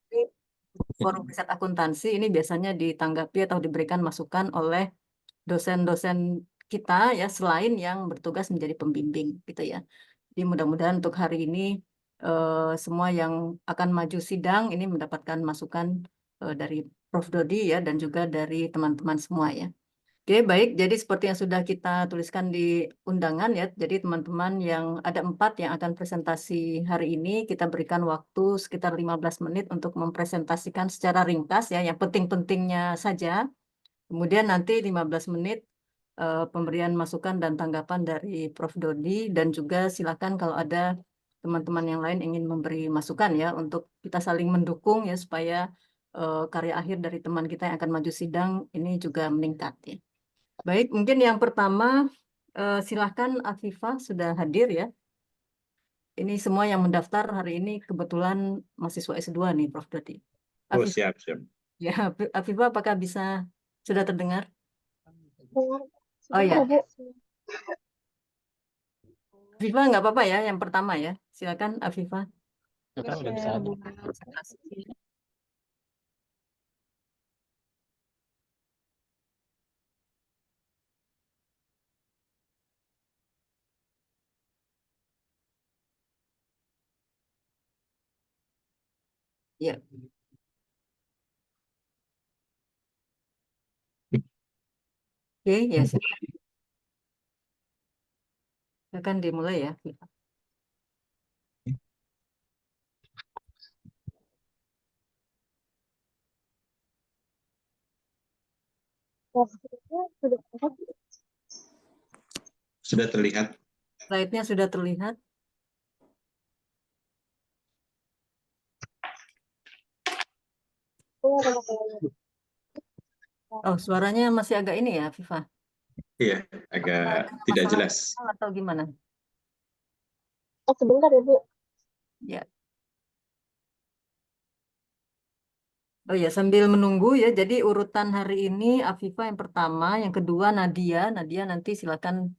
Di forum riset akuntansi ini biasanya ditanggapi atau diberikan masukan oleh dosen-dosen kita ya, selain yang bertugas menjadi pembimbing gitu ya. Jadi mudah-mudahan untuk hari ini semua yang akan maju sidang ini mendapatkan masukan dari Prof. Dodi ya, dan juga dari teman-teman semua ya. Oke, baik. Jadi seperti yang sudah kita tuliskan di undangan ya. Jadi teman-teman yang ada 4 yang akan presentasi hari ini, kita berikan waktu sekitar 15 menit untuk mempresentasikan secara ringkas ya, yang penting-pentingnya saja. Kemudian nanti 15 menit pemberian masukan dan tanggapan dari Prof. Dodi, dan juga silakan kalau ada teman-teman yang lain ingin memberi masukan ya, untuk kita saling mendukung ya, supaya karya akhir dari teman kita yang akan maju sidang ini juga meningkat ya. Baik, mungkin yang pertama silahkan Afifah sudah hadir ya. Ini semua yang mendaftar hari ini kebetulan mahasiswa S2 nih, Prof. Dodi. Oh, Afif, siap, siap. ya, Afifah apakah bisa sudah terdengar? Dengar. Oh Sebentar ya, ya, Bu. Afifah nggak apa-apa ya, yang pertama ya. Silakan Afifah. Share, Bu. Ya, oke ya, silakan dimulai ya, Afifah. Posisinya sudah ada. Sudah terlihat. Slide-nya sudah terlihat. Ada masalahnya. Oh, suaranya masih agak ini ya, Afifah. Iya, agak Ada tidak masalah jelas. atau gimana? Oh, sebentar ya, Bu. Ya. Oh ya, sambil menunggu ya. Jadi urutan hari ini Afifah yang pertama, yang kedua Nadia. Nadia nanti silakan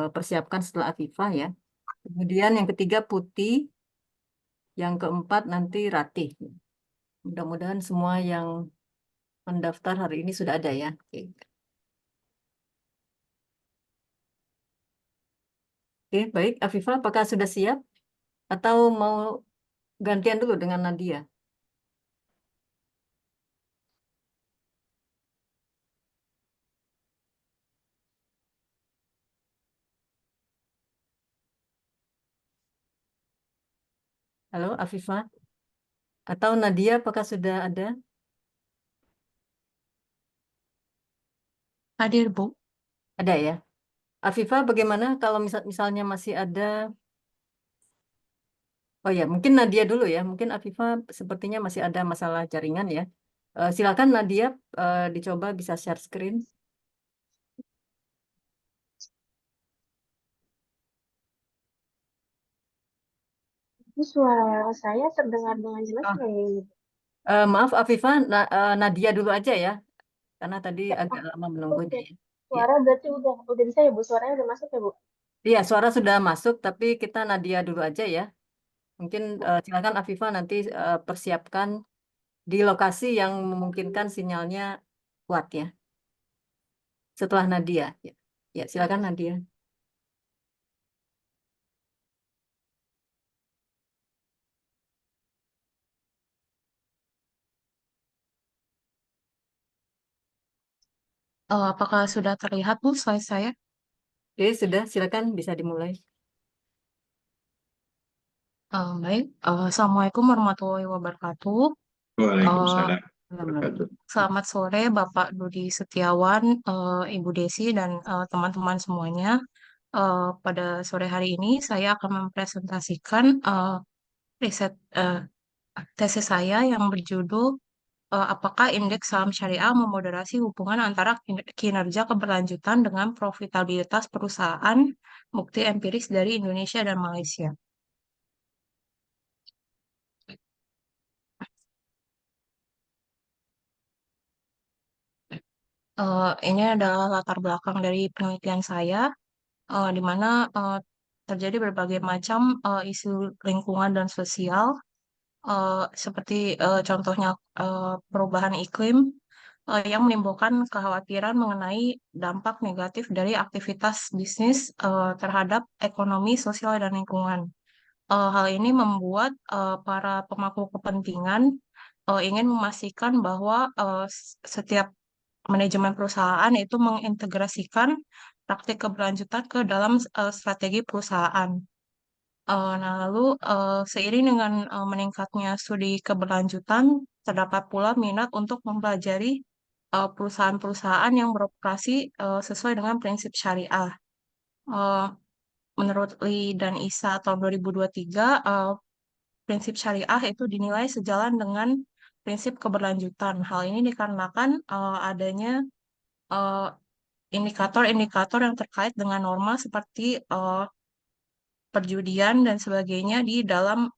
persiapkan setelah Afifah ya. Kemudian yang ketiga Putih, yang keempat nanti Ratih. Mudah-mudahan semua yang mendaftar hari ini sudah ada ya. Oke. Oke, baik. Afifah, apakah sudah siap? Atau mau gantian dulu dengan Nadia? Halo, Afifah? Atau Nadia, apakah sudah ada? Hadir, Bu. Ada ya. Afifah, bagaimana kalau misalnya masih ada? Oh ya, mungkin Nadia dulu ya. Mungkin Afifah sepertinya masih ada masalah jaringan ya. Silakan Nadia, dicoba bisa share screen. Ini suara saya terdengar dengan jelas Oh, nggak ya ini? maaf Afifah, Nadia dulu aja ya, karena tadi Ya, agak lama menunggunya oke. ya. Ya. Suara berarti udah bisa ya, Bu? Suaranya udah masuk ya, Bu? Iya, suara sudah masuk, tapi kita Nadia dulu aja ya. Mungkin silakan Afifah nanti persiapkan di lokasi yang memungkinkan sinyalnya kuat ya. Setelah Nadia. Ya, ya silakan Nadia. Apakah sudah terlihat, Bu, slide saya? Oke, sudah, silakan bisa dimulai. Baik. Assalamualaikum warahmatullahi wabarakatuh. Uh, Waalaikumsalam wabarakatuh. Selamat sore, Bapak Dodi Setiawan, Ibu Desi, dan teman-teman semuanya. Pada sore hari ini, saya akan mempresentasikan riset tesis saya yang berjudul apakah indeks saham syariah memoderasi hubungan antara kinerja keberlanjutan dengan profitabilitas perusahaan, bukti empiris dari Indonesia dan Malaysia. Ini adalah latar belakang dari penelitian saya, di mana terjadi berbagai macam isu lingkungan dan sosial seperti contohnya perubahan iklim yang menimbulkan kekhawatiran mengenai dampak negatif dari aktivitas bisnis terhadap ekonomi, sosial, dan lingkungan. Hal ini membuat para pemangku kepentingan ingin memastikan bahwa setiap manajemen perusahaan itu mengintegrasikan praktik keberlanjutan ke dalam strategi perusahaan. Nah, lalu seiring dengan meningkatnya studi keberlanjutan, terdapat pula minat untuk mempelajari perusahaan-perusahaan yang beroperasi sesuai dengan prinsip syariah. Eh, Menurut Lee dan Isa tahun 2023, prinsip syariah itu dinilai sejalan dengan prinsip keberlanjutan. Hal ini dikarenakan adanya eh, indikator-indikator yang terkait dengan norma seperti perjudian dan sebagainya di dalam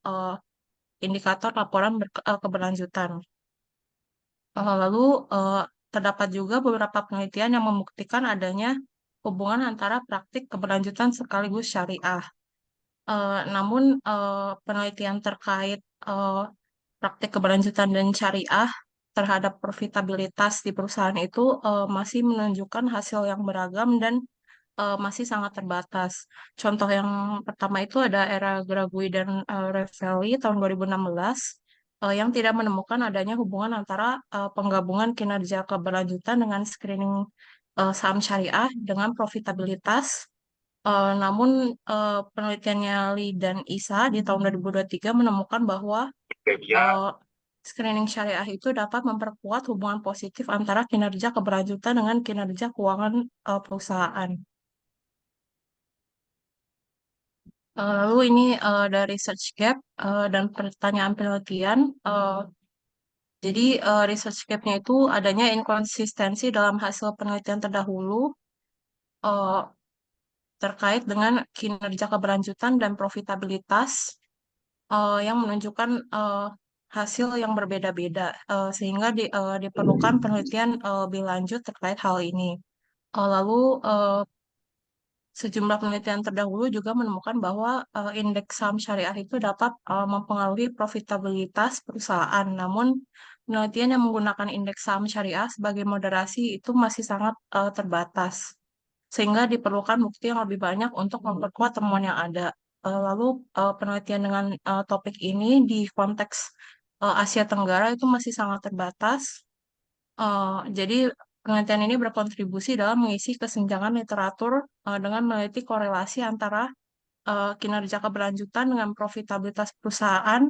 indikator laporan keberlanjutan. Lalu eh, terdapat juga beberapa penelitian yang membuktikan adanya hubungan antara praktik keberlanjutan sekaligus syariah. Namun penelitian terkait praktik keberlanjutan dan syariah terhadap profitabilitas di perusahaan itu masih menunjukkan hasil yang beragam dan masih sangat terbatas. Contoh yang pertama itu ada era Dragui dan Revelli tahun 2016 yang tidak menemukan adanya hubungan antara penggabungan kinerja keberlanjutan dengan screening saham syariah dengan profitabilitas. Namun penelitiannya Lee dan Isa di tahun 2023 menemukan bahwa eh, screening syariah itu dapat memperkuat hubungan positif antara kinerja keberlanjutan dengan kinerja keuangan perusahaan. Lalu ini dari Research Gap dan pertanyaan penelitian. Jadi Research Gap-nya itu adanya inkonsistensi dalam hasil penelitian terdahulu eh, terkait dengan kinerja keberlanjutan dan profitabilitas yang menunjukkan hasil yang berbeda-beda, sehingga diperlukan penelitian lebih lanjut terkait hal ini. Lalu sejumlah penelitian terdahulu juga menemukan bahwa indeks saham syariah itu dapat mempengaruhi profitabilitas perusahaan. Namun, penelitian yang menggunakan indeks saham syariah sebagai moderasi itu masih sangat terbatas, sehingga diperlukan bukti yang lebih banyak untuk memperkuat temuan yang ada. Lalu, penelitian dengan topik ini di konteks Asia Tenggara itu masih sangat terbatas. Jadi penelitian ini berkontribusi dalam mengisi kesenjangan literatur dengan meneliti korelasi antara kinerja keberlanjutan dengan profitabilitas perusahaan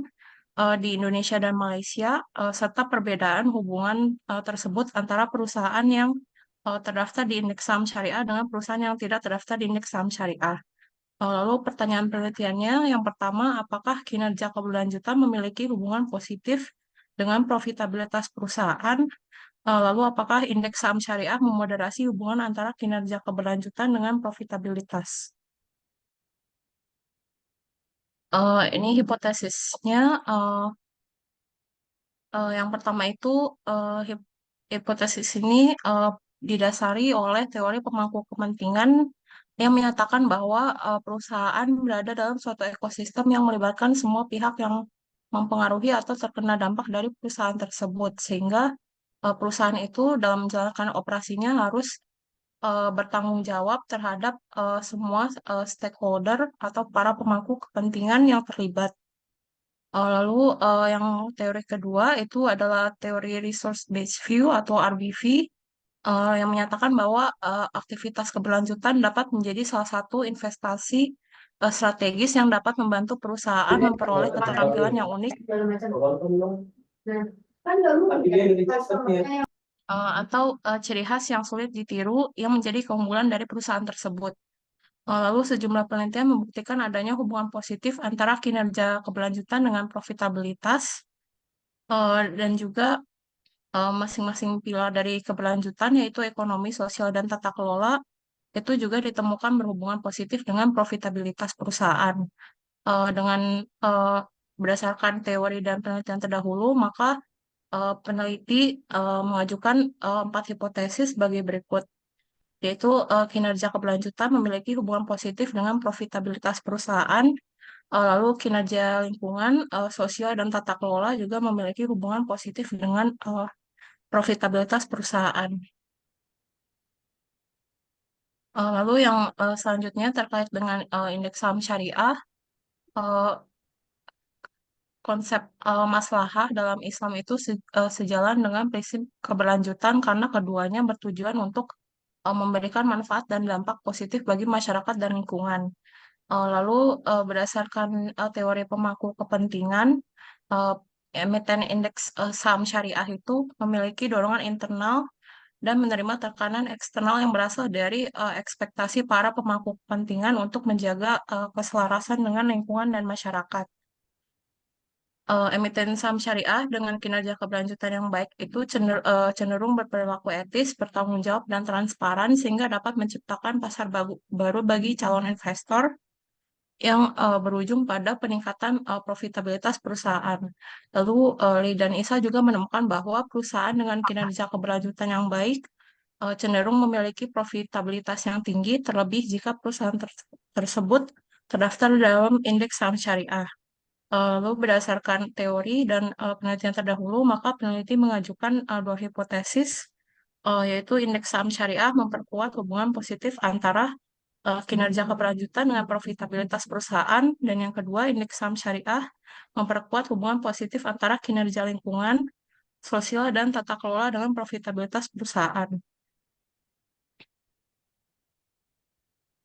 di Indonesia dan Malaysia, serta perbedaan hubungan tersebut antara perusahaan yang terdaftar di indeks saham syariah dengan perusahaan yang tidak terdaftar di indeks saham syariah. Lalu pertanyaan penelitiannya yang pertama, apakah kinerja keberlanjutan memiliki hubungan positif dengan profitabilitas perusahaan? Lalu apakah indeks saham syariah memoderasi hubungan antara kinerja keberlanjutan dengan profitabilitas? Ini hipotesisnya. Yang pertama itu hipotesis ini didasari oleh teori pemangku kepentingan yang menyatakan bahwa perusahaan berada dalam suatu ekosistem yang melibatkan semua pihak yang mempengaruhi atau terkena dampak dari perusahaan tersebut, sehingga perusahaan itu dalam menjalankan operasinya harus bertanggung jawab terhadap semua stakeholder atau para pemangku kepentingan yang terlibat. Lalu yang teori kedua itu adalah teori resource based view atau RBV yang menyatakan bahwa aktivitas keberlanjutan dapat menjadi salah satu investasi strategis yang dapat membantu perusahaan memperoleh keterampilan yang unik atau ciri khas yang sulit ditiru yang menjadi keunggulan dari perusahaan tersebut. Lalu sejumlah penelitian membuktikan adanya hubungan positif antara kinerja keberlanjutan dengan profitabilitas dan juga masing-masing pilar dari keberlanjutan yaitu ekonomi, sosial, dan tata kelola itu juga ditemukan berhubungan positif dengan profitabilitas perusahaan. Dengan eh, berdasarkan teori dan penelitian terdahulu, maka peneliti mengajukan 4 hipotesis sebagai berikut, yaitu kinerja keberlanjutan memiliki hubungan positif dengan profitabilitas perusahaan Lalu kinerja lingkungan, sosial, dan tata kelola juga memiliki hubungan positif dengan profitabilitas perusahaan. Lalu yang selanjutnya terkait dengan indeks saham syariah, eh, konsep maslahah dalam Islam itu sejalan dengan prinsip keberlanjutan karena keduanya bertujuan untuk memberikan manfaat dan dampak positif bagi masyarakat dan lingkungan. Lalu berdasarkan teori pemangku kepentingan, eh, emiten indeks saham syariah itu memiliki dorongan internal dan menerima tekanan eksternal yang berasal dari ekspektasi para pemangku kepentingan untuk menjaga keselarasan dengan lingkungan dan masyarakat. Emiten saham syariah dengan kinerja keberlanjutan yang baik itu cenderung berperilaku etis, bertanggung jawab, dan transparan sehingga dapat menciptakan pasar baru bagi calon investor yang berujung pada peningkatan profitabilitas perusahaan. Lalu Lee dan Isa juga menemukan bahwa perusahaan dengan kinerja keberlanjutan yang baik cenderung memiliki profitabilitas yang tinggi, terlebih jika perusahaan tersebut terdaftar dalam indeks saham syariah. Lalu berdasarkan teori dan penelitian terdahulu, maka peneliti mengajukan dua hipotesis, yaitu indeks saham syariah memperkuat hubungan positif antara kinerja keberlanjutan dengan profitabilitas perusahaan, dan yang kedua, indeks saham syariah memperkuat hubungan positif antara kinerja lingkungan, sosial, dan tata kelola dengan profitabilitas perusahaan.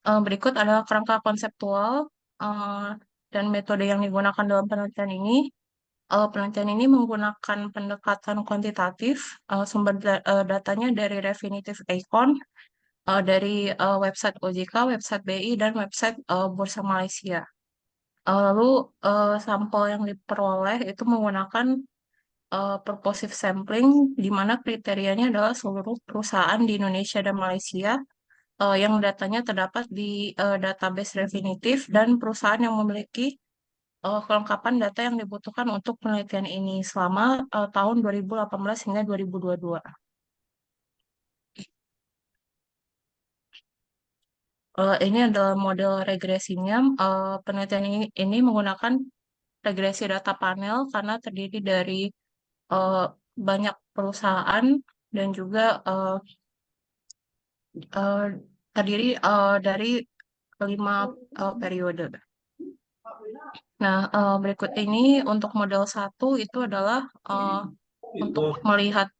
Berikut adalah kerangka konseptual eh, dan metode yang digunakan dalam penelitian ini. Penelitian ini menggunakan pendekatan kuantitatif, datanya dari Refinitiv Econ, dari website OJK, website BI, dan website Bursa Malaysia. Lalu sampel yang diperoleh itu menggunakan purposive sampling, di mana kriterianya adalah seluruh perusahaan di Indonesia dan Malaysia yang datanya terdapat di database Refinitiv dan perusahaan yang memiliki kelengkapan data yang dibutuhkan untuk penelitian ini selama tahun 2018 hingga 2022. Ini adalah model regresinya. Penelitian ini menggunakan regresi data panel karena terdiri dari eh, banyak perusahaan dan juga eh, terdiri dari 5 periode. Nah, berikut ini untuk model 1 itu adalah untuk melihat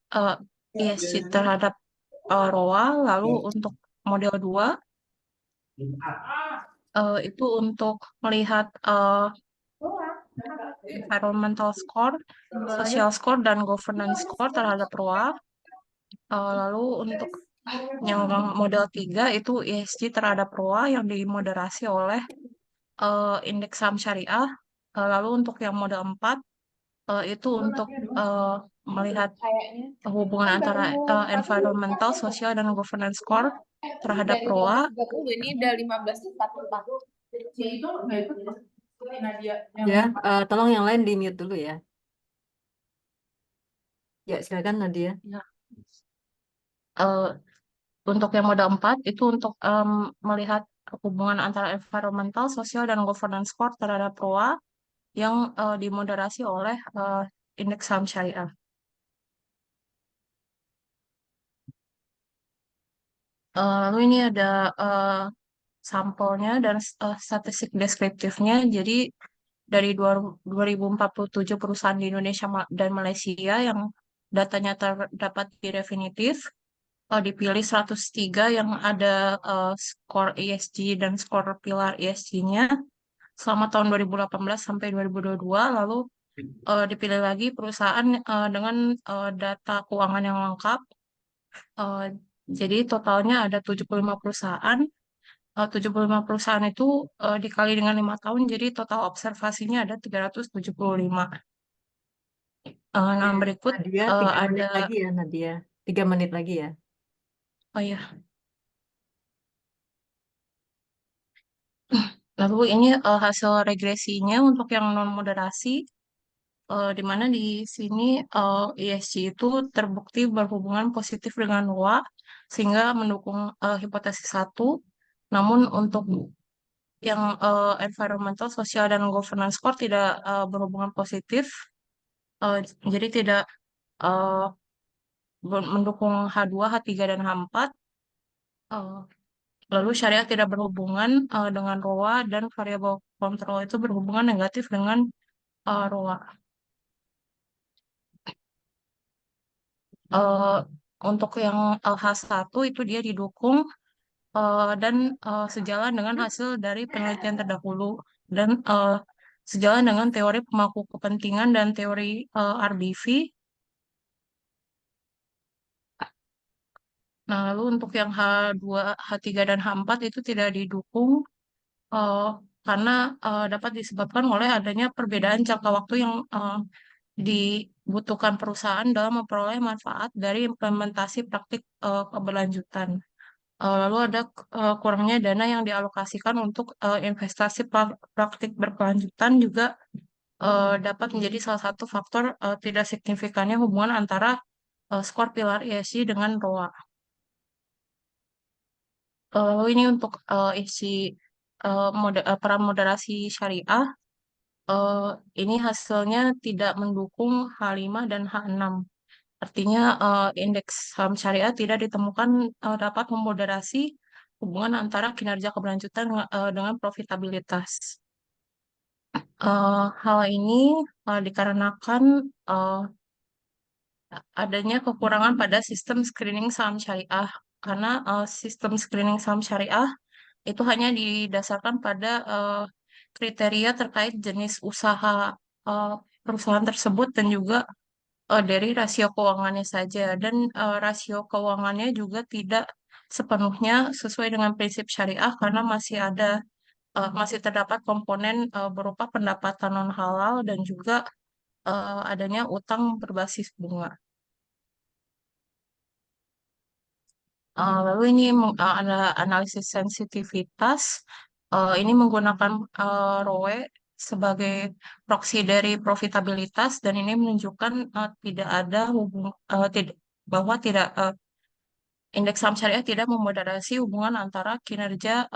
ESG terhadap ROA, lalu untuk model 2 itu untuk melihat environmental score, social score, dan governance score terhadap ROA. Lalu untuk yang model 3 itu ESG terhadap ROA yang dimoderasi oleh indeks saham syariah. Lalu untuk yang model 4 itu untuk melihat hubungan antara environmental, sosial, dan governance score terhadap Dari ROA. 15.30 ini udah 15.44. Ya, tolong yang lain di mute dulu ya. Ya, silakan Nadia. Ya. Eh, untuk yang model 4 itu untuk melihat hubungan antara environmental, sosial, dan governance score terhadap ROA yang dimoderasi oleh indeks saham syariah. Lalu ini ada sampelnya dan statistik deskriptifnya. Jadi dari 2047 perusahaan di Indonesia dan Malaysia yang datanya terdapat di Refinitiv, dipilih 103 yang ada skor ESG dan skor pilar ESG-nya selama tahun 2018 sampai 2022. Lalu dipilih lagi perusahaan dengan data keuangan yang lengkap. Eh, jadi totalnya ada 75 perusahaan. 75 perusahaan itu dikali dengan 5 tahun, jadi total observasinya ada 375. Nah, berikut Nadia, 3 menit ada, lagi ya Nadia. 3 menit lagi ya. oh ya, lalu ini hasil regresinya untuk yang non moderasi, di mana di sini ESG itu terbukti berhubungan positif dengan ROA sehingga mendukung hipotesis 1. Namun untuk yang environmental, sosial, dan governance score tidak berhubungan positif. Jadi tidak eh, mendukung H2, H3, dan H4. Eh, Lalu syariah tidak berhubungan dengan ROA, dan variabel kontrol itu berhubungan negatif dengan ROA. Eh, untuk yang H1 itu dia didukung dan sejalan dengan hasil dari penelitian terdahulu, dan sejalan dengan teori pemangku kepentingan dan teori RBV. Nah, lalu untuk yang H2, H3, dan H4 itu tidak didukung eh, karena dapat disebabkan oleh adanya perbedaan jangka waktu yang dibutuhkan perusahaan dalam memperoleh manfaat dari implementasi praktik keberlanjutan. Lalu ada kurangnya dana yang dialokasikan untuk investasi praktik berkelanjutan juga dapat menjadi salah satu faktor tidak signifikannya hubungan antara skor pilar ESG dengan ROA. Lalu ini untuk isi peran moderasi syariah. Eh, ini hasilnya tidak mendukung H5 dan H6. Artinya indeks saham syariah tidak ditemukan dapat memoderasi hubungan antara kinerja keberlanjutan dengan profitabilitas. Hal ini dikarenakan eh, adanya kekurangan pada sistem screening saham syariah, karena sistem screening saham syariah itu hanya didasarkan pada kriteria terkait jenis usaha eh, perusahaan tersebut, dan juga dari rasio keuangannya saja, dan rasio keuangannya juga tidak sepenuhnya sesuai dengan prinsip syariah karena masih terdapat komponen berupa pendapatan non halal dan juga adanya utang berbasis bunga. Lalu ini ada analisis sensitivitas. Ini menggunakan ROE sebagai proksi dari profitabilitas, dan ini menunjukkan tidak ada bahwa tidak indeks saham syariah tidak memoderasi hubungan antara kinerja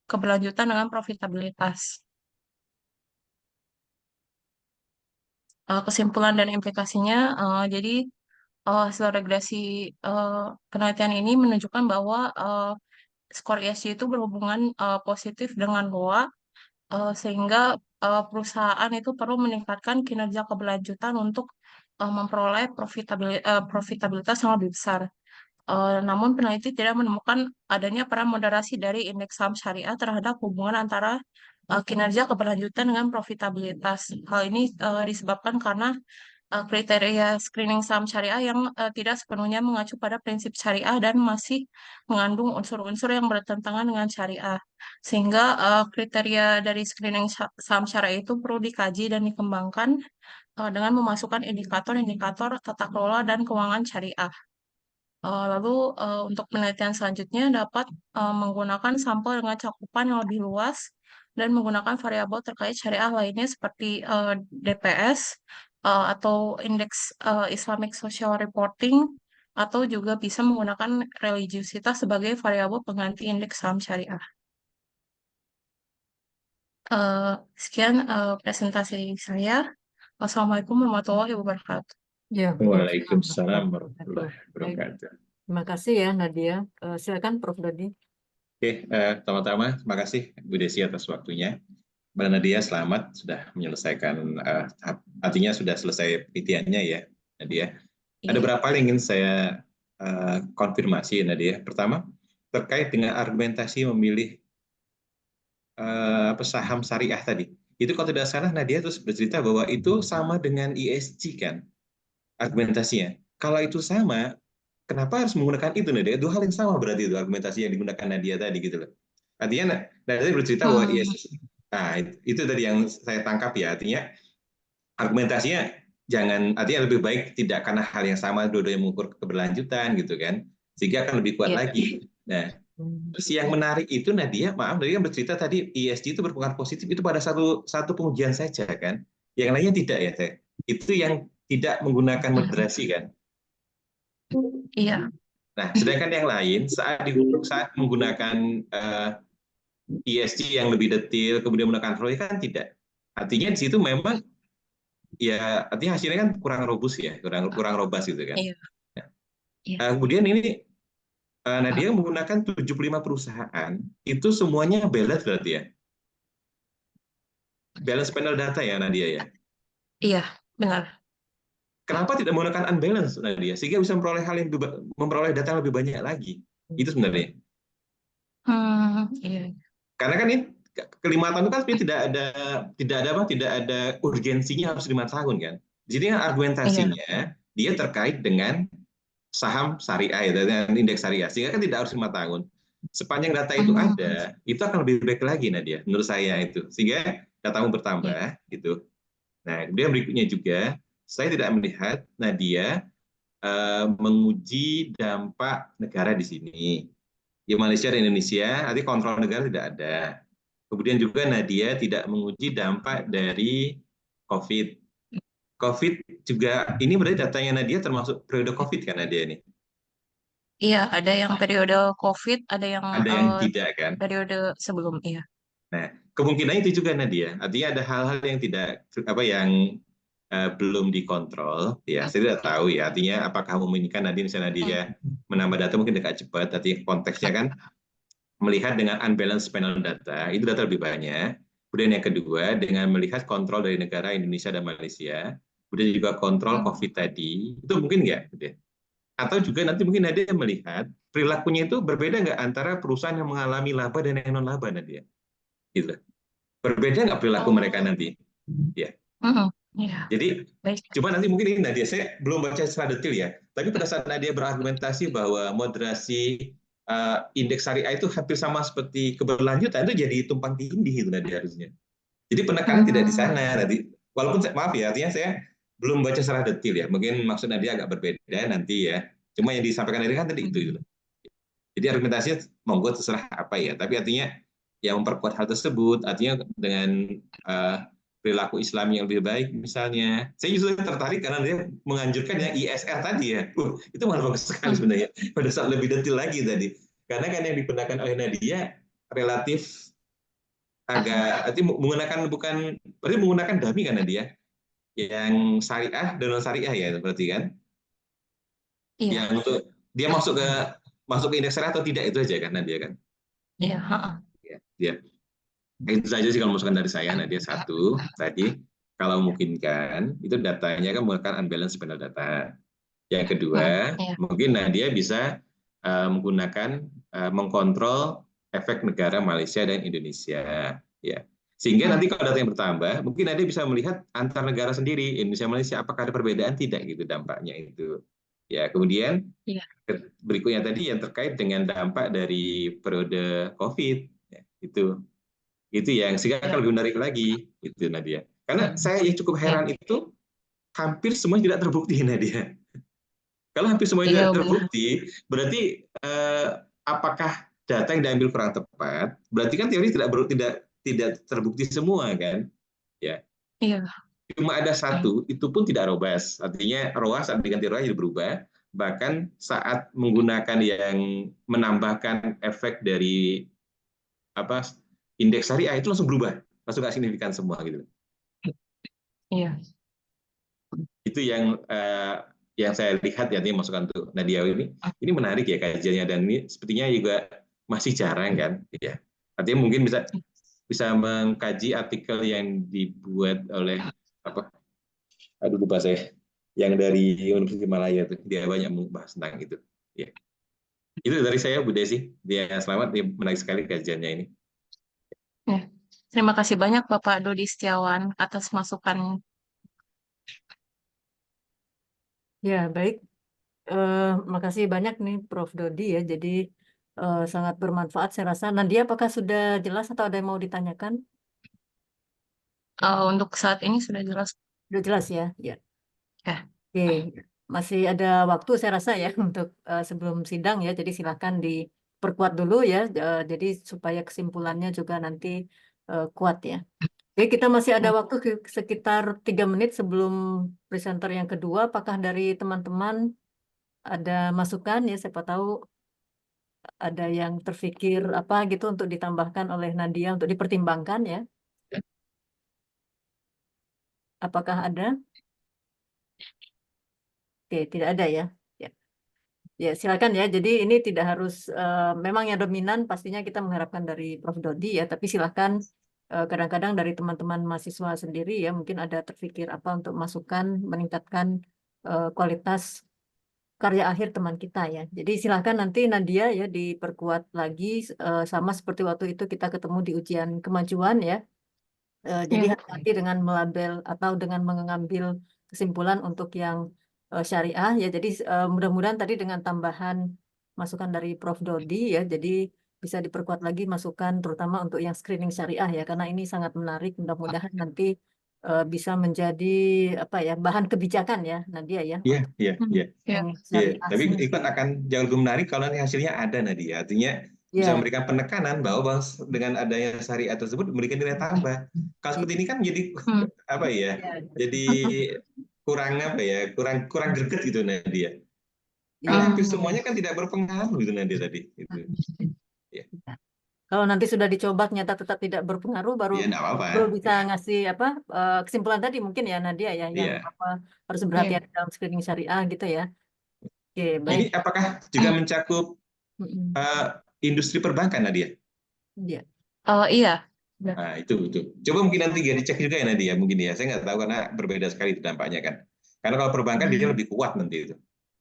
keberlanjutan dengan profitabilitas. Kesimpulan dan implikasinya, jadi hasil regresi eh, penelitian ini menunjukkan bahwa skor ESG itu berhubungan positif dengan ROA, sehingga perusahaan itu perlu meningkatkan kinerja keberlanjutan untuk memperoleh profitabilitas yang lebih besar. Namun peneliti tidak menemukan adanya peran moderasi dari indeks saham syariah terhadap hubungan antara kinerja keberlanjutan dengan profitabilitas. Hal ini disebabkan karena kriteria screening saham syariah yang tidak sepenuhnya mengacu pada prinsip syariah dan masih mengandung unsur-unsur yang bertentangan dengan syariah. Sehingga kriteria dari screening saham syariah itu perlu dikaji dan dikembangkan dengan memasukkan indikator-indikator tata kelola dan keuangan syariah. Lalu untuk penelitian selanjutnya dapat menggunakan sampel dengan cakupan yang lebih luas dan menggunakan variabel terkait syariah lainnya seperti DPS atau indeks Islamic Social Reporting, atau juga bisa menggunakan religiusitas sebagai variabel pengganti indeks saham syariah. Sekian presentasi saya. Wassalamualaikum warahmatullahi wabarakatuh. Ya, Waalaikumsalam warahmatullahi Baik. wabarakatuh. Terima kasih ya Nadia. Silakan Prof. Dodi. Oke, pertama-tama terima kasih Bu Desi atas waktunya. Mbak Nadia selamat sudah menyelesaikan, artinya sudah selesai penelitiannya ya Nadia. Ada Iya. beberapa hal yang ingin saya konfirmasi Nadia. Pertama, terkait dengan argumentasi memilih saham syariah tadi. Itu kalau tidak salah Nadia terus bercerita bahwa itu sama dengan ESG kan argumentasinya. Kalau itu sama, kenapa harus menggunakan itu Nadia? Itu hal yang sama berarti itu argumentasi yang digunakan Nadia tadi gitu loh. Artinya Nadia bercerita bahwa ESG. Nah, itu tadi yang saya tangkap ya. Artinya argumentasinya artinya lebih baik tidak karena hal yang sama dua-duanya mengukur keberlanjutan gitu kan. Sehingga akan lebih kuat lagi. Nah, terus yang menarik itu Nadia bercerita tadi ESG itu berpengaruh positif itu pada satu pengujian saja kan. Yang lainnya tidak ya, Teh. Itu yang tidak menggunakan moderasi kan. Iya. Nah, sedangkan yang lain saat menggunakan ESG yang lebih detail, kemudian menggunakan ROI kan tidak. Artinya di situ memang ya artinya hasilnya kan kurang robust ya, kurang robust gitu kan. Iya, iya. Kemudian ini Nadia menggunakan 75 perusahaan, itu semuanya balance berarti ya. Balance panel data ya Nadia ya. Iya, benar. Kenapa tidak menggunakan unbalance Nadia? Sehingga bisa memperoleh data yang lebih banyak lagi. Itu sebenarnya. Iya. Karena kan ini kelima tahun itu kan sebenarnya tidak ada urgensinya harus 5 tahun kan. Jadi Iya. argumentasinya dia terkait dengan saham syariah ya, dengan indeks syariah, sehingga kan tidak harus 5 tahun. Sepanjang data itu ada, itu akan lebih baik lagi Nadia, menurut saya itu. Sehingga datamu bertambah gitu. Nah, kemudian berikutnya juga, saya tidak melihat Nadia menguji dampak negara di sini. Di Malaysia dan Indonesia, nanti kontrol negara tidak ada. Kemudian juga Nadia tidak menguji dampak dari COVID. COVID juga, ini berarti datanya Nadia termasuk periode COVID kan Nadia ini? Iya, ada yang periode COVID, ada yang Ada yang tidak kan? periode sebelum, iya. Nah, kemungkinan itu juga Nadia. Artinya ada hal-hal yang yang belum dikontrol. Ya, saya tidak tahu ya. Artinya apakah memungkinkan nanti misalnya Nadia menambah data mungkin dekat cepat. Artinya konteksnya kan melihat dengan unbalanced panel data, itu data lebih banyak. Kemudian yang kedua, dengan melihat kontrol dari negara Indonesia dan Malaysia, kemudian juga kontrol COVID tadi, itu mungkin nggak? Atau juga nanti mungkin Nadia melihat perilakunya itu berbeda nggak antara perusahaan yang mengalami laba dan yang non-laba Nadia? Gitu. Berbeda nggak perilaku mereka nanti? Ya. Iya, Jadi, baik. coba nanti mungkin ini Nadia, saya belum baca secara detail ya, tapi pada saat Nadia berargumentasi bahwa moderasi indeks syariah itu hampir sama seperti keberlanjutan, itu jadi tumpang tindih itu Nadia harusnya. Jadi penekanan tidak di sana nanti. Walaupun maaf ya, artinya saya belum baca secara detail ya. Mungkin maksud Nadia agak berbeda nanti ya. Cuma yang disampaikan Nadia kan tadi itu. Jadi argumentasinya monggo terserah apa ya. Tapi artinya yang memperkuat hal tersebut, artinya dengan perilaku Islam yang lebih baik misalnya. Saya justru tertarik karena dia menganjurkan yang ISR tadi ya. Itu malah bagus sekali sebenarnya. Pada saat lebih detail lagi tadi. Karena kan yang digunakan oleh Nadia relatif agak berarti menggunakan dummy kan Nadia? Yang syariah dan non syariah ya berarti kan? Iya, Yang untuk dia masuk ke indeks syariah atau tidak itu aja kan Nadia kan? iya. Ya. Itu saja sih kalau masukan dari saya, Nadia. Satu, tadi, kalau memungkinkan, itu datanya kan menggunakan unbalanced panel data. Yang kedua, Iya. mungkin Nadia bisa menggunakan, mengkontrol efek negara Malaysia dan Indonesia. Ya. Sehingga nanti kalau data yang bertambah, mungkin Nadia bisa melihat antar negara sendiri, Indonesia-Malaysia, apakah ada perbedaan tidak gitu dampaknya itu. Ya, kemudian Iya. berikutnya tadi yang terkait dengan dampak dari periode COVID. Ya, itu yang sehingga akan lebih menarik lagi itu Nadia. Karena saya yang cukup heran itu hampir semua tidak terbukti Nadia. Kalau hampir semua Iya, tidak benar. terbukti, berarti apakah data yang diambil kurang tepat? Berarti kan teori tidak terbukti semua kan? Ya. Iya. Cuma ada satu, itu pun tidak robust. Artinya ROAS saat diganti ROAS jadi berubah. Bahkan saat menggunakan yang menambahkan efek dari indeks syariah itu langsung berubah, langsung nggak signifikan semua gitu. Iya. Itu yang saya lihat ya, ini masukan untuk Nadia ini menarik ya kajiannya, dan ini sepertinya juga masih jarang kan ya. Artinya mungkin bisa mengkaji artikel yang dibuat oleh lupa saya, yang dari Universitas Malaya tuh, dia banyak membahas tentang itu ya. Itu dari saya Bu Desi, dia selamat, dia menarik sekali kajiannya ini. Ya. Terima kasih banyak Bapak Dodi Setiawan atas masukan. Ya, baik. Makasih banyak nih Prof. Dodi ya. Jadi sangat bermanfaat saya rasa. Nadia, apakah sudah jelas atau ada yang mau ditanyakan? Untuk saat ini sudah jelas. Sudah jelas ya? Ya. Ya. Oke, masih ada waktu saya rasa ya untuk sebelum sidang ya. Jadi silakan diperkuat dulu ya. Jadi supaya kesimpulannya juga nanti kuat ya. Oke, kita masih ada waktu sekitar 3 menit sebelum presenter yang kedua. Apakah dari teman-teman ada masukan ya? Siapa tahu ada yang terfikir apa gitu untuk ditambahkan oleh Nadia untuk dipertimbangkan ya? Apakah ada? Oke, tidak ada ya. Ya, ya silakan ya. Jadi ini tidak harus memang yang dominan pastinya kita mengharapkan dari Prof. Dodi ya, tapi silakan kadang-kadang dari teman-teman mahasiswa sendiri ya mungkin ada terfikir apa untuk masukan meningkatkan kualitas karya akhir teman kita ya. Jadi silakan nanti Nadia ya diperkuat lagi sama seperti waktu itu kita ketemu di ujian kemajuan ya. Jadi Ya. hati-hati dengan melabel atau dengan mengambil kesimpulan untuk yang syariah ya. Jadi mudah-mudahan tadi dengan tambahan masukan dari Prof. Dodi ya, jadi bisa diperkuat lagi masukan terutama untuk yang screening syariah ya, karena ini sangat menarik. Mudah-mudahan nanti bisa menjadi apa ya bahan kebijakan ya Nadia ya Iya, untuk iya, iya. Ya. yang Iya, syariah. tapi ikut akan jauh lebih menarik kalau nanti hasilnya ada, Nadia. Artinya bisa Ya, memberikan penekanan bahwa dengan adanya syariat tersebut memberikan nilai tambah. Kalau seperti ini kan jadi Hmm. apa ya? ya, Jadi kurang apa ya? Kurang greget gitu, Nadia. Karena ya. hampir semuanya kan tidak berpengaruh gitu, Nadia tadi. Gitu. Ya, Kalau nanti sudah dicoba ternyata tetap tidak berpengaruh, baru ya enggak apa-apa. baru bisa ngasih apa kesimpulan tadi mungkin ya Nadia ya yang Iya. apa harus Ya. berhati-hati dalam screening syariah gitu ya. Oke, baik. Ini apakah juga mencakup Mm-mm. industri perbankan, Nadia? Ya. Iya. Nah, itu. Coba mungkin nanti ya dicek juga ya Nadia, mungkin ya. Saya nggak tahu karena berbeda sekali itu dampaknya kan. Karena kalau perbankan dia lebih kuat nanti itu.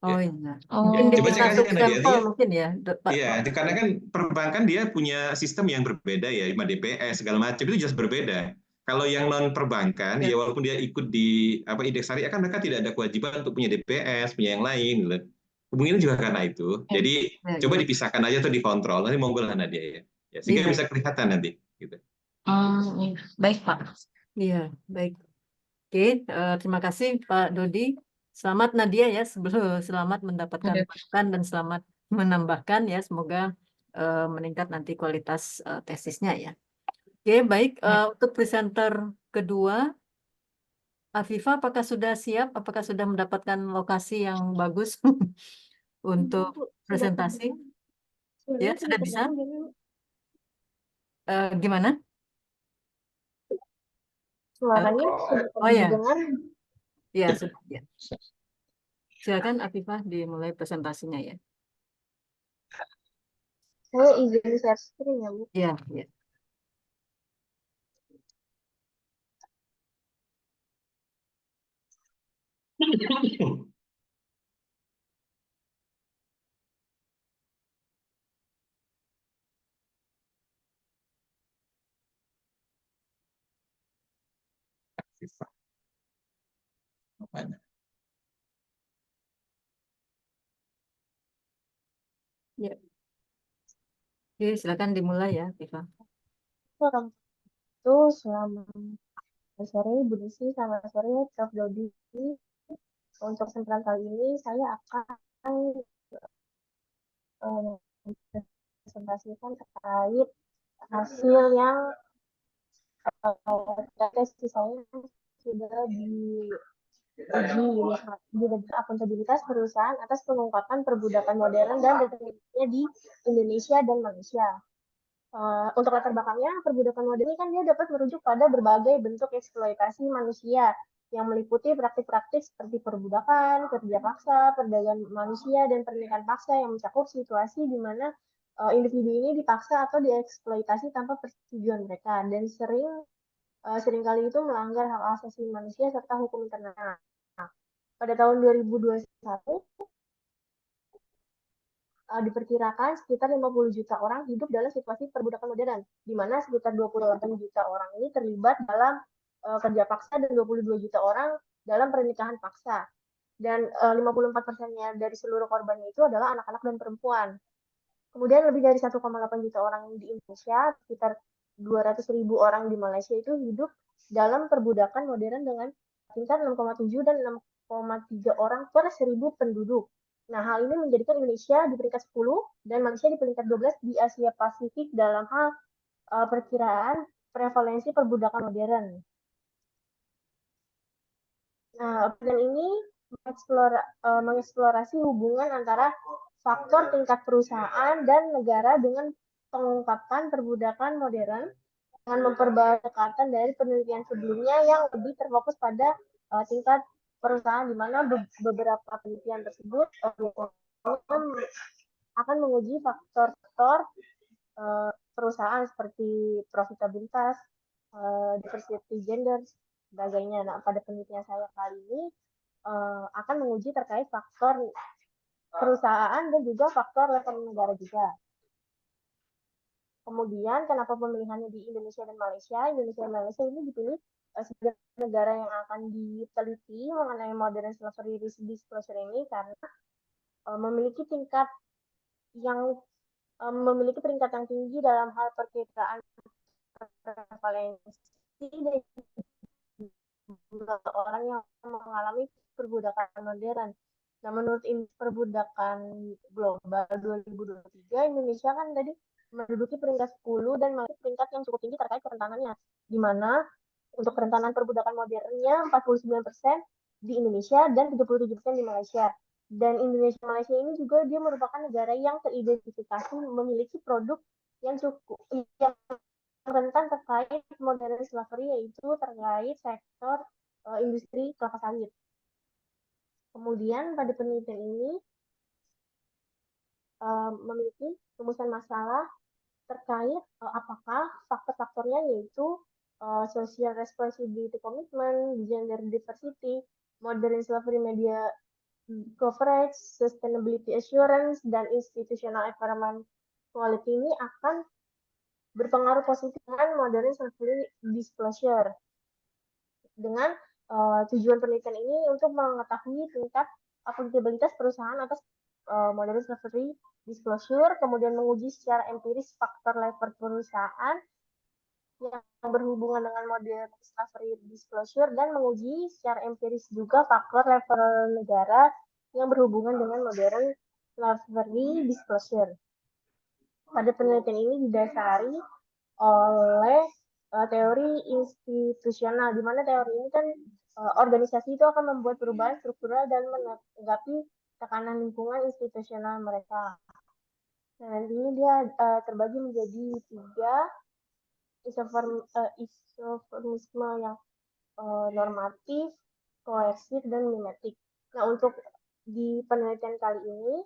Oh Ya. iya. Oh. Mungkin Coba diminta cek aja Nadia. subsampel Artinya, mungkin ya, Pak. iya, karena kan perbankan dia punya sistem yang berbeda ya, 5 DPS segala macam itu jelas berbeda. Kalau yang non perbankan, Ya, ya walaupun dia ikut di apa indeks syariah kan mereka tidak ada kewajiban untuk punya DPS, punya yang lain gitu. Kemungkinan juga karena itu. Ya. Jadi ya, coba ya. dipisahkan aja atau dikontrol. Nanti monggo lah Nadia ya. Ya, sehingga Iya, bisa kelihatan nanti gitu. Iya. Baik, Pak. iya, baik. Oke, terima kasih Pak Dodi. Selamat Nadia ya, selamat mendapatkan Ada. masukan dan selamat menambahkan ya. Semoga meningkat nanti kualitas tesisnya ya. Oke, baik. Untuk presenter kedua, Afifa, apakah sudah siap? Apakah sudah mendapatkan lokasi yang bagus untuk Bu, sudah presentasi? terdengar? Ya, Suaranya sudah sudah bisa? terdengar belum? Gimana? Suaranya sudah Oh ya, terdengar. ya sudah. Ya. Silakan Afifa dimulai presentasinya ya. Saya izin share screen ya, Bu. Ya, ya. Mana? Ya. Oke, silakan dimulai ya, Afifa. Orang itu selamat sore Ibu Desi, selamat sore Prof. Dodi. Untuk kesempatan kali ini saya akan presentasikan terkait hasil yang tesis saya sudah diuji di akuntabilitas perusahaan atas pengungkapan perbudakan modern dan definisinya di Indonesia dan Malaysia. Untuk latar belakangnya, perbudakan modern ini kan dia dapat merujuk pada berbagai bentuk eksploitasi manusia yang meliputi praktik-praktik seperti perbudakan, kerja paksa, perdagangan manusia, dan pernikahan paksa yang mencakup situasi di mana individu ini dipaksa atau dieksploitasi tanpa persetujuan mereka dan seringkali itu melanggar hak asasi manusia serta hukum internasional. Pada tahun 2021, diperkirakan sekitar 50 juta orang hidup dalam situasi perbudakan modern, di mana sekitar 28 juta orang ini terlibat dalam kerja paksa dan 22 juta orang dalam pernikahan paksa. Dan 54%-nya dari seluruh korbannya itu adalah anak-anak dan perempuan. Kemudian lebih dari 1,8 juta orang di Indonesia, sekitar 200.000 orang di Malaysia itu hidup dalam perbudakan modern dengan tingkat 6,7 dan 6,3 orang per 1.000 penduduk. Nah, hal ini menjadikan Indonesia di peringkat 10 dan Malaysia di peringkat 12 di Asia Pasifik dalam hal perkiraan prevalensi perbudakan modern. Nah, dan ini mengeksplorasi hubungan antara faktor tingkat perusahaan dan negara dengan pengungkapan perbudakan modern dengan memperbarui pendekatan dari penelitian sebelumnya yang lebih terfokus pada tingkat perusahaan, di mana beberapa penelitian tersebut akan menguji faktor-faktor perusahaan seperti profitabilitas, diversity gender, sebagainya. Nah, pada penelitian saya kali ini akan menguji terkait faktor perusahaan dan juga faktor level negara juga. Kemudian, kenapa pemilihannya di Indonesia dan Malaysia? Indonesia dan Malaysia ini dipilih sebagai negara yang akan diteliti mengenai modern slavery risk disclosure ini karena memiliki tingkat yang memiliki peringkat yang tinggi dalam hal perkiraan prevalensi dan orang yang mengalami perbudakan modern. Nah, menurut indeks perbudakan global 2023, Indonesia kan tadi menduduki peringkat 10 dan memiliki peringkat yang cukup tinggi terkait kerentanannya, di mana untuk kerentanan perbudakan modernnya 49% di Indonesia dan 37% di Malaysia. Dan Indonesia Malaysia ini juga dia merupakan negara yang teridentifikasi memiliki produk yang cukup yang rentan terkait modern slavery, yaitu terkait sektor industri kelapa sawit. Kemudian pada penelitian ini memiliki rumusan masalah terkait apakah faktor-faktornya yaitu social responsibility commitment, gender diversity, modern slavery media coverage, sustainability assurance, dan institutional environment quality ini akan berpengaruh positif dengan modern slavery disclosure. Dengan tujuan penelitian ini untuk mengetahui tingkat akuntabilitas perusahaan atas modern slavery disclosure, kemudian menguji secara empiris faktor level perusahaan yang berhubungan dengan modern slavery disclosure, dan menguji secara empiris juga faktor level negara yang berhubungan dengan modern slavery disclosure. Pada penelitian ini didasari oleh teori institusional, di mana teori ini kan organisasi itu akan membuat perubahan struktural dan menanggapi tekanan lingkungan institusional mereka. Nah, nanti ini dia terbagi menjadi 3 isoformisme yang normatif, koersif, dan mimetik. Nah, untuk di penelitian kali ini,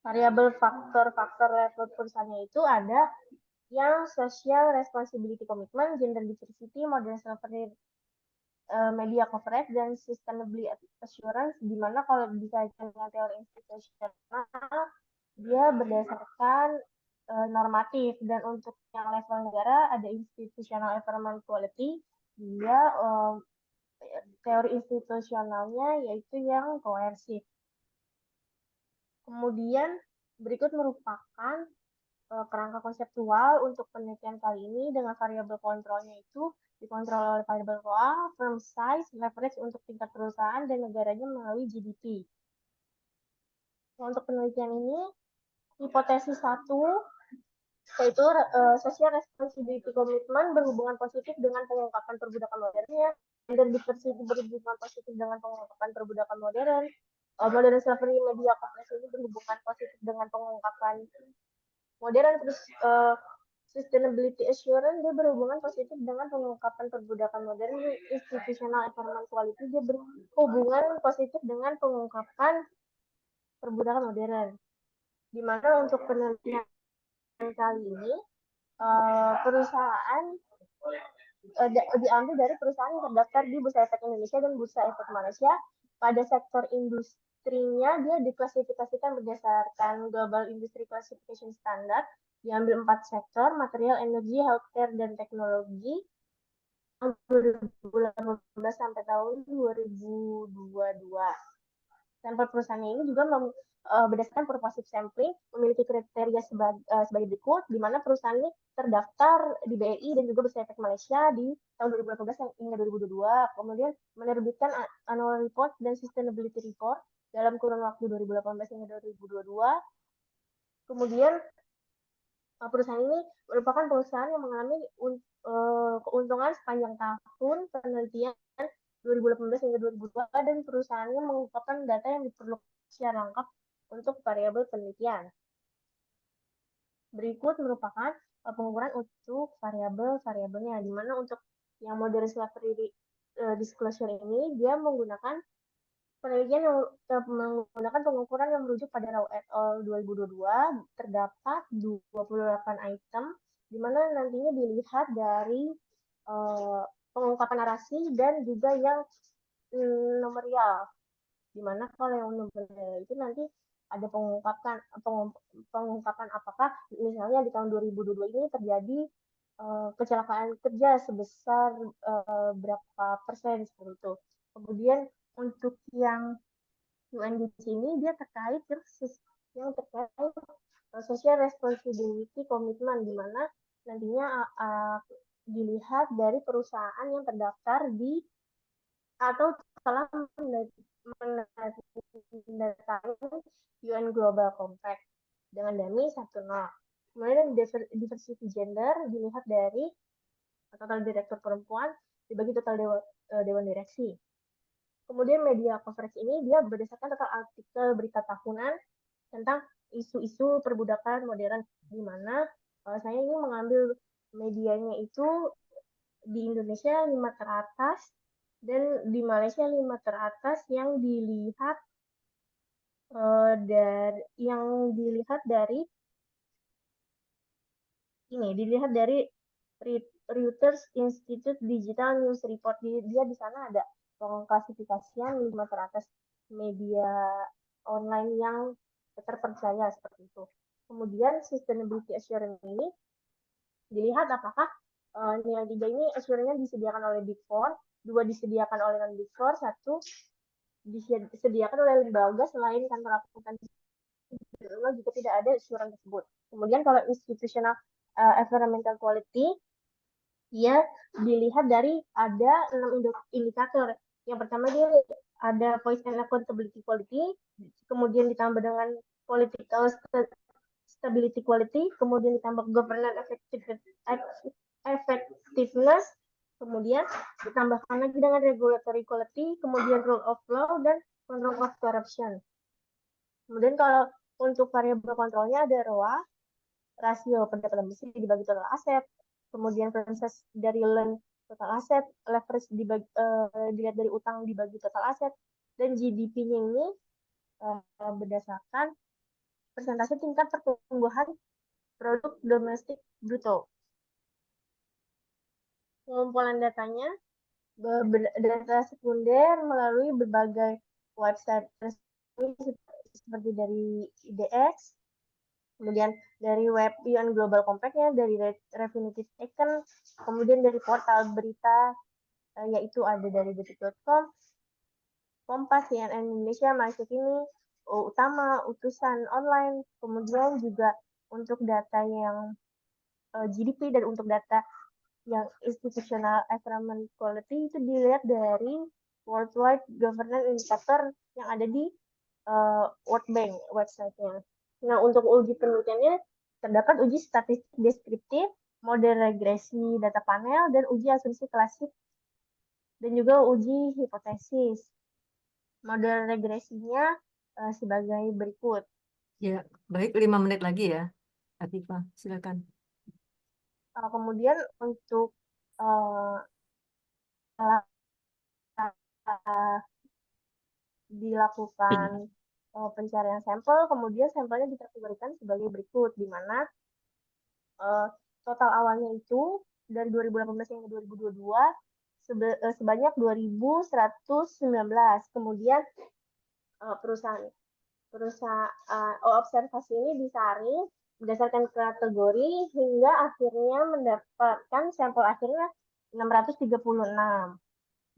variabel faktor-faktor level perusahaannya itu ada yang social responsibility commitment, gender diversity, modern slavery media coverage, dan sustainability assurance, di mana kalau dikaitkan dengan teori institusional dia berdasarkan normatif, dan untuk yang level negara ada institutional environment quality, dia teori institusionalnya yaitu yang koersif. Kemudian berikut merupakan kerangka konseptual untuk penelitian kali ini dengan variabel kontrolnya itu dikontrol oleh variabel KOA, firm size, leverage untuk tingkat perusahaan, dan negaranya melalui GDP. Nah, untuk penelitian ini, hipotesis 1 yaitu social responsibility commitment berhubungan positif dengan pengungkapan perbudakan modernnya, gender diversity berhubungan positif dengan pengungkapan perbudakan modern, modern slavery media coverage ini berhubungan positif dengan pengungkapan modern, terus sustainability assurance dia berhubungan positif dengan pengungkapan perbudakan modern, institutional environment quality dia berhubungan positif dengan pengungkapan perbudakan modern. Di mana untuk penelitian kali ini perusahaan diambil dari perusahaan yang terdaftar di Bursa Efek Indonesia dan Bursa Efek Malaysia. Pada sektor industrinya dia diklasifikasikan berdasarkan Global Industry Classification Standard, diambil 4 sektor: material, energi, healthcare, dan teknologi 2018 sampai tahun 2022. Sampel perusahaan ini juga berdasarkan purposive sampling memiliki kriteria sebagai berikut, di mana perusahaan ini terdaftar di BEI dan juga Bursa Efek Malaysia di tahun 2018 hingga 2022, kemudian menerbitkan annual report dan sustainability report dalam kurun waktu 2018 hingga 2022. Kemudian perusahaan ini merupakan perusahaan yang mengalami keuntungan sepanjang tahun penelitian 2018 hingga 2022, dan perusahaannya mengungkapkan data yang diperlukan secara lengkap untuk variabel penelitian. Berikut merupakan pengukuran untuk variabel-variabelnya, di mana untuk yang modern slavery disclosure ini dia menggunakan penelitian yang menggunakan pengukuran yang merujuk pada Rao et al. 2022. Terdapat 28 item, di mana nantinya dilihat dari pengungkapan narasi dan juga yang nomorial. Di mana kalau yang nomorial itu nanti ada pengungkapan apakah misalnya di tahun 2022 ini terjadi kecelakaan kerja sebesar berapa persen seperti itu. Kemudian untuk yang UNGC ini dia terkait yang terkait social responsibility commitment, di mana nantinya dilihat dari perusahaan yang terdaftar di atau telah menandatangani UN Global Compact dengan DAMI 10. Kemudian diversity gender dilihat dari total direktur perempuan dibagi total dewan direksi. Kemudian media coverage ini dia berdasarkan total artikel berita tahunan tentang isu-isu perbudakan modern, di mana saya ini mengambil medianya itu di Indonesia 5 teratas dan di Malaysia 5 teratas yang dilihat dari Reuters Institute Digital News Report. Dia di sana ada pengklasifikasian 5 teratas media online yang terpercaya seperti itu. Kemudian sustainability assurance ini dilihat apakah nilai 3 ini assurance-nya disediakan oleh Big Four, 2 disediakan oleh non Big Four, 1 disediakan oleh lembaga selain kantor akuntansi jika tidak ada assurance tersebut. Kemudian kalau institutional environmental quality, dia dilihat dari ada 6 indikator. Yang pertama dia ada policy and accountability quality, kemudian ditambah dengan political stability quality, kemudian ditambah governance effectiveness, kemudian ditambahkan lagi dengan regulatory quality, kemudian rule of law, dan control of corruption. Kemudian kalau untuk variabel kontrolnya ada ROA, rasio pendapatan bersih dibagi total aset, kemudian persentasenya dari loan total aset, leverage dilihat dari utang dibagi total aset, dan GDP-nya ini berdasarkan persentase tingkat pertumbuhan produk domestik bruto. Pengumpulan datanya, data sekunder melalui berbagai website resmi seperti dari IDX, kemudian dari web UN Global Compact-nya, dari Refinitiv Icon, kemudian dari portal berita, yaitu ada dari detik.com, Kompas, CNN Indonesia, Malaysia Kini, Utama, Utusan Online, kemudian juga untuk data yang GDP dan untuk data yang institutional environment quality itu dilihat dari worldwide governance indicator yang ada di World Bank website-nya. Nah, untuk uji penelitiannya terdapat uji statistik deskriptif, model regresi data panel, dan uji asumsi klasik, dan juga uji hipotesis. Model regresinya sebagai berikut. Ya, baik, 5 menit lagi ya, Afifa, silakan. Kemudian untuk dilakukan pencarian sampel, kemudian sampelnya dikategorikan sebagai berikut, di mana total awalnya itu dari 2018 hingga 2022 sebanyak 2.119. Kemudian perusahaan observasi ini disaring berdasarkan kategori hingga akhirnya mendapatkan sampel akhirnya 636,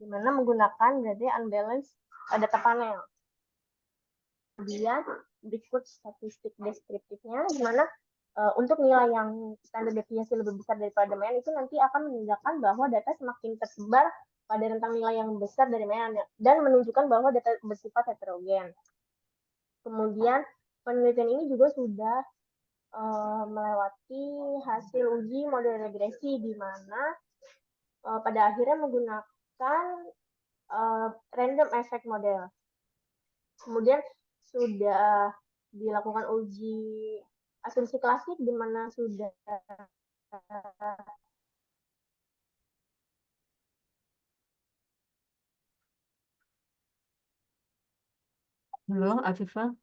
di mana menggunakan berarti unbalanced data panel. Kemudian berikut statistik deskriptifnya, di mana untuk nilai yang standar deviasi lebih besar daripada mean itu nanti akan menunjukkan bahwa data semakin tersebar pada rentang nilai yang besar dari mean dan menunjukkan bahwa data bersifat heterogen. Kemudian penelitian ini juga sudah melewati hasil uji model regresi, di mana pada akhirnya menggunakan random effect model. Kemudian sudah dilakukan uji asumsi klasik di mana sudah Halo, Afifah.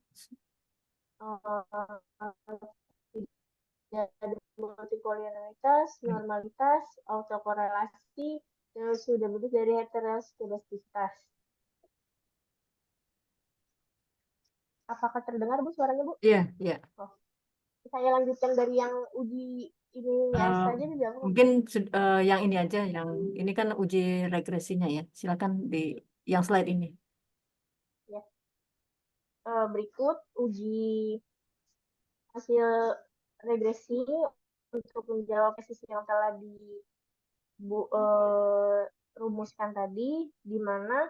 tidak ada multikolonialitas, normalitas, autokorelasi, dan sudah bentuk dari heteroskedastisitas. Apakah terdengar Bu suaranya Bu? Iya, iya. Oh. Saya lanjutkan dari yang uji ininya Eh, saja tidak Bu? mungkin yang ini aja, yang ini kan uji regresinya ya. Silakan di yang slide ini. Ya. Berikut uji hasil regresi untuk menjawab posisi yang telah rumuskan tadi, di mana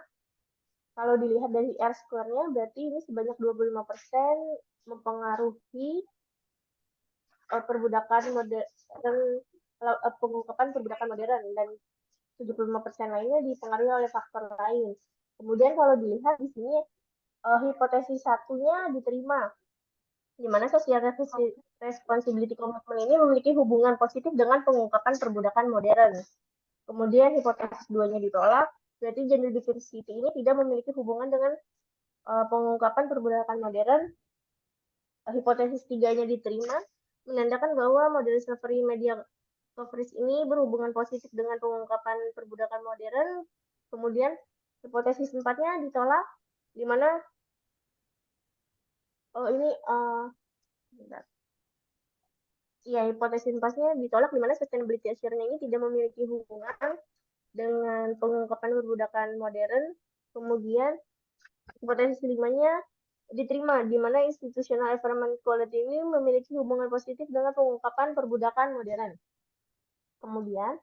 kalau dilihat dari R square-nya berarti ini sebanyak 25% mempengaruhi perbudakan modern, pengungkapan perbudakan modern, dan 75% lainnya dipengaruhi oleh faktor lain. Kemudian kalau dilihat di sini hipotesis satunya diterima, di mana social responsibility commitment ini memiliki hubungan positif dengan pengungkapan perbudakan modern. Kemudian hipotesis duanya ditolak, berarti gender diversity ini tidak memiliki hubungan dengan pengungkapan perbudakan modern. Hipotesis tiganya diterima, menandakan bahwa model slavery media coverage ini berhubungan positif dengan pengungkapan perbudakan modern. Kemudian hipotesis empatnya ditolak, di mana ini ya hipotesis empatnya ditolak, di mana sustainability assure-nya ini tidak memiliki hubungan dengan pengungkapan perbudakan modern. Kemudian hipotesis limanya diterima, di mana institutional environment quality ini memiliki hubungan positif dengan pengungkapan perbudakan modern. Kemudian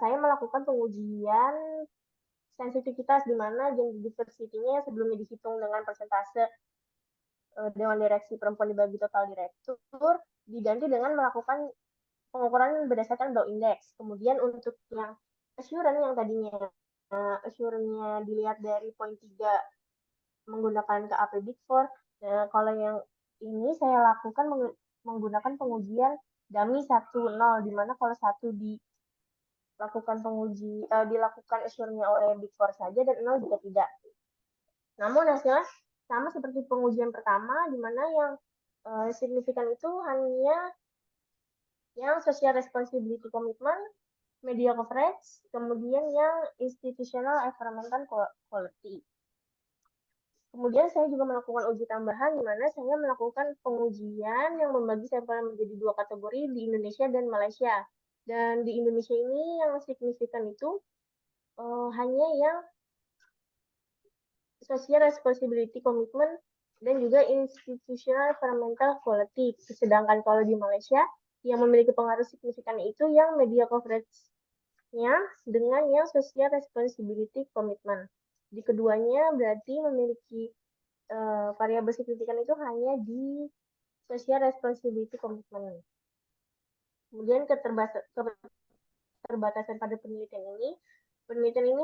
saya melakukan pengujian sensitivitas, di mana gender diversity-nya sebelumnya dihitung dengan persentase Dewan Direksi Perempuan dibagi total direktur, diganti dengan melakukan pengukuran berdasarkan Dow Index. Kemudian untuk yang assurance yang tadinya assurance-nya dilihat dari poin 3 menggunakan KAP Big Four, kalau yang ini saya lakukan menggunakan pengujian dummy 1-0, di mana kalau 1 dilakukan assurance-nya oleh Big Four saja dan 0 juga tidak. Namun hasilnya sama seperti pengujian pertama, di mana yang signifikan itu hanya yang social responsibility commitment, media coverage, kemudian yang institutional environmental quality. Kemudian saya juga melakukan uji tambahan, di mana saya melakukan pengujian yang membagi sampel menjadi 2 kategori di Indonesia dan Malaysia. Dan di Indonesia ini yang signifikan itu hanya yang social responsibility commitment dan juga institutional environmental quality. Sedangkan kalau di Malaysia yang memiliki pengaruh signifikan itu yang media coverage-nya dengan yang social responsibility commitment. Di keduanya berarti memiliki variabel signifikan itu hanya di social responsibility commitment. Kemudian keterbatasan pada penelitian ini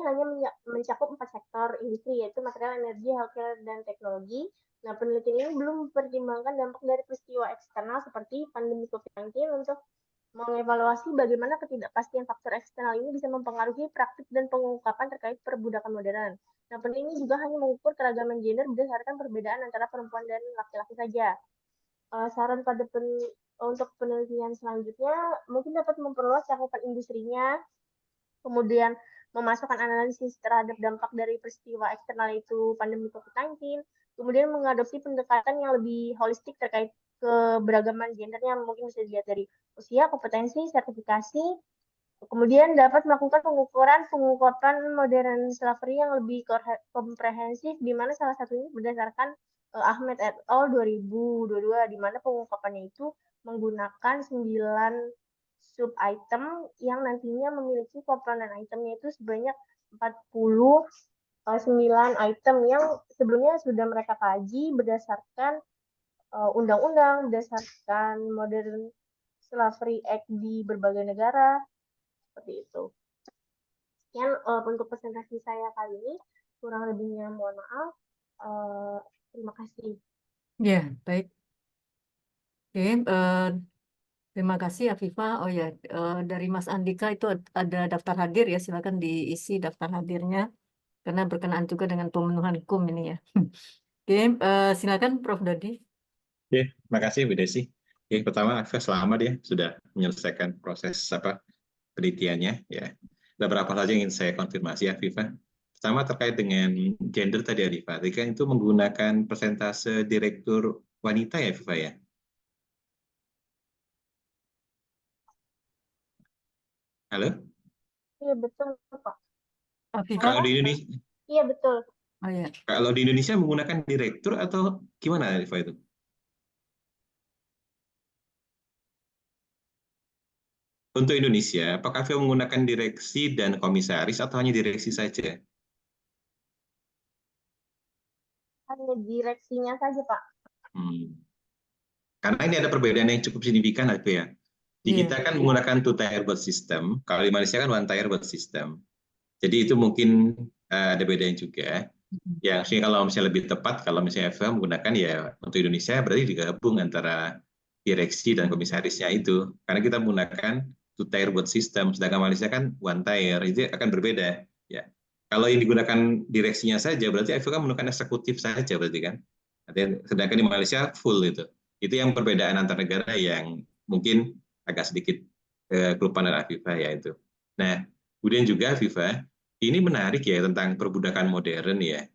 hanya mencakup 4 sektor industri, yaitu material, energi, healthcare, dan teknologi. Nah, penelitian ini belum mempertimbangkan dampak dari peristiwa eksternal seperti pandemi COVID-19 untuk mengevaluasi bagaimana ketidakpastian faktor eksternal ini bisa mempengaruhi praktik dan pengungkapan terkait perbudakan modern. Nah, penelitian ini juga hanya mengukur keragaman gender berdasarkan perbedaan antara perempuan dan laki-laki saja. Saran untuk penelitian selanjutnya mungkin dapat memperluas cakupan industrinya, kemudian memasukkan analisis terhadap dampak dari peristiwa eksternal itu pandemi COVID-19, kemudian mengadopsi pendekatan yang lebih holistik terkait keberagaman gendernya, mungkin bisa dilihat dari usia, kompetensi, sertifikasi, kemudian dapat melakukan pengukuran pengungkapan modern slavery yang lebih komprehensif, di mana salah satunya berdasarkan Ahmed et al. 2022, di mana pengungkapannya itu menggunakan 9 sub item yang nantinya memiliki komponen itemnya itu sebanyak 49 item yang sebelumnya sudah mereka kaji berdasarkan undang-undang, berdasarkan modern slavery act di berbagai negara, seperti itu. Sekian untuk presentasi saya kali ini, kurang lebihnya mohon maaf. Terima kasih. Ya, baik. Oke, terima kasih Afifah. Oh ya, dari Mas Andika itu ada daftar hadir ya, silakan diisi daftar hadirnya karena berkenaan juga dengan pemenuhan hukum ini ya. Oke, silakan Prof. Dodi. Oke, terima kasih Bu Desi. Oke, pertama Aksa selamat ya sudah menyelesaikan proses penelitiannya ya. Ada beberapa hal saja yang ingin saya konfirmasi ya, Viva. Pertama terkait dengan gender tadi Arifah. Tadi kan itu menggunakan persentase direktur wanita ya, Viva ya. Halo? Iya betul Pak. Afifah. Kalau di Indonesia, Iya betul. Oh ya. kalau di Indonesia menggunakan direktur atau gimana Arifah itu? Untuk Indonesia, apakah Viva menggunakan direksi dan komisaris atau hanya direksi saja? Hanya direksinya saja Pak. Hmm. Karena ini ada perbedaan yang cukup signifikan, ya. Di Iya. kita kan menggunakan two-tier birth system, kalau di Malaysia kan one-tier birth system. Jadi itu mungkin ada bedanya juga. Ya, sehingga kalau misalnya lebih tepat, kalau misalnya FH menggunakan ya untuk Indonesia berarti digabung antara direksi dan komisarisnya itu. Karena kita menggunakan two-tier birth system, sedangkan Malaysia kan one-tier, itu akan berbeda. Ya. Kalau yang digunakan direksinya saja, berarti FH kan menggunakan eksekutif saja, berarti kan. Sedangkan di Malaysia full itu. Itu yang perbedaan antar negara yang mungkin agak sedikit kelupaan dari Afifah ya itu. Nah, kemudian juga Afifah, ini menarik ya tentang perbudakan modern ya.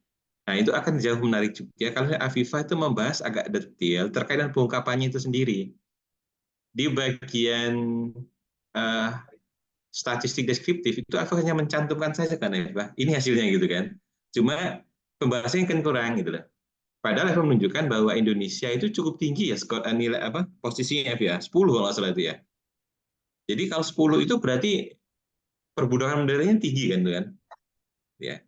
Nah, itu akan jauh menarik juga kalau Afifah itu membahas agak detail terkait dengan pengungkapannya itu sendiri. Di bagian uh, statistik deskriptif itu Afifah hanya mencantumkan saja kan Afifah. Ini hasilnya gitu kan. Cuma pembahasannya kan kurang gitu loh. Padahal Afifah menunjukkan bahwa Indonesia itu cukup tinggi ya skor nilai posisinya ya 10 kalau nggak salah itu ya. Jadi kalau 10 itu berarti perbudakan modernnya tinggi kan. Ya.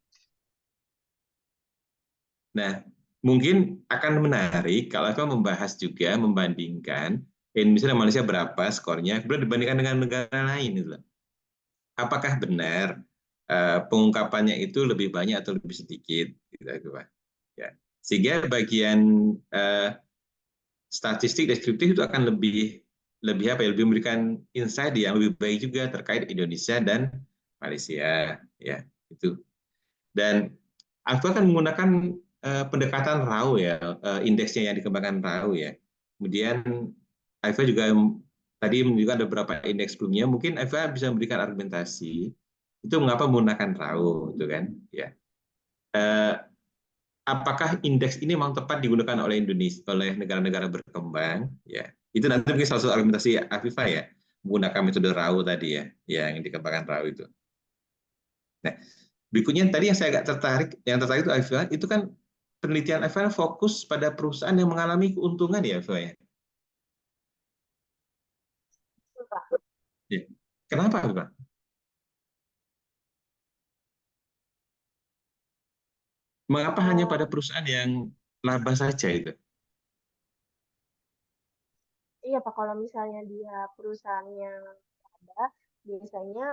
Nah, mungkin akan menarik kalau Eva membahas juga, membandingkan Indonesia dan Malaysia berapa skornya, kemudian dibandingkan dengan negara lain. Gitu. Apakah benar pengungkapannya itu lebih banyak atau lebih sedikit? Gitu, Pak. Ya. Sehingga bagian statistik deskriptif itu akan lebih memberikan insight yang lebih baik juga terkait Indonesia dan Malaysia. Ya, itu. Dan aku akan menggunakan pendekatan RAW ya, indeksnya yang dikembangkan RAW ya. Kemudian Eva juga tadi menunjukkan ada beberapa indeks sebelumnya. Mungkin Eva bisa memberikan argumentasi itu mengapa menggunakan RAW, itu kan? Ya. Apakah indeks ini memang tepat digunakan oleh Indonesia, oleh negara-negara berkembang? Ya, itu nanti mungkin salah satu argumentasi Afifah ya, menggunakan metode RAW tadi ya, yang dikembangkan RAW itu. Nah, berikutnya tadi yang saya agak tertarik, itu Afifah, itu kan penelitian Afifah fokus pada perusahaan yang mengalami keuntungan ya Afifah ya. Betul, Pak. Ya. Kenapa Afifah? Mengapa hanya pada perusahaan yang laba saja itu? Iya Pak, kalau misalnya dia perusahaannya ada, biasanya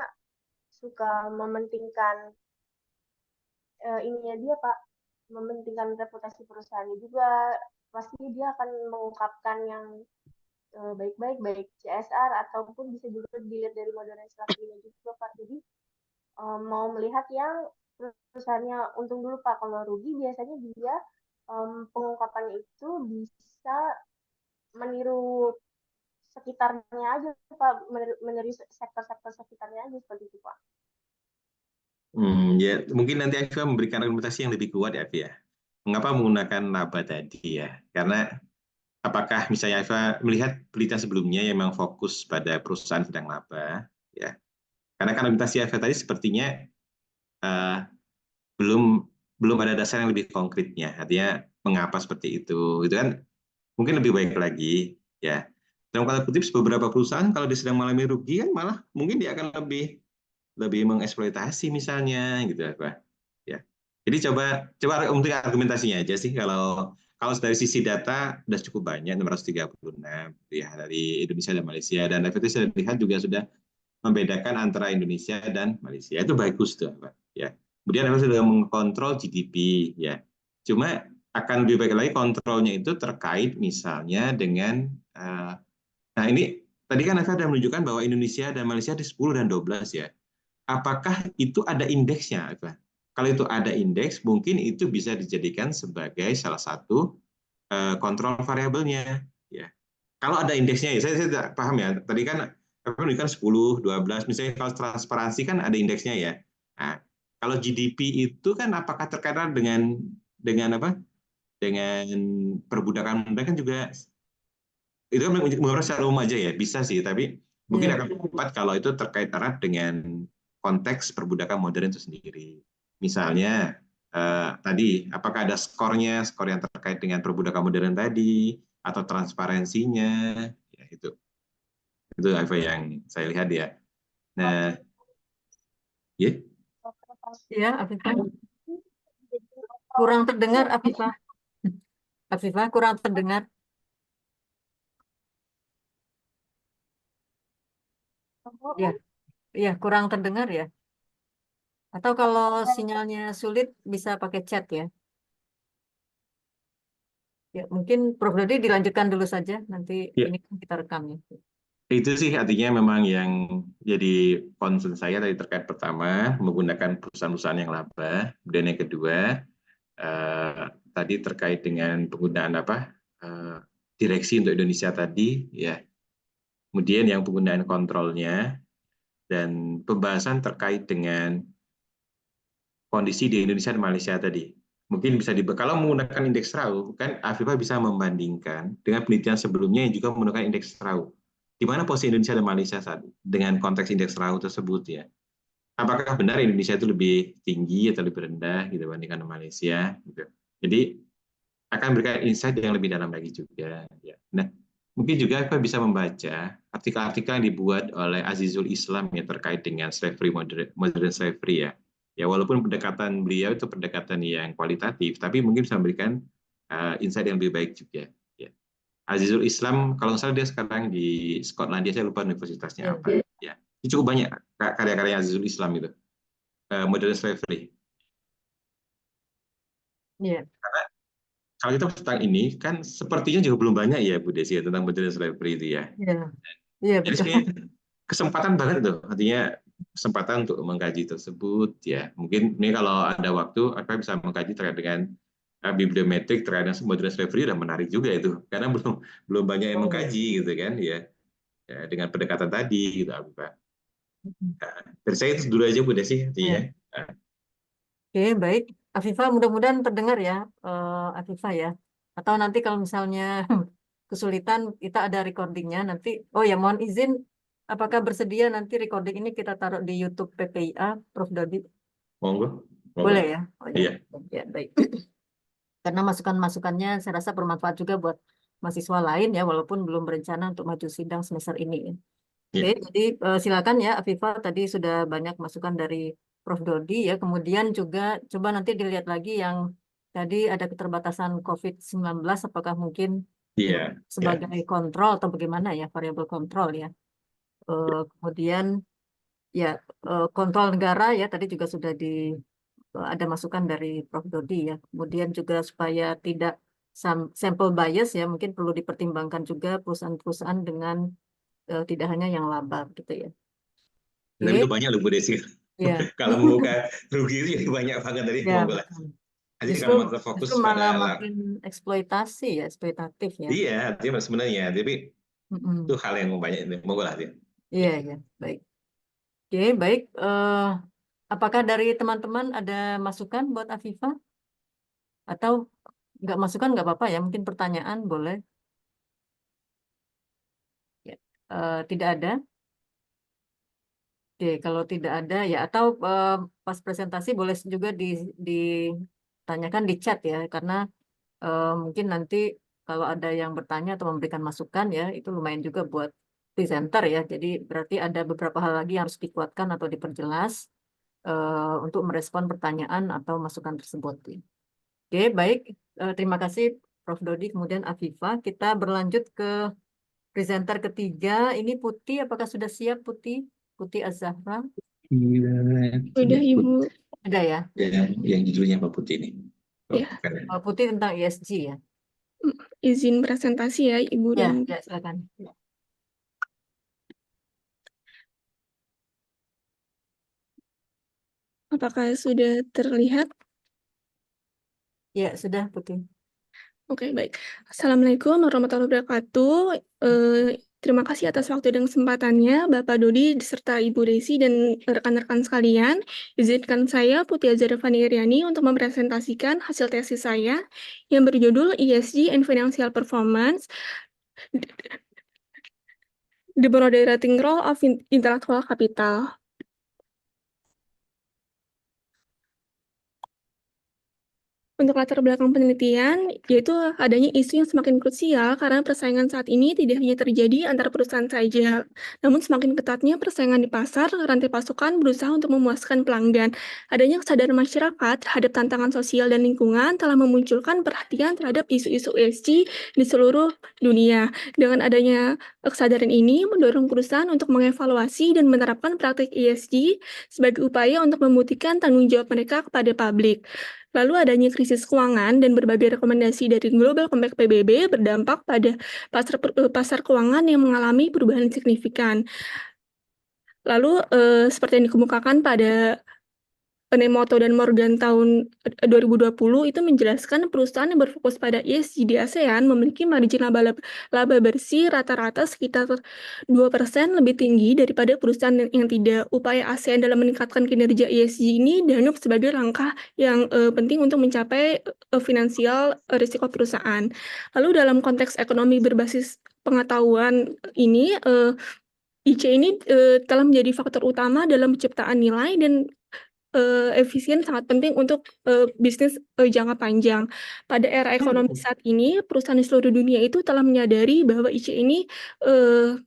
suka mementingkan ininya dia Pak, mementingkan reputasi perusahaannya juga. Pasti dia akan mengungkapkan yang baik-baik, baik CSR ataupun bisa juga dilihat dari modal instruksinya juga Pak. Jadi mau melihat yang perusahaannya untung dulu Pak. Kalau rugi biasanya dia pengungkapannya itu bisa meniru sekitarnya aja Pak, meniru sektor-sektor sekitarnya aja seperti itu Pak. Ya, mungkin nanti Afifah memberikan argumentasi yang lebih kuat ya, Afif ya. Mengapa menggunakan laba tadi ya? Karena apakah misalnya Eva melihat penelitian sebelumnya yang memang fokus pada perusahaan sedang laba, ya? Karena kan argumentasi Eva tadi sepertinya uh, belum belum ada dasar yang lebih konkretnya, artinya mengapa seperti itu kan mungkin lebih baik lagi, ya. Dalam kata kutip beberapa perusahaan kalau dia sedang mengalami rugi kan malah mungkin dia akan lebih mengeksploitasi misalnya, gitu ya, Pak. Ya. Jadi coba untuk argumentasinya aja sih kalau dari sisi data sudah cukup banyak 636 ya dari Indonesia dan Malaysia dan efektif saya lihat juga sudah membedakan antara Indonesia dan Malaysia itu bagus tuh Pak ya. Kemudian sudah mengkontrol GDP ya. Cuma akan lebih baik lagi kontrolnya itu terkait misalnya dengan nah ini tadi kan Eva sudah menunjukkan bahwa Indonesia dan Malaysia di 10 dan 12 ya. Apakah itu ada indeksnya, Eva? Kalau itu ada indeks, mungkin itu bisa dijadikan sebagai salah satu kontrol variabelnya. Ya. Kalau ada indeksnya, ya saya tidak paham ya. Tadi kan Eva menunjukkan 10, 12, misalnya kalau transparansi kan ada indeksnya ya. Nah, kalau GDP itu kan apakah terkait dengan apa? Dengan perbudakan muda kan juga itu kan menurut secara umum aja ya bisa sih, tapi mungkin Iya. akan tepat kalau itu terkait erat dengan konteks perbudakan modern itu sendiri. Misalnya tadi apakah ada skor yang terkait dengan perbudakan modern tadi atau transparansinya, ya itu apa yang saya lihat ya. Nah, ya. Iya, Afifah. Kurang terdengar, Afifah. Afifah, kurang terdengar. Iya, iya, kurang terdengar ya. Atau kalau sinyalnya sulit, bisa pakai chat ya. Ya, mungkin Prof. Dodi dilanjutkan dulu saja. Nanti Ya. ini kan kita rekam ya. Itu sih artinya memang yang jadi concern saya tadi terkait pertama menggunakan perusahaan-perusahaan yang laba, dan yang kedua tadi terkait dengan penggunaan direksi untuk Indonesia tadi ya, kemudian yang penggunaan kontrolnya dan pembahasan terkait dengan kondisi di Indonesia dan Malaysia tadi. Mungkin bisa kalau menggunakan indeks RAU kan Afifah bisa membandingkan dengan penelitian sebelumnya yang juga menggunakan indeks RAU. Di mana posisi Indonesia dan Malaysia saat dengan konteks indeks RAU tersebut ya. Apakah benar Indonesia itu lebih tinggi atau lebih rendah gitu dibandingkan Malaysia gitu. Jadi akan memberikan insight yang lebih dalam lagi juga ya. Nah, mungkin juga kita bisa membaca artikel-artikel yang dibuat oleh Azizul Islam ya terkait dengan slavery modern slavery ya. Ya walaupun pendekatan beliau itu pendekatan yang kualitatif, tapi mungkin bisa memberikan insight yang lebih baik juga. Ya. Azizul Islam, kalau nggak salah dia sekarang di Skotlandia, saya lupa universitasnya apa. Ya, itu cukup banyak karya-karya Azizul Islam itu, modern slavery. Iya. Karena kalau kita tentang ini kan sepertinya juga belum banyak ya Bu Desi ya, tentang modern slavery itu ya. Iya. Iya, Jadi betul. sebenarnya kesempatan banget tuh, artinya kesempatan untuk mengkaji tersebut ya. Mungkin ini kalau ada waktu, apa bisa mengkaji terkait dengan bibliometrik terkait dengan modern slavery udah menarik juga itu, karena belum banyak yang mengkaji gitu kan ya, dengan pendekatan tadi gitu Pak. Nah, dari saya itu dulu aja Bu Desi artinya. Iya. Oke, baik. Afifah, mudah-mudahan terdengar ya, Afifah ya. Atau nanti kalau misalnya kesulitan, kita ada recordingnya nanti. Oh ya, mohon izin, apakah bersedia nanti recording ini kita taruh di YouTube PPIA, Prof. Dodi? Monggo. Boleh ya? Oh ya, Iya. ya baik. Karena masukan-masukannya saya rasa bermanfaat juga buat mahasiswa lain ya, walaupun belum berencana untuk maju sidang semester ini. Oke, jadi silakan ya Afifah, tadi sudah banyak masukan dari Prof. Dodi ya. Kemudian juga coba nanti dilihat lagi yang tadi ada keterbatasan COVID-19, apakah mungkin Iya. sebagai kontrol atau bagaimana ya, variabel kontrol ya. Kemudian ya kontrol negara ya tadi juga sudah ada masukan dari Prof. Dodi ya. Kemudian juga supaya tidak sample bias ya, mungkin perlu dipertimbangkan juga perusahaan-perusahaan dengan tidak hanya yang laba gitu ya. Tapi itu Oke, banyak loh Bu Desi. ya. Kalau membuka rugi itu jadi banyak banget tadi, Ya, monggo lah. betul. Jadi Justru, kalau kita fokus justru malah pada makin eksploitasi ya, eksploitatif ya. iya, artinya sebenarnya, tapi itu Mm-mm. hal yang banyak, monggo lah. Iya, ya, baik. Oke, baik. Apakah dari teman-teman ada masukan buat Afifah? Atau nggak masukan nggak apa-apa ya, mungkin pertanyaan boleh. Ya. Tidak ada. Oke, kalau tidak ada ya, atau pas presentasi boleh juga ditanyakan di chat ya, karena mungkin nanti kalau ada yang bertanya atau memberikan masukan ya, itu lumayan juga buat presenter ya. Jadi berarti ada beberapa hal lagi yang harus dikuatkan atau diperjelas untuk merespon pertanyaan atau masukan tersebut. Oke, baik. Terima kasih Prof. Dodi, kemudian Afifah. Kita berlanjut ke presenter ketiga. Ini Putih, apakah sudah siap Putih? Putih Az-Zahra. Iya, Udah Ibu. Ada ya? yang judulnya Mbak Putih ini. Ya, Bukan ya? Putih tentang ESG ya. izin presentasi ya, Ibu Ya, dan ya silakan. apakah sudah terlihat? Ya, sudah Putih. Oke, baik. Assalamualaikum warahmatullahi wabarakatuh. Terima kasih atas waktu dan kesempatannya, Bapak Dodi, serta Ibu Desi, dan rekan-rekan sekalian. Izinkan saya, Putih Azhar Fani Iriani, untuk mempresentasikan hasil tesis saya yang berjudul ESG and Financial Performance, The Moderating Role of Intellectual Capital. Untuk latar belakang penelitian, yaitu adanya isu yang semakin krusial karena persaingan saat ini tidak hanya terjadi antar perusahaan saja, namun semakin ketatnya persaingan di pasar, rantai pasokan berusaha untuk memuaskan pelanggan. Adanya kesadaran masyarakat terhadap tantangan sosial dan lingkungan telah memunculkan perhatian terhadap isu-isu ESG di seluruh dunia. Dengan adanya kesadaran ini mendorong perusahaan untuk mengevaluasi dan menerapkan praktik ESG sebagai upaya untuk membuktikan tanggung jawab mereka kepada publik. Lalu adanya krisis keuangan dan berbagai rekomendasi dari Global Compact PBB berdampak pada pasar keuangan yang mengalami perubahan signifikan. Lalu seperti yang dikemukakan pada Nemoto dan Morgan tahun 2020 itu menjelaskan perusahaan yang berfokus pada ESG di ASEAN memiliki margin laba bersih rata-rata sekitar 2% lebih tinggi daripada perusahaan yang tidak. Upaya ASEAN dalam meningkatkan kinerja ESG ini dianggap sebagai langkah yang penting untuk mencapai finansial risiko perusahaan. Lalu dalam konteks ekonomi berbasis pengetahuan ini, IC ini telah menjadi faktor utama dalam penciptaan nilai dan efisien sangat penting untuk bisnis jangka panjang. Pada era ekonomi saat ini, perusahaan di seluruh dunia itu telah menyadari bahwa IC ini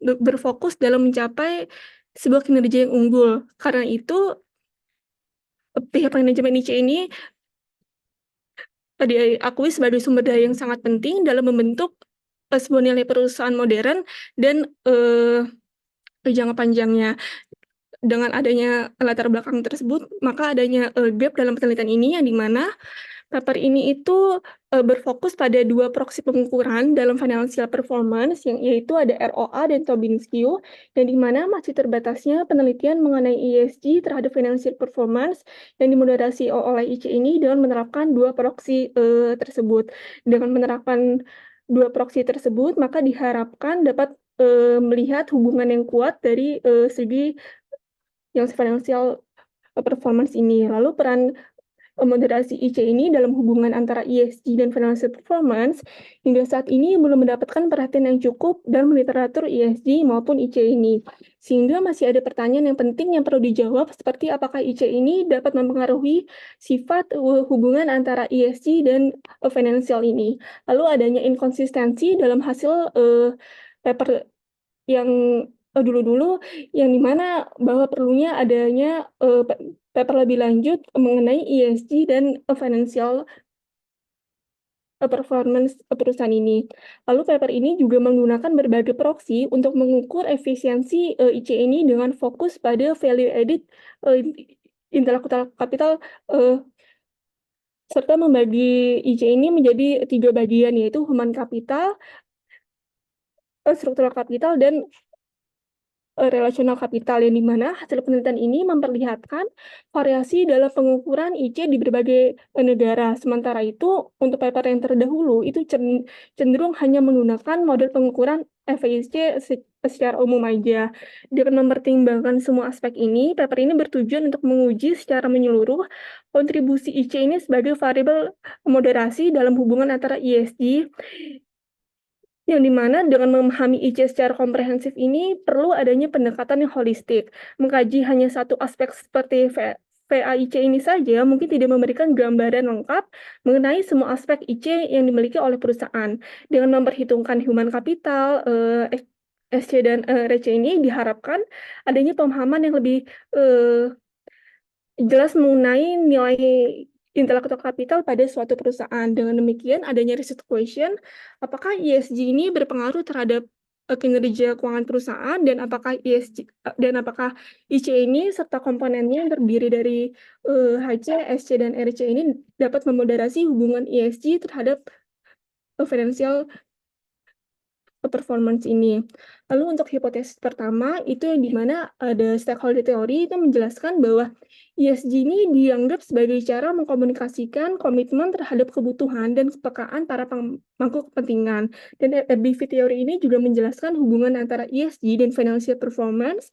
berfokus dalam mencapai sebuah kinerja yang unggul. Karena itu, pihak manajemen IC ini diakui sebagai sumber daya yang sangat penting dalam membentuk sebuah nilai perusahaan modern dan jangka panjangnya. Dengan adanya latar belakang tersebut, maka adanya gap dalam penelitian ini yang dimana paper ini itu berfokus pada dua proksi pengukuran dalam financial performance, yaitu ada ROA dan Tobin Skew, dan di mana masih terbatasnya penelitian mengenai ESG terhadap financial performance yang dimoderasi oleh IC ini dengan menerapkan dua proksi tersebut. Dengan menerapkan dua proksi tersebut, maka diharapkan dapat melihat hubungan yang kuat dari segi yang financial performance ini. Lalu peran moderasi IC ini dalam hubungan antara ESG dan financial performance hingga saat ini belum mendapatkan perhatian yang cukup dalam literatur ESG maupun IC ini. Sehingga masih ada pertanyaan yang penting yang perlu dijawab seperti apakah IC ini dapat mempengaruhi sifat hubungan antara ESG dan financial ini. Lalu adanya inkonsistensi dalam hasil paper yang dulu-dulu yang dimana bahwa perlunya adanya paper lebih lanjut mengenai ESG dan financial performance perusahaan ini. Lalu paper ini juga menggunakan berbagai proksi untuk mengukur efisiensi IC ini dengan fokus pada value added intellectual capital serta membagi IC ini menjadi 3 bagian, yaitu human capital, struktural capital, dan relational capital, yang dimana hasil penelitian ini memperlihatkan variasi dalam pengukuran IC di berbagai negara. Sementara itu, untuk paper yang terdahulu itu cenderung hanya menggunakan model pengukuran FIC secara umum aja. Dengan mempertimbangkan semua aspek ini, paper ini bertujuan untuk menguji secara menyeluruh kontribusi IC ini sebagai variabel moderasi dalam hubungan antara ESG, yang dimana dengan memahami IC secara komprehensif ini perlu adanya pendekatan yang holistik. Mengkaji hanya satu aspek seperti VAIC ini saja mungkin tidak memberikan gambaran lengkap mengenai semua aspek IC yang dimiliki oleh perusahaan. Dengan memperhitungkan human capital, SC dan RC ini diharapkan adanya pemahaman yang lebih jelas mengenai nilai intellectual capital pada suatu perusahaan. Dengan demikian, adanya research question, apakah ESG ini berpengaruh terhadap kinerja keuangan perusahaan dan apakah IC ini serta komponennya yang terdiri dari HC, SC, dan RC ini dapat memoderasi hubungan ESG terhadap financial performance ini. Lalu untuk hipotesis pertama itu yang dimana ada stakeholder teori itu menjelaskan bahwa ESG ini dianggap sebagai cara mengkomunikasikan komitmen terhadap kebutuhan dan kepekaan para pemangku kepentingan. Dan RBV teori ini juga menjelaskan hubungan antara ESG dan financial performance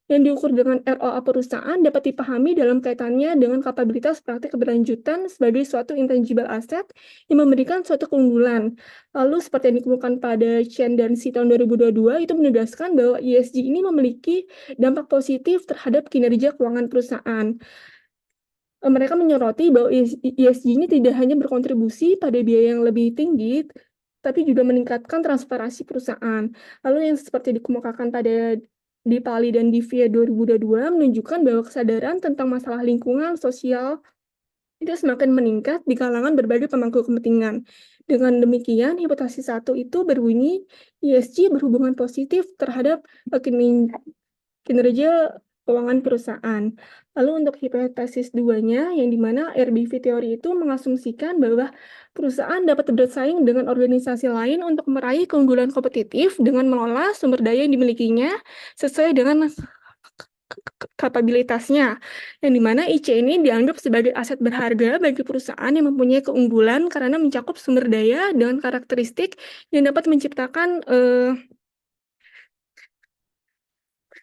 yang diukur dengan ROA perusahaan dapat dipahami dalam kaitannya dengan kapabilitas praktik keberlanjutan sebagai suatu intangible asset yang memberikan suatu keunggulan. Lalu seperti yang dikemukakan pada Chen dan Xi tahun 2022 itu menegaskan bahwa ESG ini memiliki dampak positif terhadap kinerja keuangan perusahaan. Mereka menyoroti bahwa ESG ini tidak hanya berkontribusi pada biaya yang lebih tinggi, tapi juga meningkatkan transparansi perusahaan. Lalu yang seperti dikemukakan pada di Pali dan di VIA 2022 menunjukkan bahwa kesadaran tentang masalah lingkungan sosial itu semakin meningkat di kalangan berbagai pemangku kepentingan. Dengan demikian, hipotesis 1 itu berbunyi ESG berhubungan positif terhadap kinerja keuangan perusahaan. Lalu untuk hipotesis 2-nya, yang dimana RBV teori itu mengasumsikan bahwa perusahaan dapat bersaing dengan organisasi lain untuk meraih keunggulan kompetitif dengan mengelola sumber daya yang dimilikinya sesuai dengan kapabilitasnya, yang dimana IC ini dianggap sebagai aset berharga bagi perusahaan yang mempunyai keunggulan karena mencakup sumber daya dengan karakteristik yang dapat menciptakan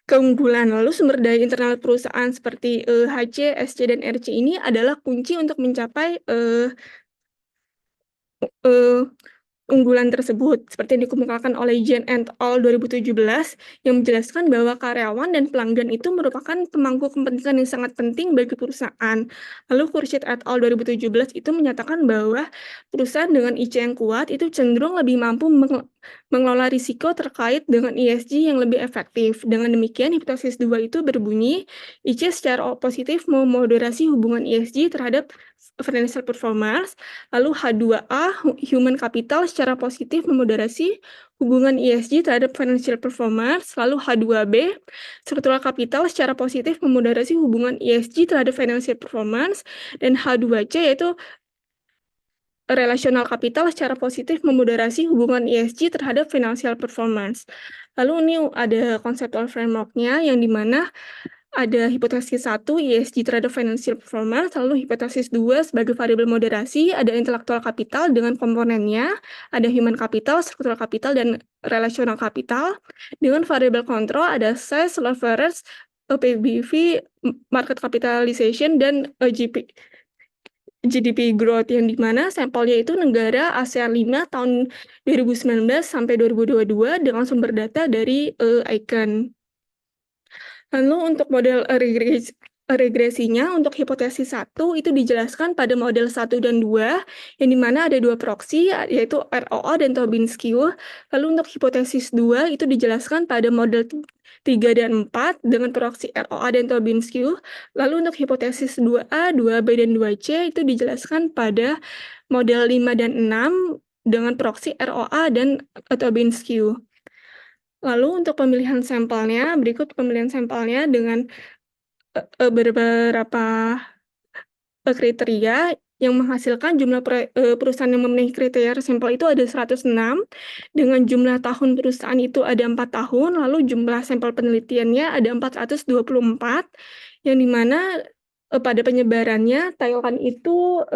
keunggulan. Lalu sumber daya internal perusahaan seperti HC, SC, dan RC ini adalah kunci untuk mencapai unggulan tersebut, seperti yang dikemukakan oleh Jen et al. 2017, yang menjelaskan bahwa karyawan dan pelanggan itu merupakan pemangku kepentingan yang sangat penting bagi perusahaan. Lalu Khurshid et al. 2017 itu menyatakan bahwa perusahaan dengan IC yang kuat itu cenderung lebih mampu mengelola risiko terkait dengan ESG yang lebih efektif. Dengan demikian, hipotesis 2 itu berbunyi, IC secara positif memoderasi hubungan ESG terhadap financial performance, lalu H2A, human capital secara positif memoderasi hubungan ESG terhadap financial performance, lalu H2B, struktural capital secara positif memoderasi hubungan ESG terhadap financial performance, dan H2C yaitu relational capital secara positif memoderasi hubungan ESG terhadap financial performance. Lalu ini ada conceptual framework-nya yang dimana ada hipotesis 1 ESG terhadap financial performance, lalu hipotesis 2 sebagai variabel moderasi, ada intellectual capital dengan komponennya, ada human capital, structural capital, dan relational capital. Dengan variabel kontrol ada size, leverage, PBV, market capitalization, dan GDP growth, yang dimana sampelnya itu negara ASEAN 5 tahun 2019 sampai 2022 dengan sumber data dari Icon. Lalu untuk model regresinya untuk hipotesis 1 itu dijelaskan pada model 1 dan 2, yang dimana ada 2 proksi, yaitu ROA dan Tobin-Skew. Lalu untuk hipotesis 2 itu dijelaskan pada model 3 dan 4 dengan proksi ROA dan Tobin-Skew. Lalu untuk hipotesis 2A, 2B, dan 2C itu dijelaskan pada model 5 dan 6 dengan proksi ROA dan Tobin-Skew. Lalu untuk pemilihan sampelnya, berikut pemilihan sampelnya dengan beberapa kriteria yang menghasilkan jumlah perusahaan yang memenuhi kriteria sampel itu ada 106, dengan jumlah tahun perusahaan itu ada 4 tahun, lalu jumlah sampel penelitiannya ada 424, yang dimana pada penyebarannya Thailand itu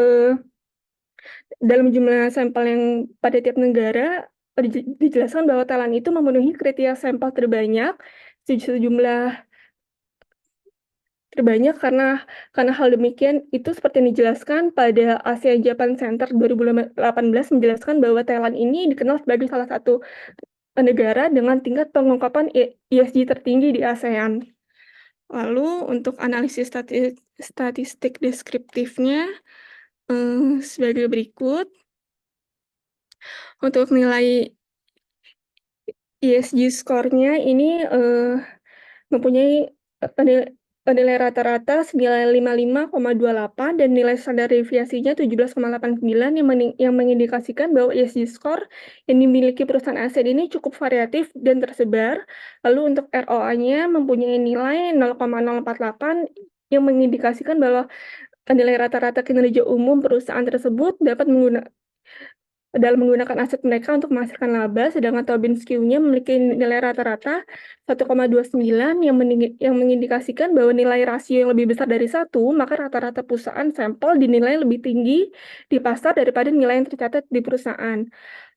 dalam jumlah sampel yang pada tiap negara dijelaskan bahwa Thailand itu memenuhi kriteria sampel terbanyak, sejumlah terbanyak karena hal demikian itu seperti yang dijelaskan pada Asia Japan Center 2018 menjelaskan bahwa Thailand ini dikenal sebagai salah satu negara dengan tingkat pengungkapan ESG tertinggi di ASEAN. Lalu untuk analisis statistik deskriptifnya sebagai berikut. Untuk nilai ESG score-nya ini mempunyai nilai rata-rata senilai 55,28 dan nilai standar deviasinya 17,89 yang mengindikasikan bahwa ESG score yang dimiliki perusahaan aset ini cukup variatif dan tersebar. Lalu untuk ROA-nya mempunyai nilai 0,048 yang mengindikasikan bahwa nilai rata-rata kinerja umum perusahaan tersebut dapat dalam menggunakan aset mereka untuk menghasilkan laba, sedangkan Tobin Skew-nya memiliki nilai rata-rata 1,29 yang mengindikasikan bahwa nilai rasio yang lebih besar dari 1, maka rata-rata perusahaan sampel dinilai lebih tinggi di pasar daripada nilai yang tercatat di perusahaan.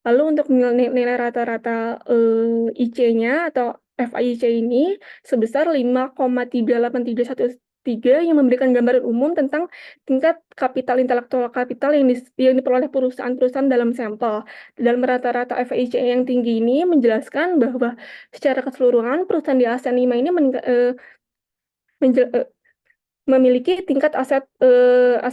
Lalu untuk nilai rata-rata IC-nya atau FIIC ini sebesar 5,38313 yang memberikan gambaran umum tentang tingkat kapital intelektual kapital yang diperoleh perusahaan-perusahaan dalam sampel. Dalam rata-rata FIIC yang tinggi ini menjelaskan bahwa secara keseluruhan perusahaan di ASEAN 5 ini memiliki tingkat aset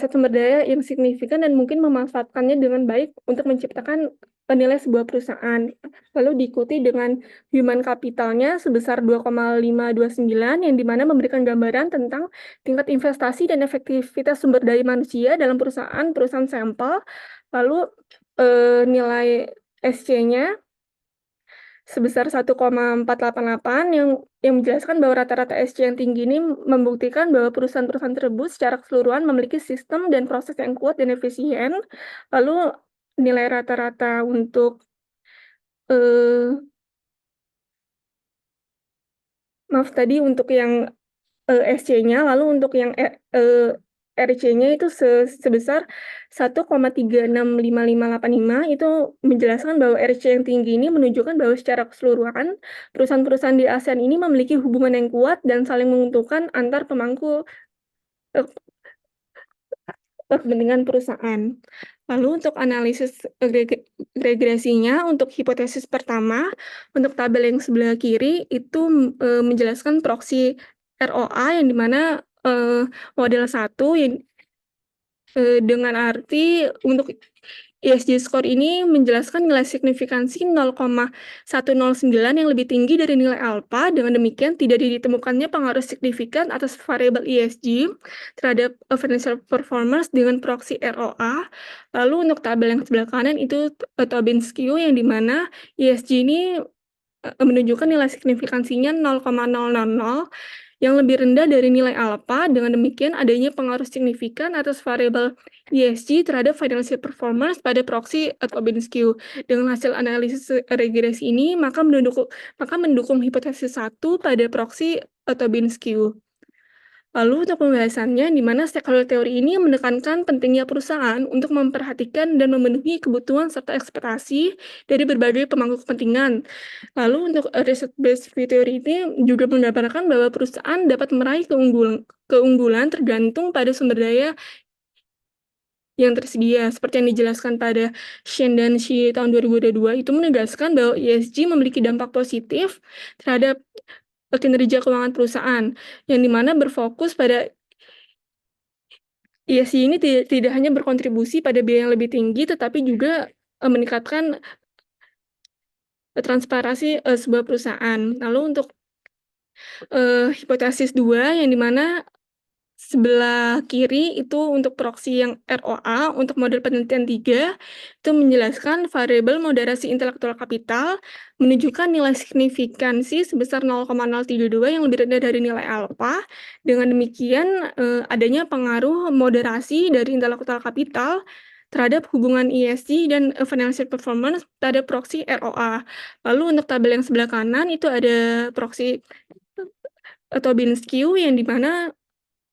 sumber daya yang signifikan dan mungkin memanfaatkannya dengan baik untuk menciptakan nilai sebuah perusahaan. Lalu diikuti dengan human capitalnya sebesar 2,529 yang dimana memberikan gambaran tentang tingkat investasi dan efektivitas sumber daya manusia dalam perusahaan sampel. Lalu nilai SC-nya sebesar 1,488 yang menjelaskan bahwa rata-rata SC yang tinggi ini membuktikan bahwa perusahaan-perusahaan tersebut secara keseluruhan memiliki sistem dan proses yang kuat dan efisien. Lalu nilai rata-rata untuk untuk yang SC-nya, lalu untuk yang RC-nya itu sebesar 1,365585 itu menjelaskan bahwa RC yang tinggi ini menunjukkan bahwa secara keseluruhan perusahaan-perusahaan di ASEAN ini memiliki hubungan yang kuat dan saling menguntungkan antar pemangku kepentingan perusahaan. Lalu untuk analisis regresinya, untuk hipotesis pertama, untuk tabel yang sebelah kiri itu menjelaskan proksi ROA yang dimana model 1 yang dengan arti untuk ESG score ini menjelaskan nilai signifikansi 0,109 yang lebih tinggi dari nilai alpha. Dengan demikian tidak ditemukannya pengaruh signifikan atas variabel ESG terhadap financial performance dengan proksi ROA. Lalu untuk tabel yang sebelah kanan itu Tobin Skew yang dimana ESG ini menunjukkan nilai signifikansinya 0,000 yang lebih rendah dari nilai alpha. Dengan demikian adanya pengaruh signifikan atas variabel ESG terhadap financial performance pada proksi Tobin Skew. Dengan hasil analisis regresi ini maka mendukung hipotesis 1 pada proksi Tobin Skew. Lalu untuk pembahasannya, di mana stakeholder teori ini menekankan pentingnya perusahaan untuk memperhatikan dan memenuhi kebutuhan serta ekspektasi dari berbagai pemangku kepentingan. Lalu untuk riset based theory ini juga menggambarkan bahwa perusahaan dapat meraih keunggulan tergantung pada sumber daya yang tersedia. Seperti yang dijelaskan pada Shen dan Shi tahun 2022, itu menegaskan bahwa ESG memiliki dampak positif terhadap kinerja keuangan perusahaan, yang dimana berfokus pada ESG ini tidak hanya berkontribusi pada biaya yang lebih tinggi, tetapi juga meningkatkan transparansi sebuah perusahaan. Lalu untuk hipotesis 2 yang dimana sebelah kiri itu untuk proksi yang ROA, untuk model penelitian 3 itu menjelaskan variabel moderasi intelektual kapital menunjukkan nilai signifikansi sebesar 0,032 yang lebih rendah dari nilai alpha. Dengan demikian adanya pengaruh moderasi dari intelektual kapital terhadap hubungan ESG dan financial performance terhadap proksi ROA. Lalu untuk tabel yang sebelah kanan itu ada proksi Tobin Skew yang dimana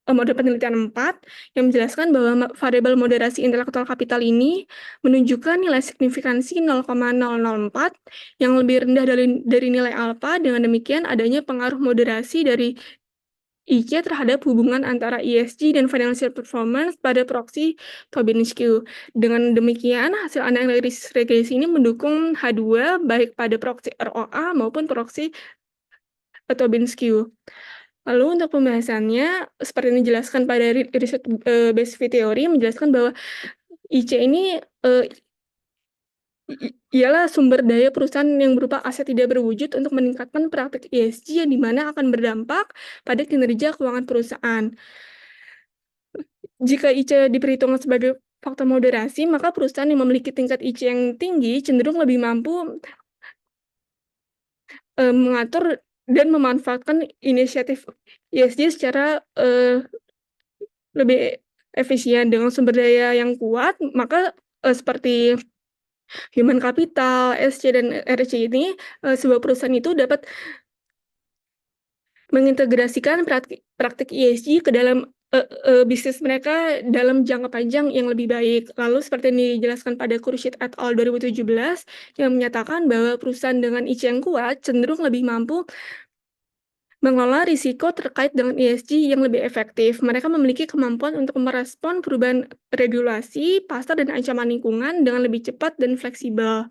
model penelitian 4 yang menjelaskan bahwa variabel moderasi intelektual kapital ini menunjukkan nilai signifikansi 0,004 yang lebih rendah dari nilai alpha. Dengan demikian adanya pengaruh moderasi dari IC terhadap hubungan antara ESG dan financial performance pada proksi Tobin Skew. Dengan demikian hasil analisis regresi ini mendukung H2 baik pada proksi ROA maupun proksi Tobin Skew. Lalu untuk pembahasannya, seperti yang dijelaskan pada riset based theory, menjelaskan bahwa IC ini ialah sumber daya perusahaan yang berupa aset tidak berwujud untuk meningkatkan praktik ESG yang dimana akan berdampak pada kinerja keuangan perusahaan. Jika IC diperhitungkan sebagai faktor moderasi, maka perusahaan yang memiliki tingkat IC yang tinggi cenderung lebih mampu mengatur dan memanfaatkan inisiatif ESG secara lebih efisien dengan sumber daya yang kuat, maka seperti human capital, SC dan RC ini sebuah perusahaan itu dapat mengintegrasikan praktik ESG ke dalam bisnis mereka dalam jangka panjang yang lebih baik. Lalu seperti yang dijelaskan pada Khurshid et al. 2017 yang menyatakan bahwa perusahaan dengan IC yang kuat cenderung lebih mampu mengelola risiko terkait dengan ESG yang lebih efektif. Mereka memiliki kemampuan untuk merespon perubahan regulasi, pasar, dan ancaman lingkungan dengan lebih cepat dan fleksibel.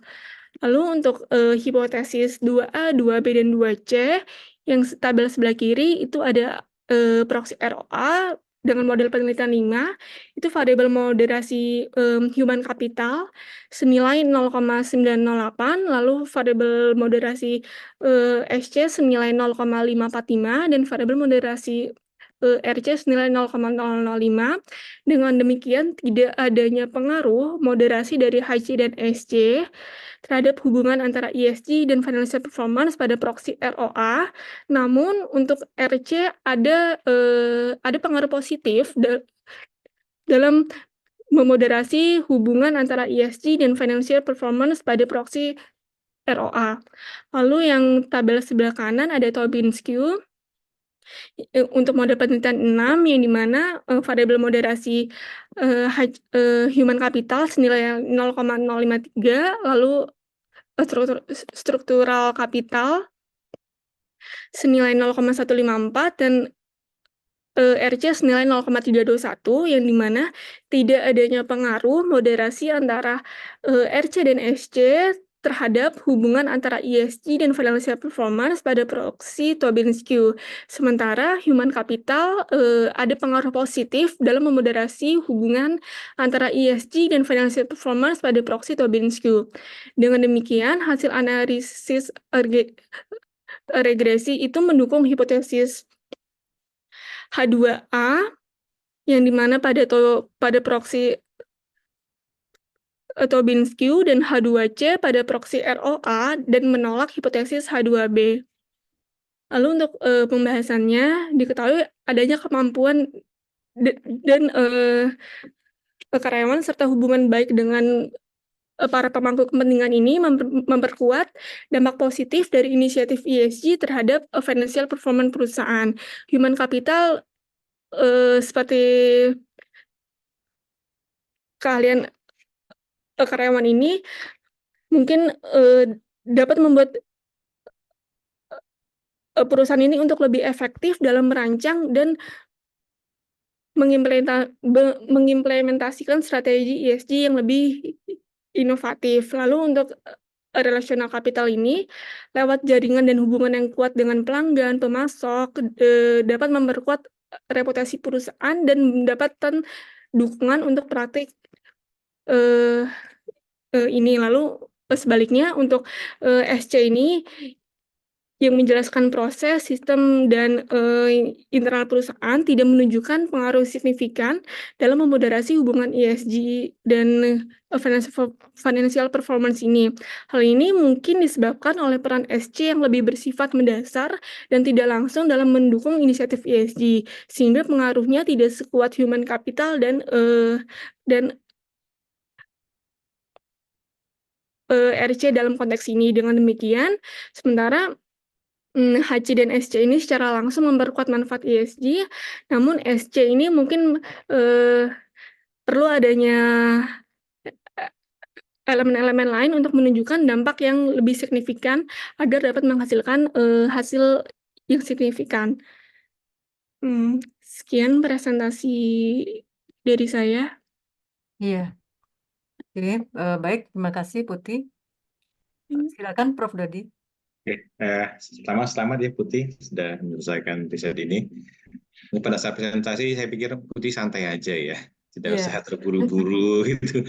Lalu untuk hipotesis 2A, 2B, dan 2C, yang tabel sebelah kiri itu ada proksi ROA dengan model penelitian 5, itu variabel moderasi human capital senilai 0,908, lalu variabel moderasi SC senilai 0,545, dan variabel moderasi RC senilai 0,005. Dengan demikian, tidak adanya pengaruh moderasi dari HC dan SC terhadap hubungan antara ESG dan financial performance pada proksi ROA. Namun untuk RC ada pengaruh positif dalam memoderasi hubungan antara ESG dan financial performance pada proksi ROA. Lalu yang tabel sebelah kanan ada Tobin Skew untuk model penelitian 6 yang dimana variabel moderasi human capital senilai 0,053, lalu struktural kapital senilai 0,154 dan RC senilai 0,321 yang dimana tidak adanya pengaruh moderasi antara RC dan SC terhadap hubungan antara ESG dan financial performance pada proksi Tobin Skew. Sementara human capital ada pengaruh positif dalam memoderasi hubungan antara ESG dan financial performance pada proksi Tobin Skew. Dengan demikian, hasil analisis regresi itu mendukung hipotesis H2A yang dimana pada proksi Tobin Skew dan H2C pada proksi ROA dan menolak hipotesis H2B. Lalu untuk pembahasannya diketahui adanya kemampuan dan karyawan serta hubungan baik dengan para pemangku kepentingan ini memperkuat dampak positif dari inisiatif ESG terhadap financial performance perusahaan. Human capital seperti keahlian karyawan ini mungkin dapat membuat perusahaan ini untuk lebih efektif dalam merancang dan mengimplementasikan strategi ESG yang lebih inovatif. Lalu untuk relational capital ini lewat jaringan dan hubungan yang kuat dengan pelanggan, pemasok dapat memperkuat reputasi perusahaan dan mendapatkan dukungan untuk praktik ini. Lalu sebaliknya untuk SC ini yang menjelaskan proses, sistem, dan internal perusahaan tidak menunjukkan pengaruh signifikan dalam memoderasi hubungan ESG dan financial performance ini. Hal ini mungkin disebabkan oleh peran SC yang lebih bersifat mendasar dan tidak langsung dalam mendukung inisiatif ESG, sehingga pengaruhnya tidak sekuat human capital dan RC dalam konteks ini. Dengan demikian, sementara HC dan SC ini secara langsung memperkuat manfaat ESG, namun SC ini mungkin perlu adanya elemen-elemen lain untuk menunjukkan dampak yang lebih signifikan agar dapat menghasilkan hasil yang signifikan. Sekian presentasi dari saya. Iya. Oke, baik. Terima kasih, Putih. Silakan, Prof. Dodi. Oke, selamat ya Putih sudah menyelesaikan riset ini. Pada saat presentasi saya pikir Putih santai aja ya. Tidak Iya. usah terburu-buru gitu.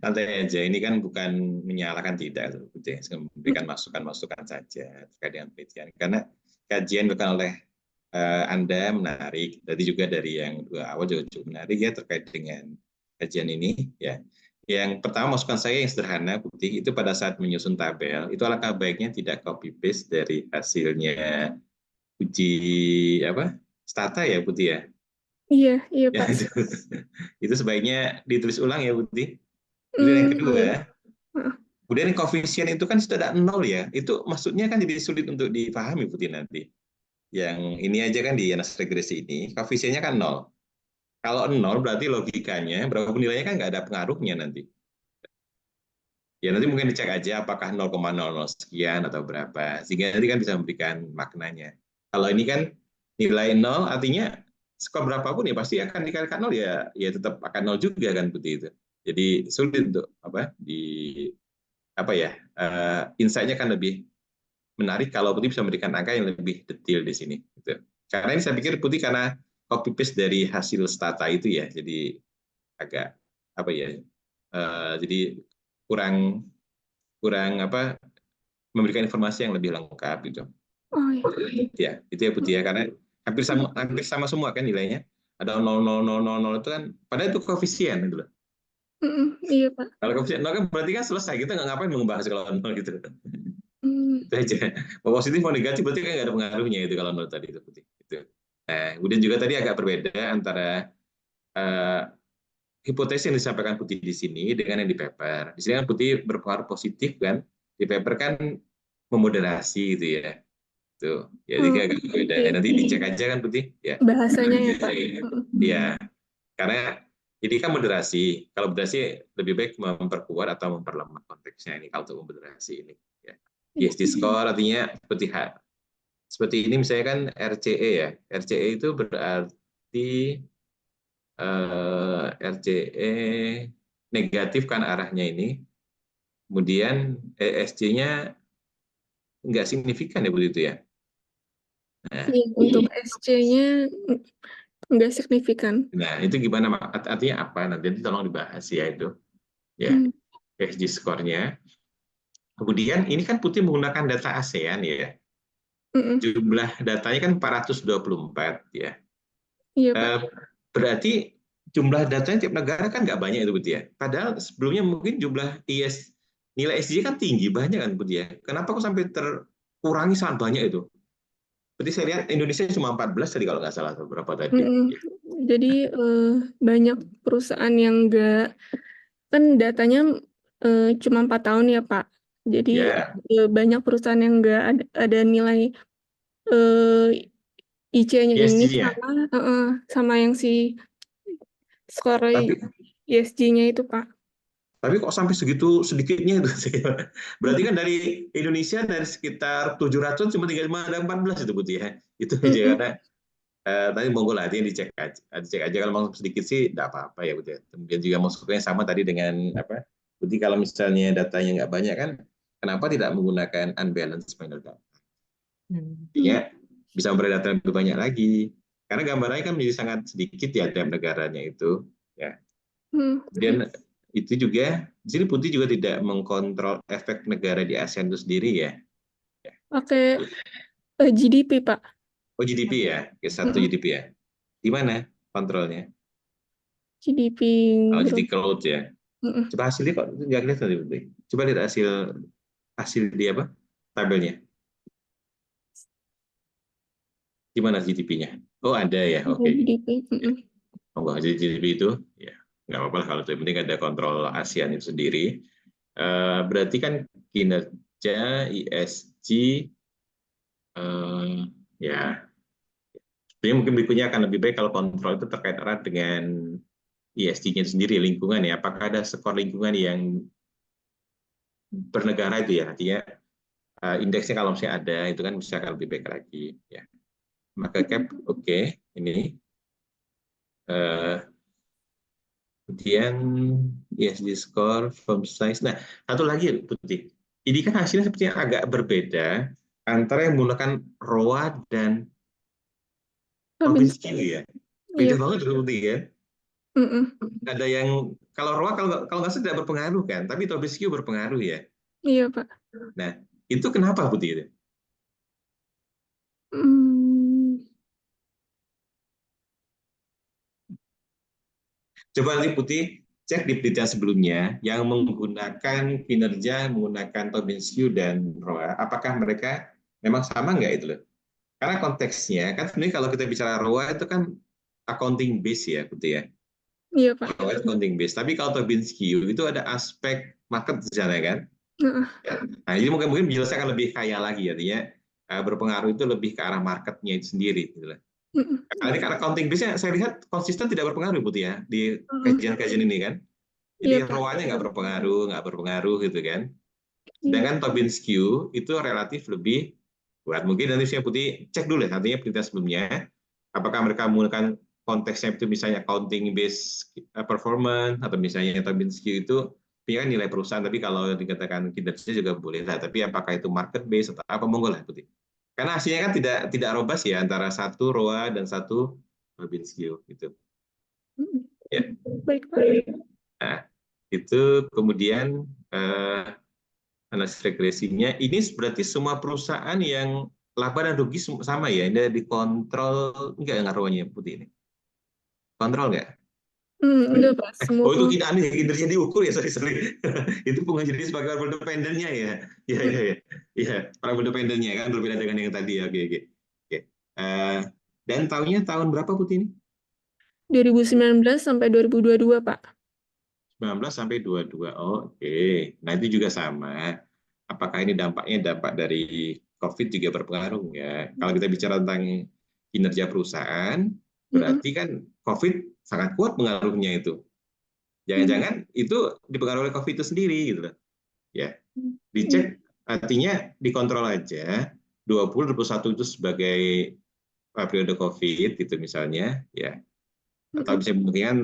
Santai aja. Ini kan bukan menyalahkan, tidak, Putih. Memberikan masukan-masukan saja terkait dengan penelitian. Karena kajian dilakukan oleh Anda menarik. Tadi juga dari yang dua awal juga cukup menarik ya terkait dengan kajian ini. Ya. Yang pertama masukan saya yang sederhana, Putih, itu pada saat menyusun tabel, itu alangkah baiknya tidak copy paste dari hasilnya uji stata ya, Putih ya. Iya, iya Ya, Pak. itu sebaiknya ditulis ulang ya, Putih. Kemudian yang kedua, Iya. Heeh. kemudian koefisien itu kan sudah ada 0 ya. Itu maksudnya kan jadi sulit untuk dipahami, Putih, nanti. Yang ini aja kan di Yanes regresi ini, koefisiennya kan 0. Kalau 0 berarti logikanya, berapa nilainya kan nggak ada pengaruhnya nanti. Ya nanti mungkin dicek aja apakah 0,00 sekian atau berapa. Sehingga nanti kan bisa memberikan maknanya. Kalau ini kan nilai 0 artinya skor berapapun ya pasti akan dikalikan 0 ya tetap akan 0 juga kan, seperti itu. Jadi sulit untuk insight-nya kan lebih menarik kalau Putih bisa memberikan angka yang lebih detail di sini gitu. Karena ini saya pikir Putih karena copy paste dari hasil stata itu ya, jadi agak jadi kurang memberikan informasi yang lebih lengkap gitu. Oh iya. Ya, itu ya Putih ya, karena hampir sama semua kan nilainya. Ada 0,0000 itu kan, padahal itu koefisien gitu loh. Iya Pak. Kalau koefisien 0 kan berarti kan selesai, kita nggak ngapain membahas kalau 0 gitu. Hmm. Itu aja. Mau positif mau negatif berarti kan nggak ada pengaruhnya itu kalau 0 tadi itu Putih. Itu. Nah, kemudian juga tadi agak berbeda antara hipotesis yang disampaikan Putih di sini dengan yang di paper. Di sini kan Putih berpengaruh positif kan, di paper kan memoderasi gitu ya. Tuh, ya jadi agak berbeda. Iya. Nanti dicek aja kan Putih ya. Bahasanya ya Pak. Iya, karena ini kan moderasi. Kalau moderasi lebih baik memperkuat atau memperlemah konteksnya ini kalau untuk moderasi ini. Ya. ESG score artinya seperti ini misalnya kan RCE ya. RCE itu berarti RCE negatif kan arahnya ini. Kemudian ESG-nya nggak signifikan ya begitu ya. Nah, Iya, untuk SC-nya nggak signifikan. nah itu gimana? Artinya apa? Nanti tolong dibahas ya itu. Ya, ESG score-nya. Kemudian ini kan Putih menggunakan data ASEAN ya. Jumlah datanya kan 424 ya. Iya Pak. Berarti jumlah datanya tiap negara kan nggak banyak itu Putih ya. Padahal sebelumnya mungkin jumlah nilai ESG kan tinggi, banyak kan Putih ya. Kenapa kok sampai terkurangi sangat banyak itu? Berarti saya lihat Indonesia cuma 14 tadi kalau nggak salah, atau berapa tadi. Ya. Jadi banyak perusahaan yang nggak, kan datanya cuma 4 tahun ya Pak. Jadi banyak perusahaan yang nggak ada nilai IC-nya ini sama yang si skor ESG-nya itu Pak. Tapi kok sampai segitu sedikitnya itu? Berarti kan dari Indonesia dari sekitar 700 cuma tinggal 14 itu Putih ya. Itu aja karena tadi monggo lah dicek aja kalau mau sedikit sih tidak apa-apa ya Putih. Kemudian juga masukannya sama tadi dengan Putih, kalau misalnya datanya nggak banyak kan kenapa tidak menggunakan unbalanced minor data? Artinya bisa memberi data lebih banyak lagi. Karena gambarannya kan menjadi sangat sedikit ya tiap negaranya itu ya. Kemudian itu juga di sini Putih juga tidak mengkontrol efek negara di ASEAN itu sendiri ya. Pakai GDP Pak. Oh GDP ya, satu GDP ya. Di mana kontrolnya? GDP. Kalau GDP growth ya. Coba hasilnya kok nggak kelihatan Putih. Coba lihat hasil di apa? Tabelnya. Gimana GDP-nya? Oh ada ya, oke. GDP. Oh jadi GDP itu ya nggak apa-apa kalau yang penting ada kontrol ASEAN itu sendiri. Berarti kan kinerja ESG ya sebenarnya mungkin berikutnya akan lebih baik kalau kontrol itu terkait erat dengan ESG-nya sendiri, lingkungan ya. Apakah ada skor lingkungan yang bernegara itu ya, artinya indeksnya kalau misalnya ada itu kan bisa akan lebih baik lagi ya. Maka cap oke, ini kemudian ESG score, firm size. Nah, satu lagi Putih. Ini kan hasilnya sepertinya agak berbeda antara yang menggunakan ROA dan Robinson ya. Beda banget Putih ya. Mm-mm. Ada yang kalau ROA kalau nggak salah tidak berpengaruh kan, tapi Tobin Q berpengaruh ya. Iya, Pak. Nah, itu kenapa Putih itu? Hmm, Coba nanti Putih cek di penelitian sebelumnya yang menggunakan kinerja menggunakan Tobin Q dan ROA, apakah mereka memang sama nggak itu loh? Karena konteksnya kan sebenarnya kalau kita bicara ROA itu kan accounting base ya Putih ya. iya, Pak. ROA itu accounting base. Tapi kalau Tobin Q itu ada aspek market di sana kan. Heeh. Nah, jadi mungkin menjelaskan lebih kaya lagi artinya berpengaruh itu lebih ke arah marketnya itu sendiri gitu loh. Mm-mm. Nah, ini karena accounting base-nya saya lihat konsisten tidak berpengaruh Putih ya di Mm-mm. kajian-kajian ini kan. Iya, Jadi Pak. ROA-nya nggak berpengaruh gitu kan. Iya. Sedangkan Tobin Q itu relatif lebih kuat. Mungkin nanti saya Putih cek dulu ya, artinya penelitian sebelumnya, apakah mereka menggunakan konteksnya itu misalnya accounting based performance atau misalnya Tobin Q itu punya kan nilai perusahaan, tapi kalau dikatakan kinerja juga boleh lah. Tapi apakah itu market based atau apa monggo lah Putih. Karena hasilnya kan tidak robust ya antara satu ROA dan satu Tobin Q gitu. Mm-mm. Ya. Baik, Pak. Nah, itu kemudian analisis regresinya. Ini berarti semua perusahaan yang laba dan rugi sama ya, ini dikontrol enggak ngaruhnya Putih ini? Kontrol nggak? Enggak, Pak. Semua Oh itu perusahaan. kita aneh kinerja diukur ya, sorry. Itu bukan jadi sebagai variable dependennya ya. Ya ya ya. Ya, variable dependennya kan berbeda dengan yang tadi ya. Oke oke. Oke. Dan tahunnya tahun berapa Putih ini? 2019 sampai 2022, Pak. 19 sampai 22. Oh, oke. Nah, itu juga sama. Apakah ini dampak dari COVID juga berpengaruh nggak? Kalau kita bicara tentang kinerja perusahaan, Mm-mm. berarti kan COVID sangat kuat pengaruhnya itu. Jangan-jangan itu dipengaruhi oleh COVID itu sendiri gitu loh. Ya, Iya. dicek artinya dikontrol aja 2021 itu sebagai periode COVID gitu misalnya, ya. Atau Mm-mm. bisa mungkin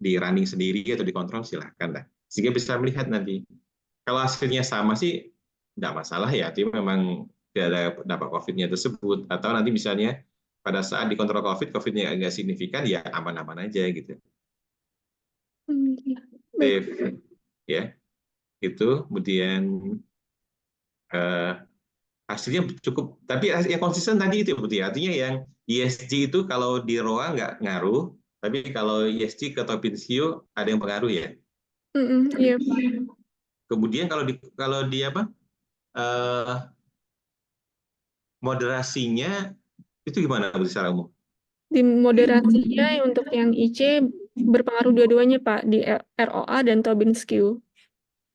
di running sendiri atau dikontrol silahkan lah. Sehingga bisa melihat nanti. Kalau hasilnya sama sih tidak masalah ya, artinya memang tidak ada dampak COVID-nya tersebut. Atau nanti misalnya pada saat dikontrol COVID-nya agak signifikan, ya aman-aman aja gitu. Iya. Baik. Safe, ya itu kemudian hasilnya cukup, tapi yang konsisten tadi itu Putih, artinya yang ESG itu kalau di ROA nggak ngaruh, tapi kalau ESG ke Tobin Q ada yang pengaruh ya. Iya, Pak. Kemudian kalau di apa moderasinya itu gimana Bu secara umum? Di moderasinya untuk yang IC berpengaruh dua-duanya, Pak, di ROA dan Tobin Q.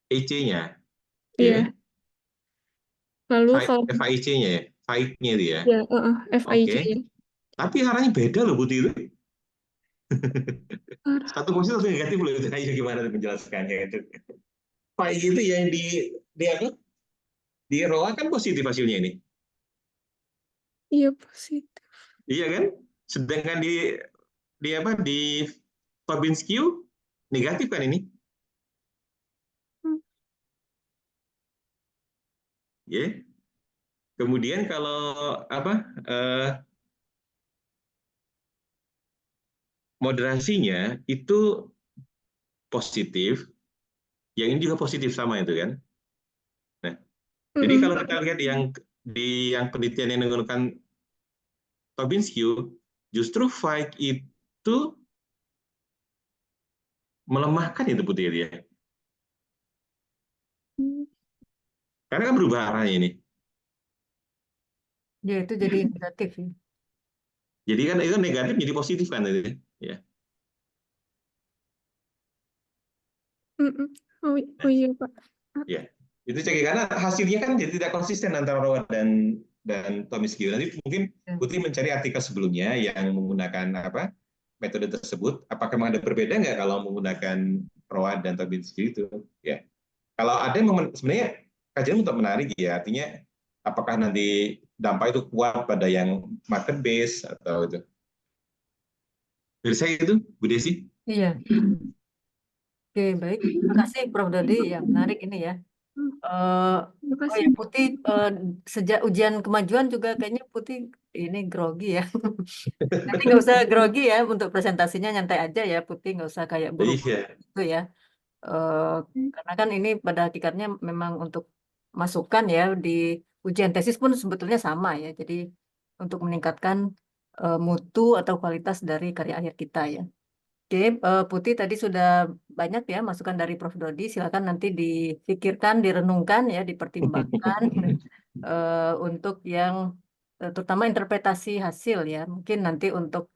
EC-nya, Iya. ya, Lalu kalau FIC-nya ya, FIC-nya itu ya. ya, FIC. Oke, tapi arahnya beda loh Putih itu. Satu positif satu negatif loh itu. Ayo gimana tuh menjelaskannya itu? FIC itu yang di apa? Di ROA kan positif hasilnya ini. Iya, positif. Iya kan? Sedangkan di apa di Tobin Q negatif kan ini? Hmm. Ya. Kemudian kalau apa moderasinya itu positif, yang ini juga positif sama itu kan. Nah, jadi kalau kita lihat yang penelitian yang menggunakan Tobin Q, justru Fike itu melemahkan itu Putih ya. Karena kan berubah arahnya ini. Ya itu jadi negatif ya. Jadi kan itu negatif jadi positif kan itu ya. Oh iya, Pak. Ya, itu cek karena hasilnya kan jadi tidak konsisten antara ROA dan Tobin Q. Nanti mungkin Ya. Putih mencari artikel sebelumnya yang menggunakan apa metode tersebut. Apakah memang ada berbeda nggak kalau menggunakan ROA dan Tobin Q itu? Ya, kalau ada sebenarnya kajian untuk menarik ya. Artinya apakah nanti dampak itu kuat pada yang market base atau itu? Dari saya itu, Bu Desi. Iya. Oke, baik. Terima kasih Prof. Dodi. Ya, menarik ini ya. Terima Oh kasih. ya, Putih sejak ujian kemajuan juga kayaknya Putih ini grogi ya. Nanti nggak usah grogi ya, untuk presentasinya nyantai aja ya Putih, nggak usah kayak buru-buru Iya. gitu ya. Eh, karena kan ini pada hakikatnya memang untuk masukan ya, di ujian tesis pun sebetulnya sama ya. Jadi untuk meningkatkan mutu atau kualitas dari karya akhir kita ya. Oke, Putih tadi sudah banyak ya masukan dari Prof. Dodi. Silakan nanti dipikirkan, direnungkan ya, dipertimbangkan untuk yang terutama interpretasi hasil ya. Mungkin nanti untuk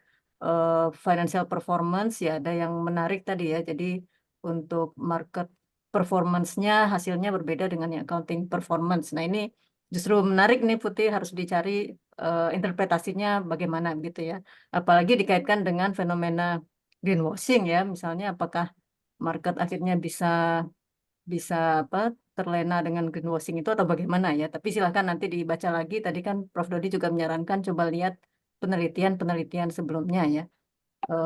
financial performance ya ada yang menarik tadi ya. Jadi untuk market performance-nya hasilnya berbeda dengan yang accounting performance. Nah, ini justru menarik nih Putih, harus dicari interpretasinya bagaimana gitu ya. Apalagi dikaitkan dengan fenomena greenwashing ya, misalnya apakah market akhirnya bisa bisa apa terlena dengan greenwashing itu atau bagaimana ya. Tapi silahkan nanti dibaca lagi. Tadi kan Prof. Dodi juga menyarankan coba lihat penelitian-penelitian sebelumnya ya,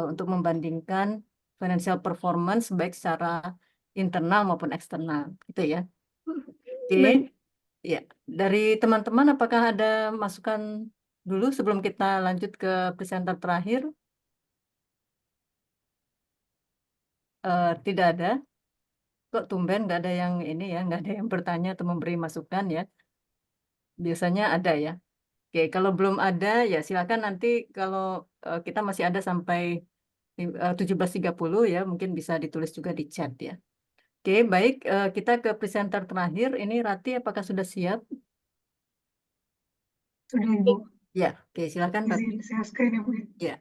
untuk membandingkan financial performance baik secara internal maupun eksternal gitu ya. Oke, Baik. ya. Dari teman-teman apakah ada masukan dulu sebelum kita lanjut ke presenter terakhir? Tidak ada. Kok tumben nggak ada yang ini ya, nggak ada yang bertanya atau memberi masukan ya? Biasanya ada ya. Oke, kalau belum ada ya silakan nanti kalau kita masih ada sampai 17.30 ya, mungkin bisa ditulis juga di chat ya. Oke, baik, kita ke presenter terakhir. Ini Rati, apakah sudah siap? Sudah Ibu, Ya, oke, silakan Rati. izin share screen ya Bu. Ya.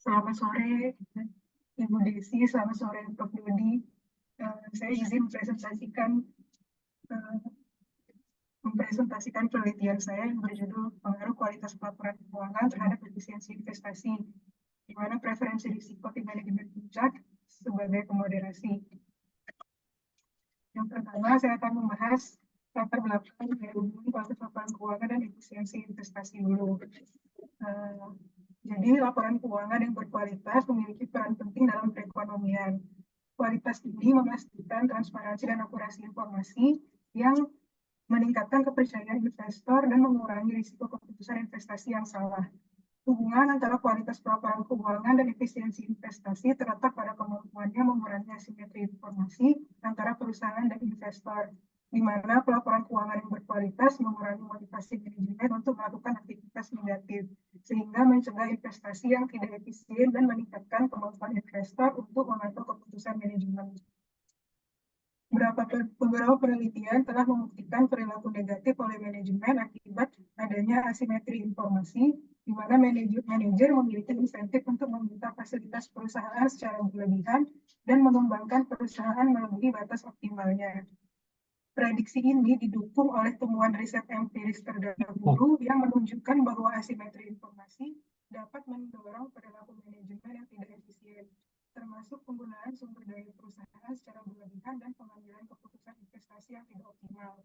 Selamat sore Ibu Desi, selamat sore Prof. Dodi. Saya izin mempresentasikan penelitian saya yang berjudul Pengaruh Kualitas Pelaporan Keuangan terhadap Efisiensi Investasi, di mana preferensi risiko di manajemen puncak sebagai pemoderasi. Yang pertama, saya akan membahas latar belakang dari hubungan kualitas laporan keuangan dan efisiensi investasi dulu. Jadi, laporan keuangan yang berkualitas memiliki peran penting dalam perekonomian. Kualitas ini memastikan transparansi dan akurasi informasi yang meningkatkan kepercayaan investor dan mengurangi risiko keputusan investasi yang salah. Hubungan antara kualitas pelaporan keuangan dan efisiensi investasi terletak pada kemampuannya mengurangi asimetri informasi antara perusahaan dan investor, di mana pelaporan keuangan yang berkualitas mengurangi motivasi manajemen untuk melakukan aktivitas negatif, sehingga mencegah investasi yang tidak efisien dan meningkatkan kemampuan investor untuk mengatur keputusan manajemen. Beberapa penelitian telah membuktikan perilaku negatif oleh manajemen akibat adanya asimetri informasi, di mana manajer memiliki insentif untuk meminta fasilitas perusahaan secara berlebihan dan mengembangkan perusahaan melebihi batas optimalnya. Prediksi ini didukung oleh temuan riset empiris terdahulu yang menunjukkan bahwa asimetri informasi dapat mendorong perilaku manajemen yang tidak efisien, termasuk penggunaan sumber daya perusahaan secara berlebihan dan pengambilan keputusan investasi yang tidak optimal.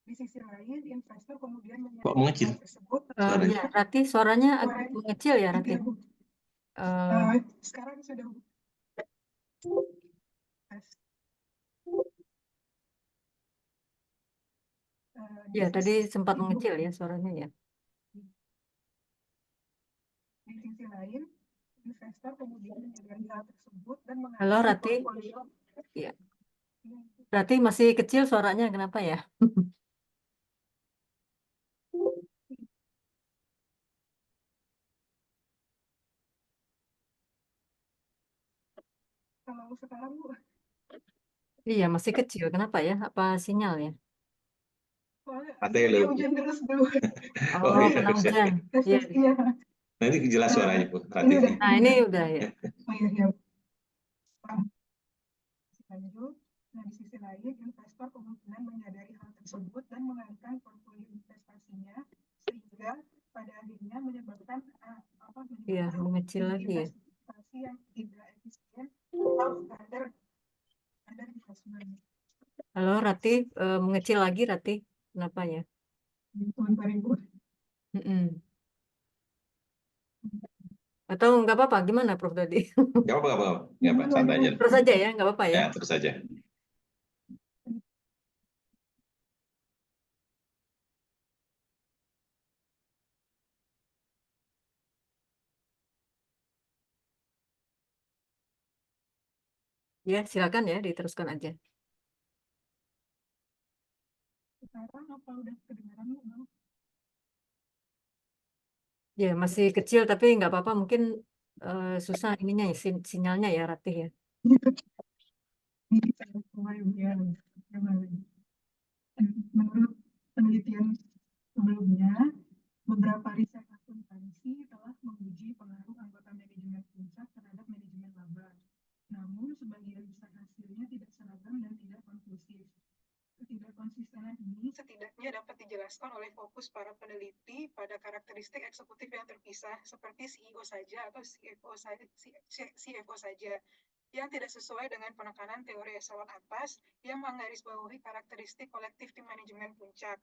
Di sisi lain, investor kemudian menyadari hal tersebut. Ya, Rati, suaranya agak mengecil ya, Rati. Sekarang sudah. Ya, tadi sempat mengecil ya suaranya ya. Di sisi lain, investor kemudian menyadari hal tersebut dan Halo, Rati. Ya. Rati masih kecil suaranya, kenapa ya? Kalau sekarang Bu. Iya, masih kecil. Kenapa ya? Apa sinyal ya? Ada yang lebih. Hujan terus dulu. Oh, iya, kena hujan. Iya. Iya. Nanti jelas suaranya Bu. Nah, ini udah ya. Oh iya, iya. Lanjut. Nah, di sisi lain, investor kemungkinan menyadari hal tersebut dan mengalihkan portfolio investasinya, sehingga pada akhirnya menyebabkan Iya, mengecil lagi ya. investasi yang tidak efisien atau standar investment. Halo, Rati, mengecil lagi, Rati. Kenapa ya? Sebentar Ibu. Atau nggak apa-apa, gimana Prof. Dodi? Nggak apa-apa, nggak apa-apa. Nggak apa, santai aja. Terus aja ya, nggak apa-apa ya. Ya, terus saja. Ya, silakan ya, diteruskan aja. Sekarang apa udah kedengaran Bang? Ya, masih kecil tapi nggak apa-apa. Mungkin susah ininya ya, sinyalnya ya, Ratih ya. Ini saya mulai ya. Menurut penelitian sebelumnya, beberapa riset akuntansi telah menguji pengaruh anggota manajemen puncak terhadap manajemen laba. Namun, sebagian besar hasilnya tidak seragam dan tidak konklusif. Ketidakkonsistenan ini setidaknya dapat dijelaskan oleh fokus para peneliti pada karakteristik eksekutif yang terpisah, seperti CEO saja atau CFO saja, yang tidak sesuai dengan penekanan teori eselon atas yang menggarisbawahi karakteristik kolektif tim manajemen puncak.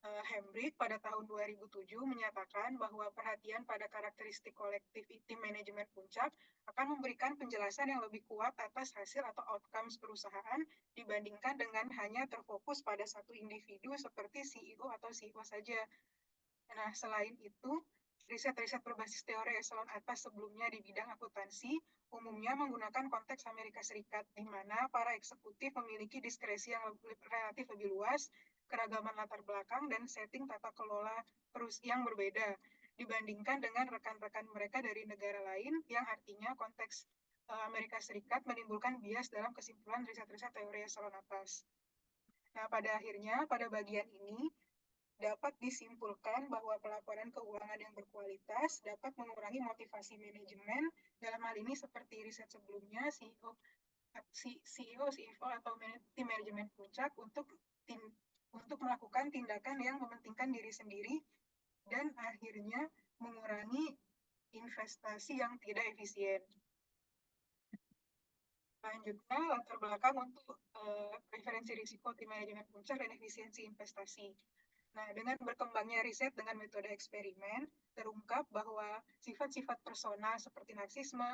Hembrik pada tahun 2007 menyatakan bahwa perhatian pada karakteristik kolektif tim manajemen puncak akan memberikan penjelasan yang lebih kuat atas hasil atau outcomes perusahaan dibandingkan dengan hanya terfokus pada satu individu seperti CEO atau CEO saja. Nah, selain itu, riset-riset berbasis teori eselon atas sebelumnya di bidang akuntansi umumnya menggunakan konteks Amerika Serikat, di mana para eksekutif memiliki diskresi yang relatif lebih luas, keragaman latar belakang, dan setting tata kelola yang berbeda dibandingkan dengan rekan-rekan mereka dari negara lain, yang artinya konteks Amerika Serikat menimbulkan bias dalam kesimpulan riset-riset teori eselon atas. Nah, pada akhirnya, pada bagian ini, dapat disimpulkan bahwa pelaporan keuangan yang berkualitas dapat mengurangi motivasi manajemen, dalam hal ini seperti riset sebelumnya, CEO, CFO atau tim manajemen puncak untuk melakukan tindakan yang mementingkan diri sendiri dan akhirnya mengurangi investasi yang tidak efisien. Selanjutnya, latar belakang untuk preferensi risiko tim manajemen puncak dan efisiensi investasi. Nah, dengan berkembangnya riset dengan metode eksperimen, terungkap bahwa sifat-sifat personal seperti narsisme,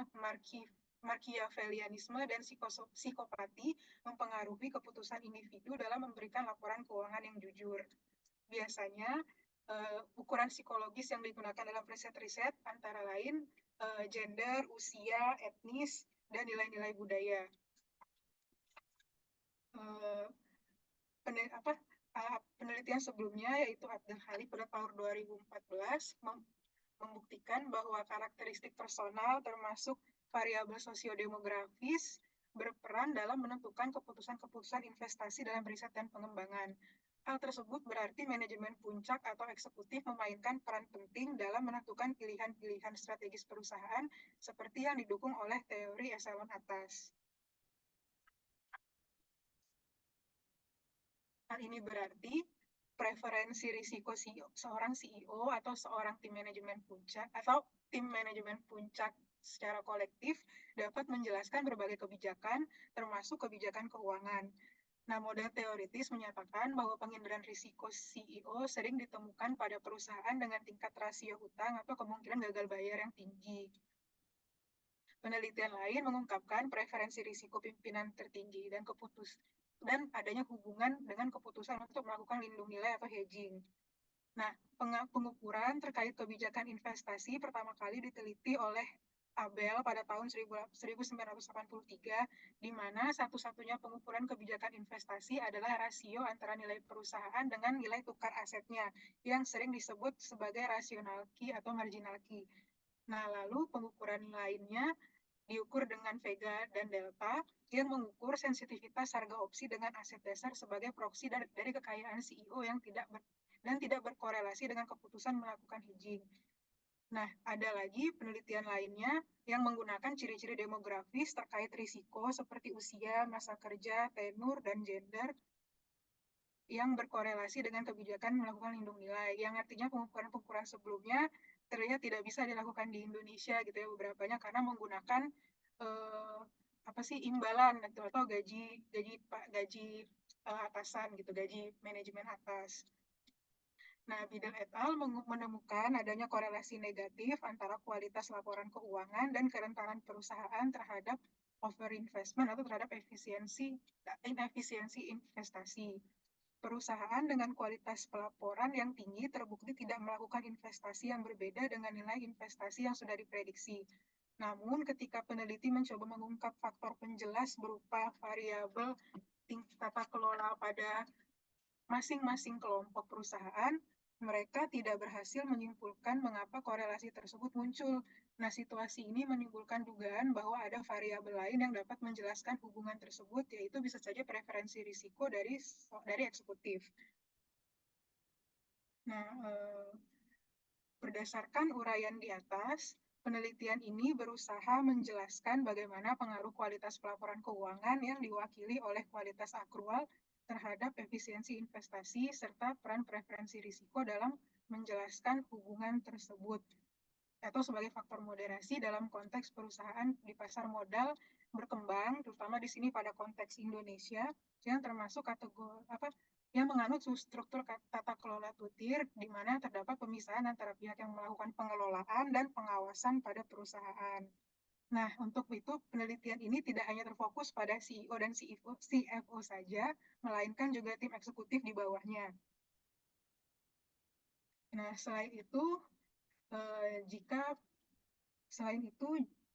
Machiavellianisme, dan psikopati mempengaruhi keputusan individu dalam memberikan laporan keuangan yang jujur. Biasanya, ukuran psikologis yang digunakan dalam riset-riset antara lain gender, usia, etnis, dan nilai-nilai budaya. Penelitian sebelumnya yaitu Abdul Khalif pada tahun 2014 membuktikan bahwa karakteristik personal termasuk variabel sosiodemografis berperan dalam menentukan keputusan-keputusan investasi dalam riset dan pengembangan. Hal tersebut berarti manajemen puncak atau eksekutif memainkan peran penting dalam menentukan pilihan-pilihan strategis perusahaan seperti yang didukung oleh teori eselon atas. Hal ini berarti preferensi risiko seorang CEO atau seorang tim manajemen puncak secara kolektif dapat menjelaskan berbagai kebijakan, termasuk kebijakan keuangan. Nah, model teoritis menyatakan bahwa pengindaran risiko CEO sering ditemukan pada perusahaan dengan tingkat rasio hutang atau kemungkinan gagal bayar yang tinggi. Penelitian lain mengungkapkan preferensi risiko pimpinan tertinggi dan adanya hubungan dengan keputusan untuk melakukan lindung nilai atau hedging. Nah, pengukuran terkait kebijakan investasi pertama kali diteliti oleh Abel pada tahun 1983, di mana satu-satunya pengukuran kebijakan investasi adalah rasio antara nilai perusahaan dengan nilai tukar asetnya, yang sering disebut sebagai rasional key atau marginal key. Nah, lalu pengukuran lainnya diukur dengan Vega dan Delta yang mengukur sensitivitas harga opsi dengan aset dasar sebagai proksi dari kekayaan CEO yang tidak berkorelasi dengan keputusan melakukan hedging. Nah, ada lagi penelitian lainnya yang menggunakan ciri-ciri demografis terkait risiko seperti usia, masa kerja, tenur, dan gender yang berkorelasi dengan kebijakan melakukan lindung nilai, yang artinya pengukuran-pengukuran sebelumnya terlihat tidak bisa dilakukan di Indonesia gitu ya, beberapanya karena menggunakan imbalan atau gaji atasan gitu, gaji manajemen atas. Nah, Bidel et al. Menemukan adanya korelasi negatif antara kualitas laporan keuangan dan kerentanan perusahaan terhadap overinvestment atau terhadap inefisiensi investasi. Perusahaan dengan kualitas pelaporan yang tinggi terbukti tidak melakukan investasi yang berbeda dengan nilai investasi yang sudah diprediksi. Namun, ketika peneliti mencoba mengungkap faktor penjelas berupa variabel tingkat tata kelola pada masing-masing kelompok perusahaan, mereka tidak berhasil menyimpulkan mengapa korelasi tersebut muncul. Nah, situasi ini menimbulkan dugaan bahwa ada variabel lain yang dapat menjelaskan hubungan tersebut, yaitu bisa saja preferensi risiko dari eksekutif. Nah, berdasarkan uraian di atas, penelitian ini berusaha menjelaskan bagaimana pengaruh kualitas pelaporan keuangan yang diwakili oleh kualitas akrual terhadap efisiensi investasi serta peran preferensi risiko dalam menjelaskan hubungan tersebut atau sebagai faktor moderasi dalam konteks perusahaan di pasar modal berkembang, terutama di sini pada konteks Indonesia yang termasuk kategori yang menganut struktur tata kelola tutir, di mana terdapat pemisahan antara pihak yang melakukan pengelolaan dan pengawasan pada perusahaan. Nah, untuk itu penelitian ini tidak hanya terfokus pada CEO dan CFO saja, melainkan juga tim eksekutif di bawahnya. Nah, selain itu,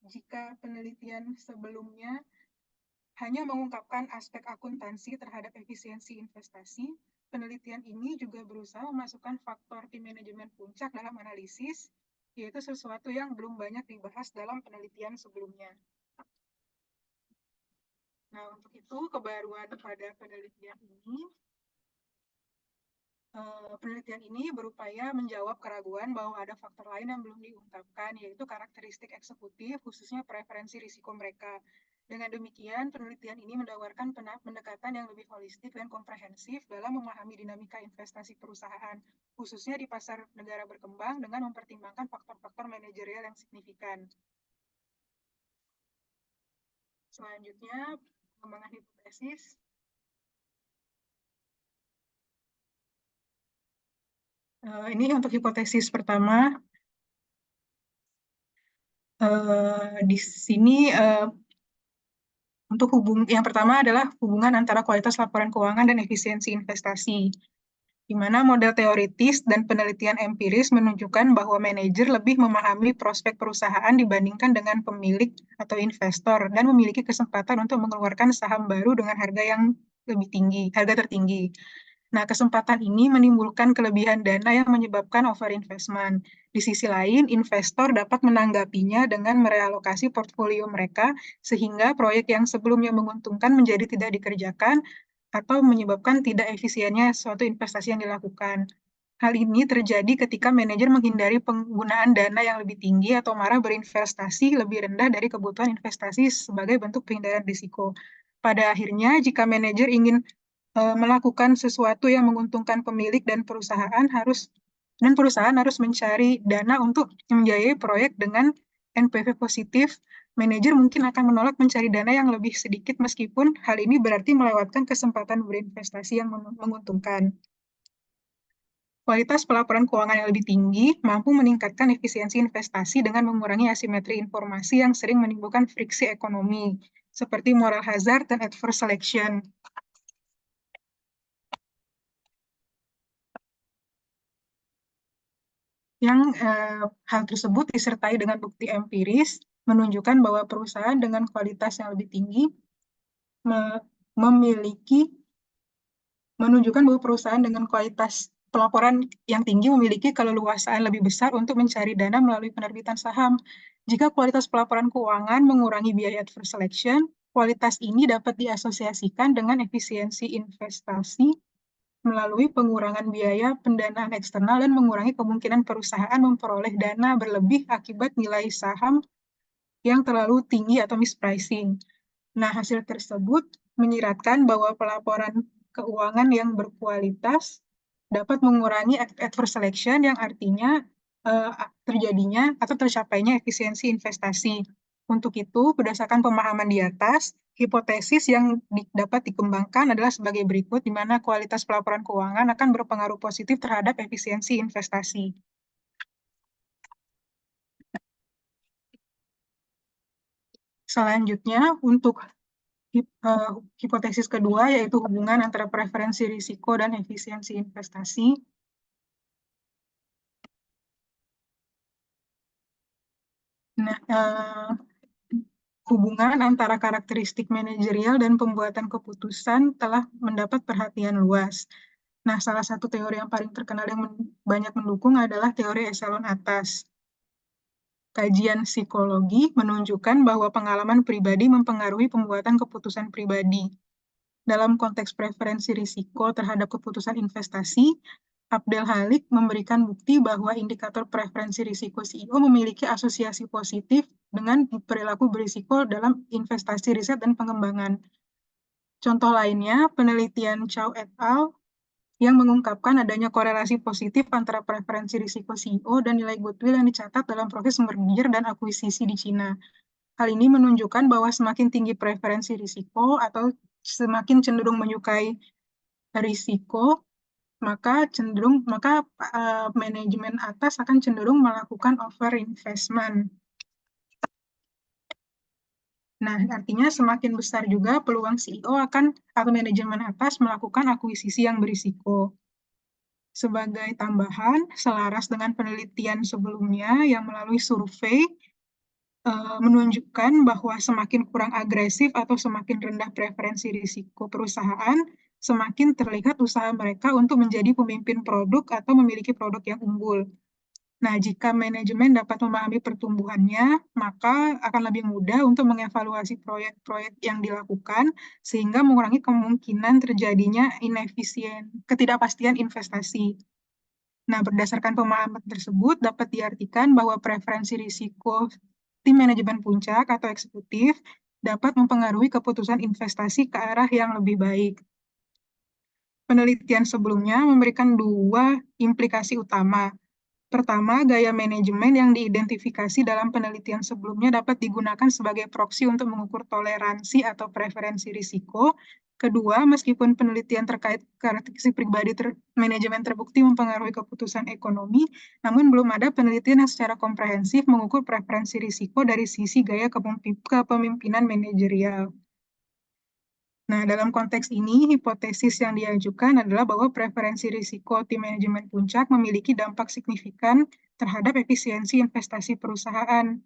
jika penelitian sebelumnya hanya mengungkapkan aspek akuntansi terhadap efisiensi investasi, penelitian ini juga berusaha memasukkan faktor tim manajemen puncak dalam analisis, yaitu sesuatu yang belum banyak dibahas dalam penelitian sebelumnya. Nah, untuk itu kebaruan pada penelitian ini berupaya menjawab keraguan bahwa ada faktor lain yang belum diungkapkan, yaitu karakteristik eksekutif, khususnya preferensi risiko mereka. Dengan demikian, penelitian ini menawarkan pendekatan yang lebih holistik dan komprehensif dalam memahami dinamika investasi perusahaan, khususnya di pasar negara berkembang dengan mempertimbangkan faktor-faktor manajerial yang signifikan. Selanjutnya, pengembangan hipotesis. Ini untuk hipotesis pertama. Di sini untuk yang pertama adalah hubungan antara kualitas laporan keuangan dan efisiensi investasi, di mana model teoritis dan penelitian empiris menunjukkan bahwa manajer lebih memahami prospek perusahaan dibandingkan dengan pemilik atau investor dan memiliki kesempatan untuk mengeluarkan saham baru dengan harga tertinggi. Nah, kesempatan ini menimbulkan kelebihan dana yang menyebabkan overinvestment. Di sisi lain, investor dapat menanggapinya dengan merealokasi portfolio mereka sehingga proyek yang sebelumnya menguntungkan menjadi tidak dikerjakan atau menyebabkan tidak efisiennya suatu investasi yang dilakukan. Hal ini terjadi ketika manajer menghindari penggunaan dana yang lebih tinggi atau malah berinvestasi lebih rendah dari kebutuhan investasi sebagai bentuk pengindaran risiko. Pada akhirnya, jika manajer ingin melakukan sesuatu yang menguntungkan pemilik dan perusahaan harus mencari dana untuk membiayai proyek dengan NPV positif, manajer mungkin akan menolak mencari dana yang lebih sedikit meskipun hal ini berarti melewatkan kesempatan berinvestasi yang menguntungkan. Kualitas pelaporan keuangan yang lebih tinggi mampu meningkatkan efisiensi investasi dengan mengurangi asimetri informasi yang sering menimbulkan friksi ekonomi, seperti moral hazard dan adverse selection. Hal tersebut disertai dengan bukti empiris menunjukkan bahwa perusahaan dengan kualitas yang lebih tinggi menunjukkan bahwa perusahaan dengan kualitas pelaporan yang tinggi memiliki keleluasaan lebih besar untuk mencari dana melalui penerbitan saham. Jika kualitas pelaporan keuangan mengurangi biaya adverse selection, kualitas ini dapat diasosiasikan dengan efisiensi investasi melalui pengurangan biaya pendanaan eksternal dan mengurangi kemungkinan perusahaan memperoleh dana berlebih akibat nilai saham yang terlalu tinggi atau mispricing. Nah, hasil tersebut menyiratkan bahwa pelaporan keuangan yang berkualitas dapat mengurangi adverse selection yang artinya terjadinya atau tercapainya efisiensi investasi. Untuk itu, berdasarkan pemahaman di atas, hipotesis yang dapat dikembangkan adalah sebagai berikut, di mana kualitas pelaporan keuangan akan berpengaruh positif terhadap efisiensi investasi. Selanjutnya, untuk hipotesis kedua, yaitu hubungan antara preferensi risiko dan efisiensi investasi. Nah, hubungan antara karakteristik manajerial dan pembuatan keputusan telah mendapat perhatian luas. Nah, salah satu teori yang paling terkenal yang banyak mendukung adalah teori eselon atas. Kajian psikologi menunjukkan bahwa pengalaman pribadi mempengaruhi pembuatan keputusan pribadi. Dalam konteks preferensi risiko terhadap keputusan investasi, Abdel Halik memberikan bukti bahwa indikator preferensi risiko CEO memiliki asosiasi positif dengan perilaku berisiko dalam investasi riset dan pengembangan. Contoh lainnya, penelitian Chow et al. Yang mengungkapkan adanya korelasi positif antara preferensi risiko CEO dan nilai goodwill yang dicatat dalam proses merger dan akuisisi di Cina. Hal ini menunjukkan bahwa semakin tinggi preferensi risiko atau semakin cenderung menyukai risiko, maka manajemen atas akan cenderung melakukan over investment. Nah, artinya semakin besar juga peluang CEO atau manajemen atas melakukan akuisisi yang berisiko. Sebagai tambahan, selaras dengan penelitian sebelumnya yang melalui survei menunjukkan bahwa semakin kurang agresif atau semakin rendah preferensi risiko perusahaan, semakin terlihat usaha mereka untuk menjadi pemimpin produk atau memiliki produk yang unggul. Nah, jika manajemen dapat memahami pertumbuhannya, maka akan lebih mudah untuk mengevaluasi proyek-proyek yang dilakukan, sehingga mengurangi kemungkinan terjadinya ketidakpastian investasi. Nah, berdasarkan pemahaman tersebut, dapat diartikan bahwa preferensi risiko tim manajemen puncak atau eksekutif dapat mempengaruhi keputusan investasi ke arah yang lebih baik. Penelitian sebelumnya memberikan 2 implikasi utama. Pertama, gaya manajemen yang diidentifikasi dalam penelitian sebelumnya dapat digunakan sebagai proksi untuk mengukur toleransi atau preferensi risiko. Kedua, meskipun penelitian terkait karakteristik pribadi manajemen terbukti mempengaruhi keputusan ekonomi, namun belum ada penelitian yang secara komprehensif mengukur preferensi risiko dari sisi gaya kepemimpinan manajerial. Nah, dalam konteks ini, hipotesis yang diajukan adalah bahwa preferensi risiko tim manajemen puncak memiliki dampak signifikan terhadap efisiensi investasi perusahaan.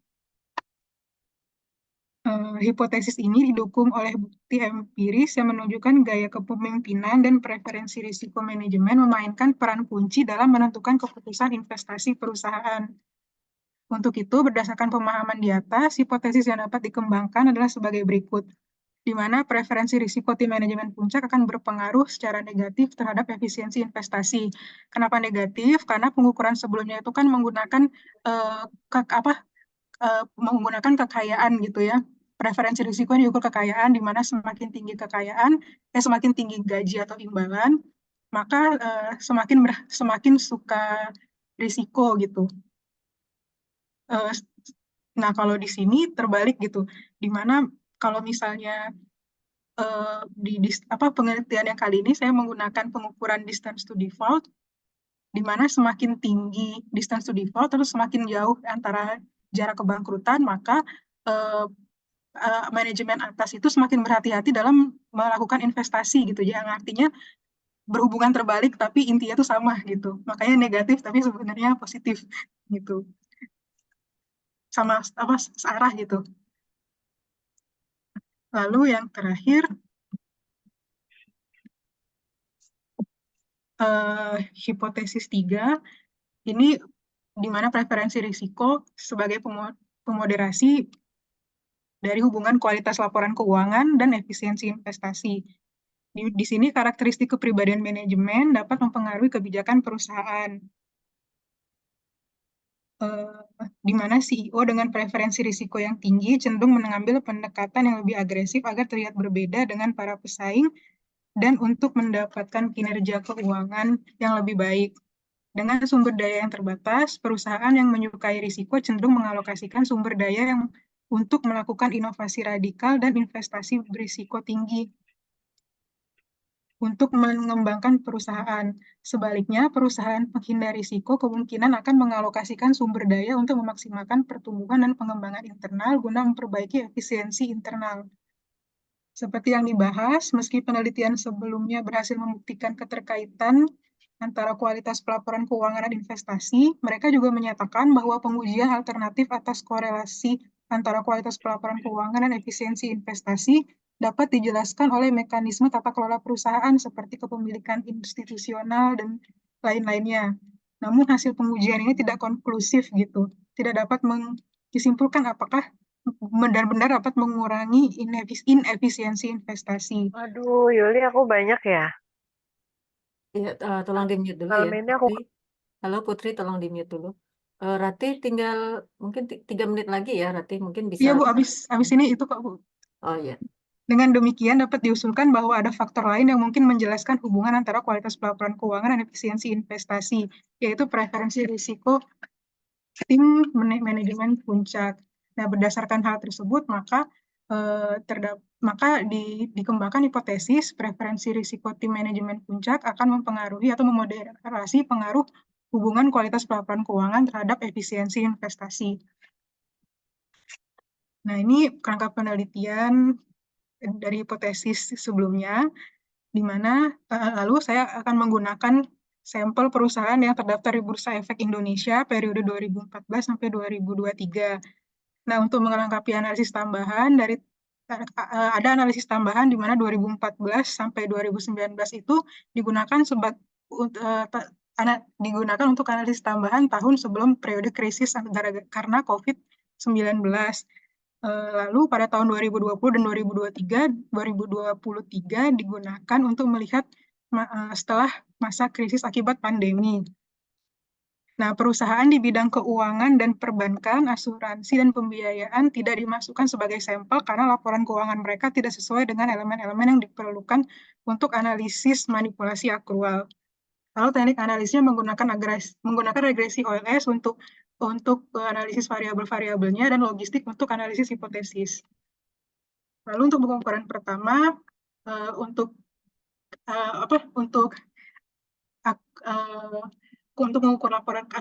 Hipotesis ini didukung oleh bukti empiris yang menunjukkan gaya kepemimpinan dan preferensi risiko manajemen memainkan peran kunci dalam menentukan keputusan investasi perusahaan. Untuk itu, berdasarkan pemahaman di atas, hipotesis yang dapat dikembangkan adalah sebagai berikut, di mana preferensi risiko tim manajemen puncak akan berpengaruh secara negatif terhadap efisiensi investasi. Kenapa negatif? Karena pengukuran sebelumnya itu kan menggunakan menggunakan kekayaan gitu ya. Preferensi risiko yang diukur kekayaan, di mana semakin tinggi kekayaan, semakin tinggi gaji atau imbalan, maka semakin suka risiko gitu. Nah, kalau di sini terbalik gitu, di mana kalau misalnya penelitian yang kali ini saya menggunakan pengukuran distance to default, di mana semakin tinggi distance to default, terus semakin jauh antara jarak kebangkrutan, maka manajemen atas itu semakin berhati-hati dalam melakukan investasi gitu, yang artinya berhubungan terbalik tapi intinya tuh sama gitu, makanya negatif tapi sebenarnya positif gitu, sama searah gitu. Lalu yang terakhir, hipotesis 3, ini di mana preferensi risiko sebagai pemoderasi dari hubungan kualitas laporan keuangan dan efisiensi investasi. Di sini karakteristik kepribadian manajemen dapat mempengaruhi kebijakan perusahaan. Di mana CEO dengan preferensi risiko yang tinggi cenderung mengambil pendekatan yang lebih agresif agar terlihat berbeda dengan para pesaing dan untuk mendapatkan kinerja keuangan yang lebih baik. Dengan sumber daya yang terbatas, perusahaan yang menyukai risiko cenderung mengalokasikan sumber daya yang untuk melakukan inovasi radikal dan investasi berisiko tinggi untuk mengembangkan perusahaan. Sebaliknya, perusahaan penghindar risiko kemungkinan akan mengalokasikan sumber daya untuk memaksimalkan pertumbuhan dan pengembangan internal guna memperbaiki efisiensi internal. Seperti yang dibahas, meski penelitian sebelumnya berhasil membuktikan keterkaitan antara kualitas pelaporan keuangan dan investasi, mereka juga menyatakan bahwa pengujian alternatif atas korelasi antara kualitas pelaporan keuangan dan efisiensi investasi dapat dijelaskan oleh mekanisme tata kelola perusahaan seperti kepemilikan institusional dan lain-lainnya. Namun hasil pengujian ini tidak konklusif gitu, tidak dapat disimpulkan apakah benar-benar dapat mengurangi inefisiensi investasi. Aduh, Yuli aku banyak ya. Ya, tolong di-mute dulu Malam ya, ini aku Putri. Halo Putri, tolong di-mute dulu. Rati tinggal mungkin 3 menit lagi ya, Rati mungkin Iya bisa. Bu, abis ini itu kok Bu. Oh iya. Dengan demikian dapat diusulkan bahwa ada faktor lain yang mungkin menjelaskan hubungan antara kualitas pelaporan keuangan dan efisiensi investasi, yaitu preferensi risiko tim manajemen puncak. Nah, berdasarkan hal tersebut, maka dikembangkan hipotesis preferensi risiko tim manajemen puncak akan mempengaruhi atau memoderasi pengaruh hubungan kualitas pelaporan keuangan terhadap efisiensi investasi. Nah, ini kerangka penelitian dari hipotesis sebelumnya, di mana lalu saya akan menggunakan sampel perusahaan yang terdaftar di Bursa Efek Indonesia periode 2014 sampai 2023. Nah, untuk melengkapi analisis tambahan ada analisis tambahan di mana 2014 sampai 2019 itu digunakan digunakan untuk analisis tambahan tahun sebelum periode krisis karena COVID-19. Lalu pada tahun 2020 dan 2023 digunakan untuk melihat setelah masa krisis akibat pandemi. Nah, perusahaan di bidang keuangan dan perbankan, asuransi, dan pembiayaan tidak dimasukkan sebagai sampel karena laporan keuangan mereka tidak sesuai dengan elemen-elemen yang diperlukan untuk analisis manipulasi akrual. Lalu teknik analisisnya menggunakan regresi OLS untuk analisis variabel-variabelnya dan logistik untuk analisis hipotesis. Lalu untuk pengukuran pertama, untuk mengukur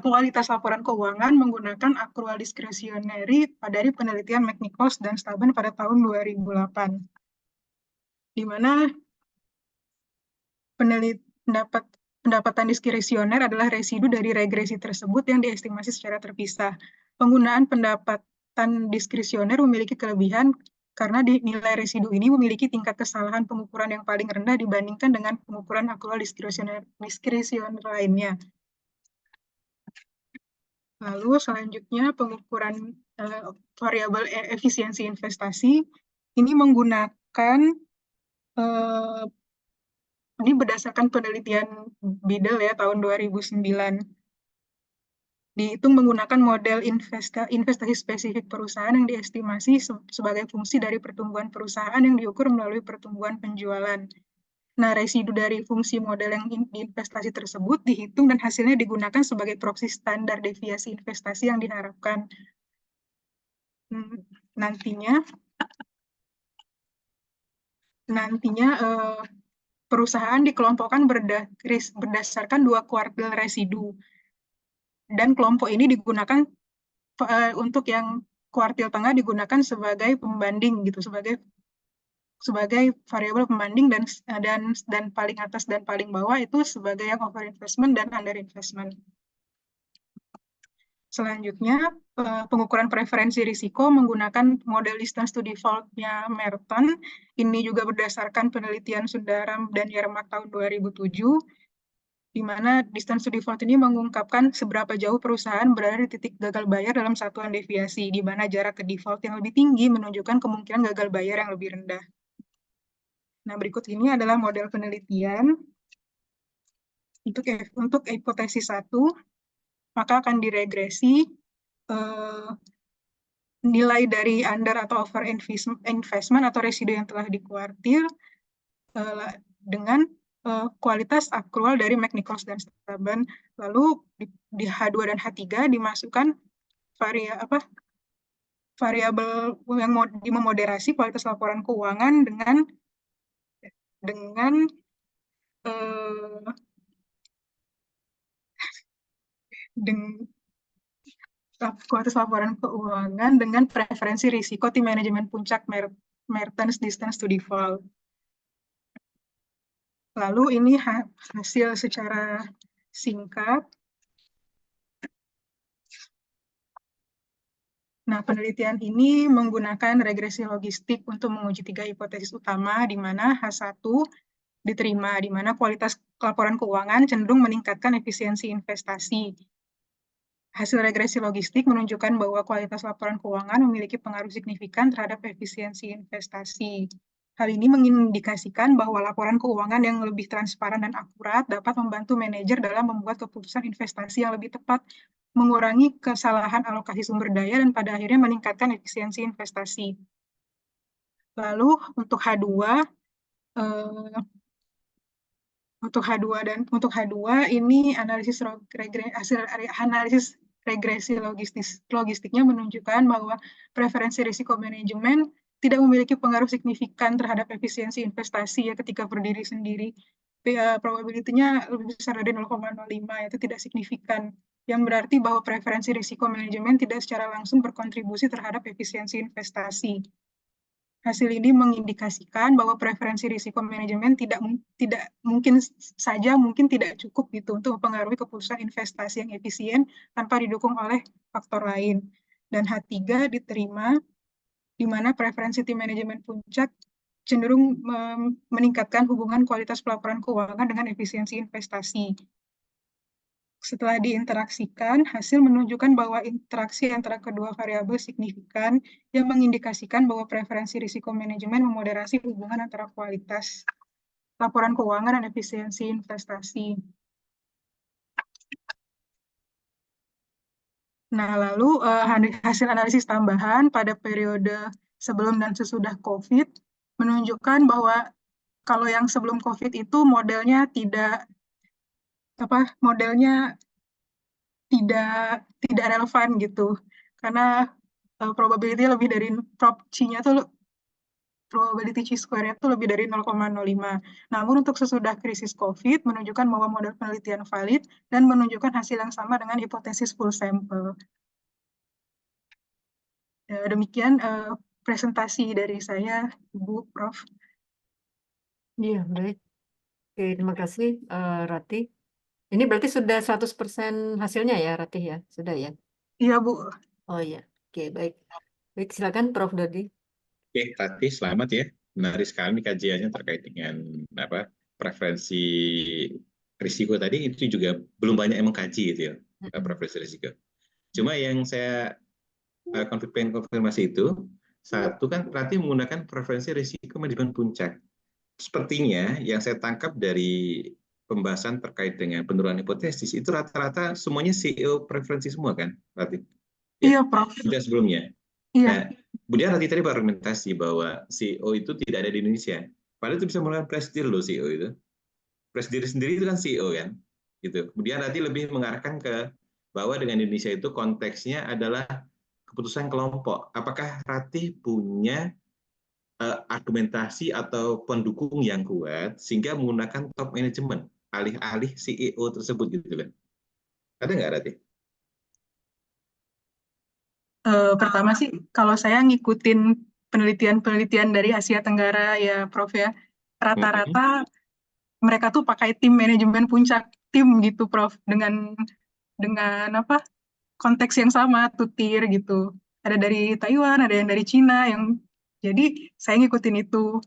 kualitas laporan keuangan menggunakan akrual diskresioneri dari penelitian McNichols dan Staben pada tahun 2008, di mana pendapatan diskresioner adalah residu dari regresi tersebut yang diestimasi secara terpisah. Penggunaan pendapatan diskresioner memiliki kelebihan karena nilai residu ini memiliki tingkat kesalahan pengukuran yang paling rendah dibandingkan dengan pengukuran akrual diskresioner lainnya. Lalu selanjutnya pengukuran variabel efisiensi investasi ini menggunakan ini berdasarkan penelitian Biddle ya tahun 2009. Dihitung menggunakan model investasi spesifik perusahaan yang diestimasi sebagai fungsi dari pertumbuhan perusahaan yang diukur melalui pertumbuhan penjualan. Nah, residu dari fungsi model yang diinvestasi tersebut dihitung dan hasilnya digunakan sebagai proksi standar deviasi investasi yang diharapkan. Nantinya perusahaan dikelompokkan berdasarkan 2 kuartil residu. Dan kelompok ini digunakan untuk yang kuartil tengah digunakan sebagai pembanding gitu, sebagai variabel pembanding dan paling atas dan paling bawah itu sebagai yang overinvestment dan underinvestment. Selanjutnya, pengukuran preferensi risiko menggunakan model distance to default-nya Merton. Ini juga berdasarkan penelitian Sundaram dan Yermak tahun 2007, di mana distance to default ini mengungkapkan seberapa jauh perusahaan berada di titik gagal bayar dalam satuan deviasi, di mana jarak ke default yang lebih tinggi menunjukkan kemungkinan gagal bayar yang lebih rendah. Nah, berikut ini adalah model penelitian. Untuk hipotesis 1, maka akan diregresi nilai dari under atau over investment atau residu yang telah dikuartil dengan kualitas akrual dari McNichols dan Staben. Lalu di H2 dan H3 dimasukkan variabel yang memoderasi kualitas laporan keuangan dengan eh, kualitas laporan keuangan dengan preferensi risiko tim manajemen puncak Mertens distance to default. Lalu ini hasil secara singkat. Nah, penelitian ini menggunakan regresi logistik untuk menguji 3 hipotesis utama, di mana H1 diterima, di mana kualitas laporan keuangan cenderung meningkatkan efisiensi investasi. Hasil regresi logistik menunjukkan bahwa kualitas laporan keuangan memiliki pengaruh signifikan terhadap efisiensi investasi. Hal ini mengindikasikan bahwa laporan keuangan yang lebih transparan dan akurat dapat membantu manajer dalam membuat keputusan investasi yang lebih tepat, mengurangi kesalahan alokasi sumber daya, dan pada akhirnya meningkatkan efisiensi investasi. Lalu untuk H2, ini hasil analisis regresi logistiknya menunjukkan bahwa preferensi risiko manajemen tidak memiliki pengaruh signifikan terhadap efisiensi investasi ya ketika berdiri sendiri. Probability-nya lebih besar dari 0,05, itu tidak signifikan. Yang berarti bahwa preferensi risiko manajemen tidak secara langsung berkontribusi terhadap efisiensi investasi. Hasil ini mengindikasikan bahwa preferensi risiko manajemen tidak mungkin tidak cukup gitu untuk mempengaruhi keputusan investasi yang efisien tanpa didukung oleh faktor lain. Dan H3 diterima, di mana preferensi tim manajemen puncak cenderung meningkatkan hubungan kualitas pelaporan keuangan dengan efisiensi investasi. Setelah diinteraksikan, hasil menunjukkan bahwa interaksi antara kedua variabel signifikan yang mengindikasikan bahwa preferensi risiko manajemen memoderasi hubungan antara kualitas laporan keuangan dan efisiensi investasi. Nah, lalu hasil analisis tambahan pada periode sebelum dan sesudah COVID menunjukkan bahwa kalau yang sebelum COVID itu modelnya tidak relevan gitu, karena probability lebih dari C-nya tuh probability chi-square-nya itu lebih dari 0,05. Namun untuk sesudah krisis COVID menunjukkan bahwa model penelitian valid dan menunjukkan hasil yang sama dengan hipotesis full sampel. Demikian presentasi dari saya, Ibu Prof. Iya, baik. Oke, terima kasih Ratih. Ini berarti sudah 100% hasilnya ya, Ratih ya? Sudah ya? Iya, Bu. Oh iya, oke, baik. Baik, silakan Prof. Dodi. Oke, Ratih, selamat ya. Menarik sekali kajiannya terkait dengan preferensi risiko tadi, itu juga belum banyak yang mengkaji gitu ya, preferensi risiko. Cuma yang saya konfirmasi itu, satu kan Ratih menggunakan preferensi risiko manajemen puncak. Sepertinya yang saya tangkap dari pembahasan terkait dengan penurunan hipotesis, itu rata-rata semuanya CEO preferensi semua kan, Ratih? Iya, Prof. Tidak sebelumnya. Iya. Nah, kemudian Ratih tadi berargumentasi bahwa CEO itu tidak ada di Indonesia. Padahal itu bisa melakukan presidir loh CEO itu. Presidir sendiri itu kan CEO kan. Gitu. Kemudian Ratih lebih mengarahkan ke bahwa dengan Indonesia itu konteksnya adalah keputusan kelompok. Apakah Ratih punya argumentasi atau pendukung yang kuat sehingga menggunakan top management alih-alih CEO tersebut gitu kan? Ada nggak Ratih? Pertama sih, kalau saya ngikutin penelitian-penelitian dari Asia Tenggara ya, Prof ya, rata-rata mereka tuh pakai tim manajemen puncak tim gitu, Prof, dengan konteks yang sama, tutir gitu. Ada dari Taiwan, ada yang dari Cina, jadi saya ngikutin itu.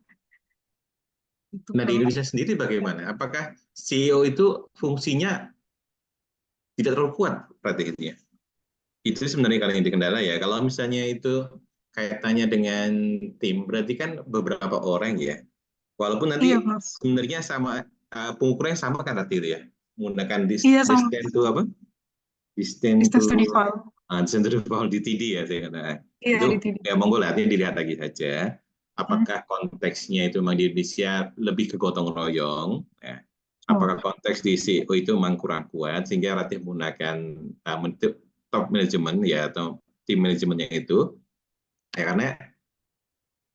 Nah, di Indonesia sendiri bagaimana? Apakah CEO itu fungsinya tidak terlalu kuat berarti gitu ya? Itu sebenarnya kalau yang dikendala ya. Kalau misalnya itu kaitannya dengan tim, berarti kan beberapa orang ya. Walaupun nanti sebenarnya sama pengukurannya sama kan nanti itu ya. Menggunakan distance to apa? Distance to default. Distance to default DTD ya saya kata. Itu ya monggo lah, artinya dilihat lagi saja. Apakah konteksnya itu memang di Indonesia lebih ke gotong royong? Ya. Apakah konteks di CEO itu memang kurang kuat sehingga Ratih menggunakan top manajemen ya atau tim manajemennya itu Ya, karena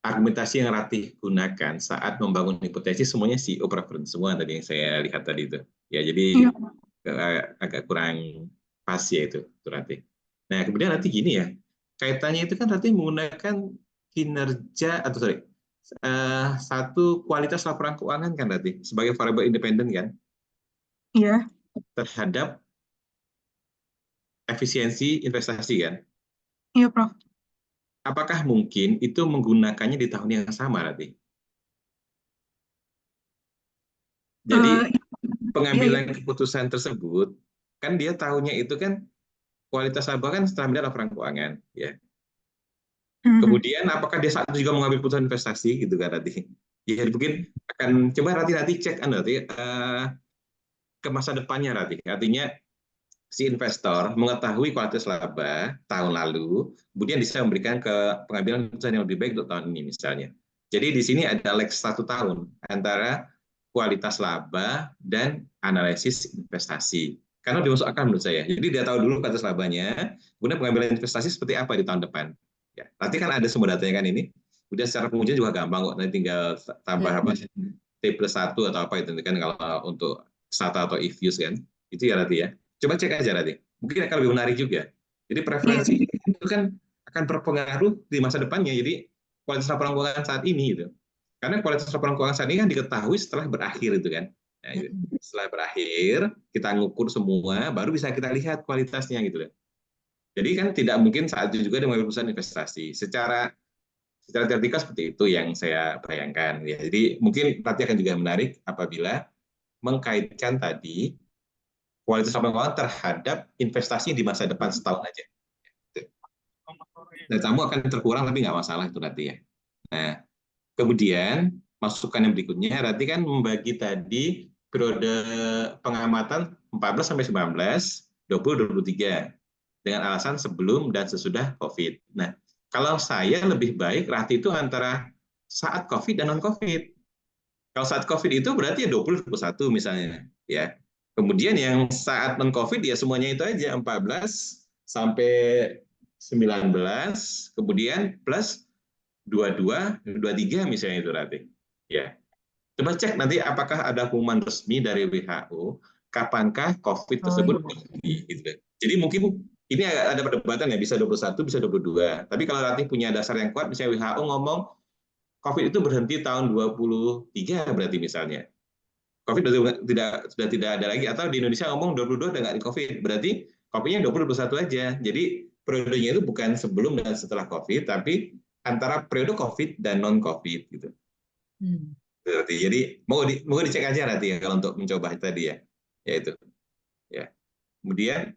argumentasi yang Ratih gunakan saat membangun hipotesis semuanya CEO preference semua tadi yang saya lihat tadi itu. Ya, jadi Iya. agak kurang pas ya itu Ratih. Nah, kemudian nanti gini ya, kaitannya itu kan Ratih menggunakan kinerja atau sorry, satu kualitas laporan keuangan kan Ratih sebagai variabel independen kan Iya. terhadap efisiensi investasi kan. Iya, Prof. Apakah mungkin itu menggunakannya di tahun yang sama Ratih? Jadi Eh, iya, iya. pengambilan keputusan tersebut kan dia tahunya itu kan kualitas laba kan setelah melihat laporan keuangan ya. Mhm. Kemudian apakah dia saat itu juga mengambil keputusan investasi gitu kan nanti? Ya mungkin akan coba nanti cek nanti ke masa depannya nanti. Artinya si investor mengetahui kualitas laba tahun lalu, kemudian bisa memberikan ke pengambilan keputusan yang lebih baik untuk tahun ini misalnya. Jadi di sini ada lag 1 tahun antara kualitas laba dan analisis investasi. Karena dimasuk akal menurut saya. Jadi dia tahu dulu kualitas labanya, kemudian pengambilan investasi seperti apa di tahun depan. Ya, nanti kan ada semua datanya kan ini. Kemudian secara pengujian juga gampang kok. Nanti tinggal tambah Ya. apa T+1 atau apa itu kan kalau untuk SATA atau IFUS kan. Itu ya nanti ya. Coba cek aja nanti. Mungkin akan lebih menarik juga. Jadi Iya. preferensi itu kan akan berpengaruh di masa depannya. Jadi kualitas laporan keuangan saat ini gitu. Karena kualitas laporan keuangan saat ini kan diketahui setelah berakhir itu kan. Nah, itu. Setelah berakhir, kita ngukur semua, baru bisa kita lihat kualitasnya gitu loh. Jadi kan tidak mungkin saat itu juga dia mengambil keputusan investasi. Secara teoretikal seperti itu yang saya bayangkan. Ya, jadi mungkin nanti akan juga menarik apabila mengkaitkan tadi kualitas laporan keuangan terhadap investasi di masa depan setahun aja. Dan kamu akan terkurang tapi nggak masalah itu nanti ya. Nah, kemudian masukan yang berikutnya berarti kan membagi tadi periode pengamatan 14 sampai 19, 20, 23 dengan alasan sebelum dan sesudah COVID. Nah, kalau saya lebih baik Rati itu antara saat COVID dan non COVID. Kalau saat COVID itu berarti ya 20, 21 misalnya, ya. Kemudian yang saat non-COVID ya semuanya itu aja 14 sampai 19, kemudian plus 22, 23 misalnya itu nanti. Ya. Coba cek nanti apakah ada pengumuman resmi dari WHO kapankah COVID tersebut berhenti gitu. Jadi mungkin ini ada perdebatan ya bisa 21 bisa 22. Tapi kalau nanti punya dasar yang kuat misalnya WHO ngomong COVID itu berhenti tahun 23 berarti misalnya. COVID sudah tidak ada lagi atau di Indonesia ngomong 22 udah nggak di COVID. Berarti COVID-nya 2021 aja. Jadi periodenya itu bukan sebelum dan setelah COVID tapi antara periode COVID dan non COVID gitu. Jadi mau dicek aja nanti ya kalau untuk mencoba tadi ya. Ya itu. Ya. Kemudian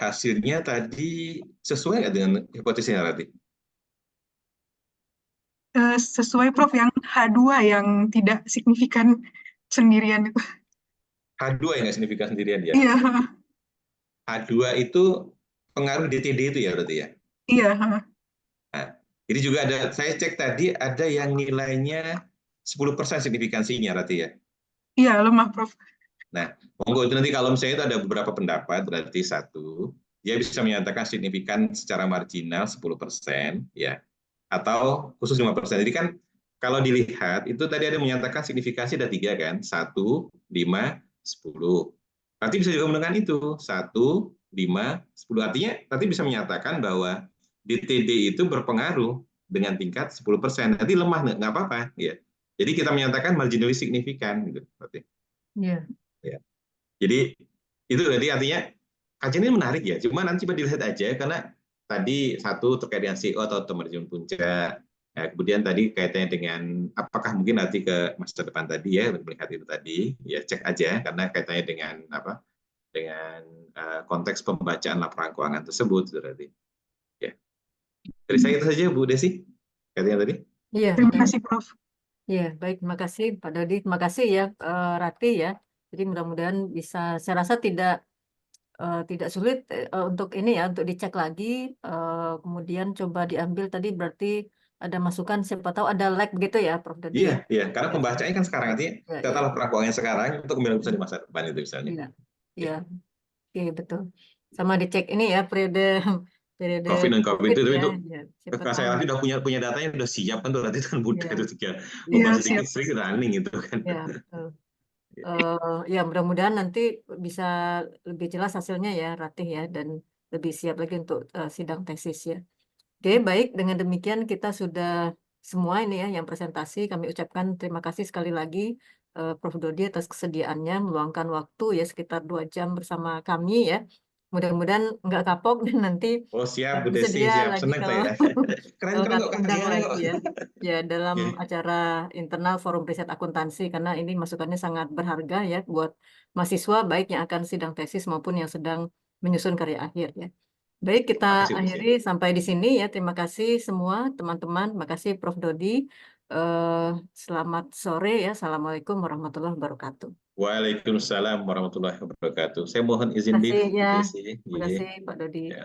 hasilnya tadi sesuai nggak dengan hipotesisnya nanti? Sesuai Prof yang H2 yang tidak signifikan sendirian itu. H2 yang nggak signifikan sendirian ya. Iya. H2 itu pengaruh DTD itu ya berarti ya. Iya. Nah, ini juga ada saya cek tadi ada yang nilainya 10% signifikansinya berarti ya. Iya, lemah Prof. Nah, monggo itu nanti kalau misalnya itu ada beberapa pendapat berarti satu, dia bisa menyatakan signifikan secara marginal 10% ya atau khusus 5%. Jadi kan kalau dilihat itu tadi ada menyatakan signifikansi ada 3 kan, 1, 5, 10. Nanti bisa juga menggunakan itu 1, 5, 10. Artinya nanti bisa menyatakan bahwa DTD itu berpengaruh dengan tingkat 10%. Nanti lemah nggak apa-apa ya. Jadi kita menyatakan marginally signifikan gitu berarti. Iya. Ya. Jadi itu berarti artinya kajian ini menarik ya. Cuma nanti coba dilihat aja karena tadi satu terkait dengan CEO atau temerjun puncak. Ya, kemudian tadi kaitannya dengan apakah mungkin nanti ke masa depan tadi ya melihat itu tadi ya cek aja karena kaitannya dengan apa dengan konteks pembacaan laporan keuangan tersebut berarti. Ya. Dari saya itu saja Bu Desi kaitannya tadi. Iya. Terima kasih Prof. Iya, baik, terima kasih Pak Dodi, terima kasih ya Rati ya. Jadi mudah-mudahan bisa, saya rasa tidak sulit untuk ini ya, untuk dicek lagi, kemudian coba diambil tadi berarti ada masukan, siapa tahu ada lag begitu ya, Prof Dodi Iya, ya. iya, karena pembacaannya kan sekarang artinya Ya, data ya, laporan keuangan sekarang untuk kemudian bisa di masa depan itu misalnya. iya, iya, oke betul. Sama dicek ini ya periode periode COVID dan COVID itu ya, itu ya siapa saya tahu. lagi udah punya datanya udah siap kan tuh berarti kan mudah Ya, itu tinggal Iya, ubah siap. sedikit running itu kan. ya betul. Ya mudah-mudahan nanti bisa lebih jelas hasilnya ya Ratih ya, dan lebih siap lagi untuk sidang tesis ya. Oke, baik, dengan demikian kita sudah semua ini ya yang presentasi. Kami ucapkan terima kasih sekali lagi Prof. Dodi atas kesediaannya meluangkan waktu ya sekitar 2 jam bersama kami ya. Mudah-mudahan nggak kapok dan nanti Oh siap Bu Desi, bersedia siap, lagi senang kalau saya. kalau Keren kok kami Kak undang kerjanya kok. lagi ya. Ya dalam Oke. acara internal Forum Riset Akuntansi, karena ini masukannya sangat berharga ya buat mahasiswa baik yang akan sidang tesis maupun yang sedang menyusun karya akhir ya. Baik, kita Makasih Bu Desi. akhiri sampai di sini ya. Terima kasih semua teman-teman. Terima kasih Prof. Dodi. Selamat sore ya. Assalamualaikum warahmatullahi wabarakatuh. Waalaikumsalam warahmatullahi wabarakatuh. Saya mohon izin Terima kasih leave Bu ya. Desi. Terima kasih Pak Dodi. Ya.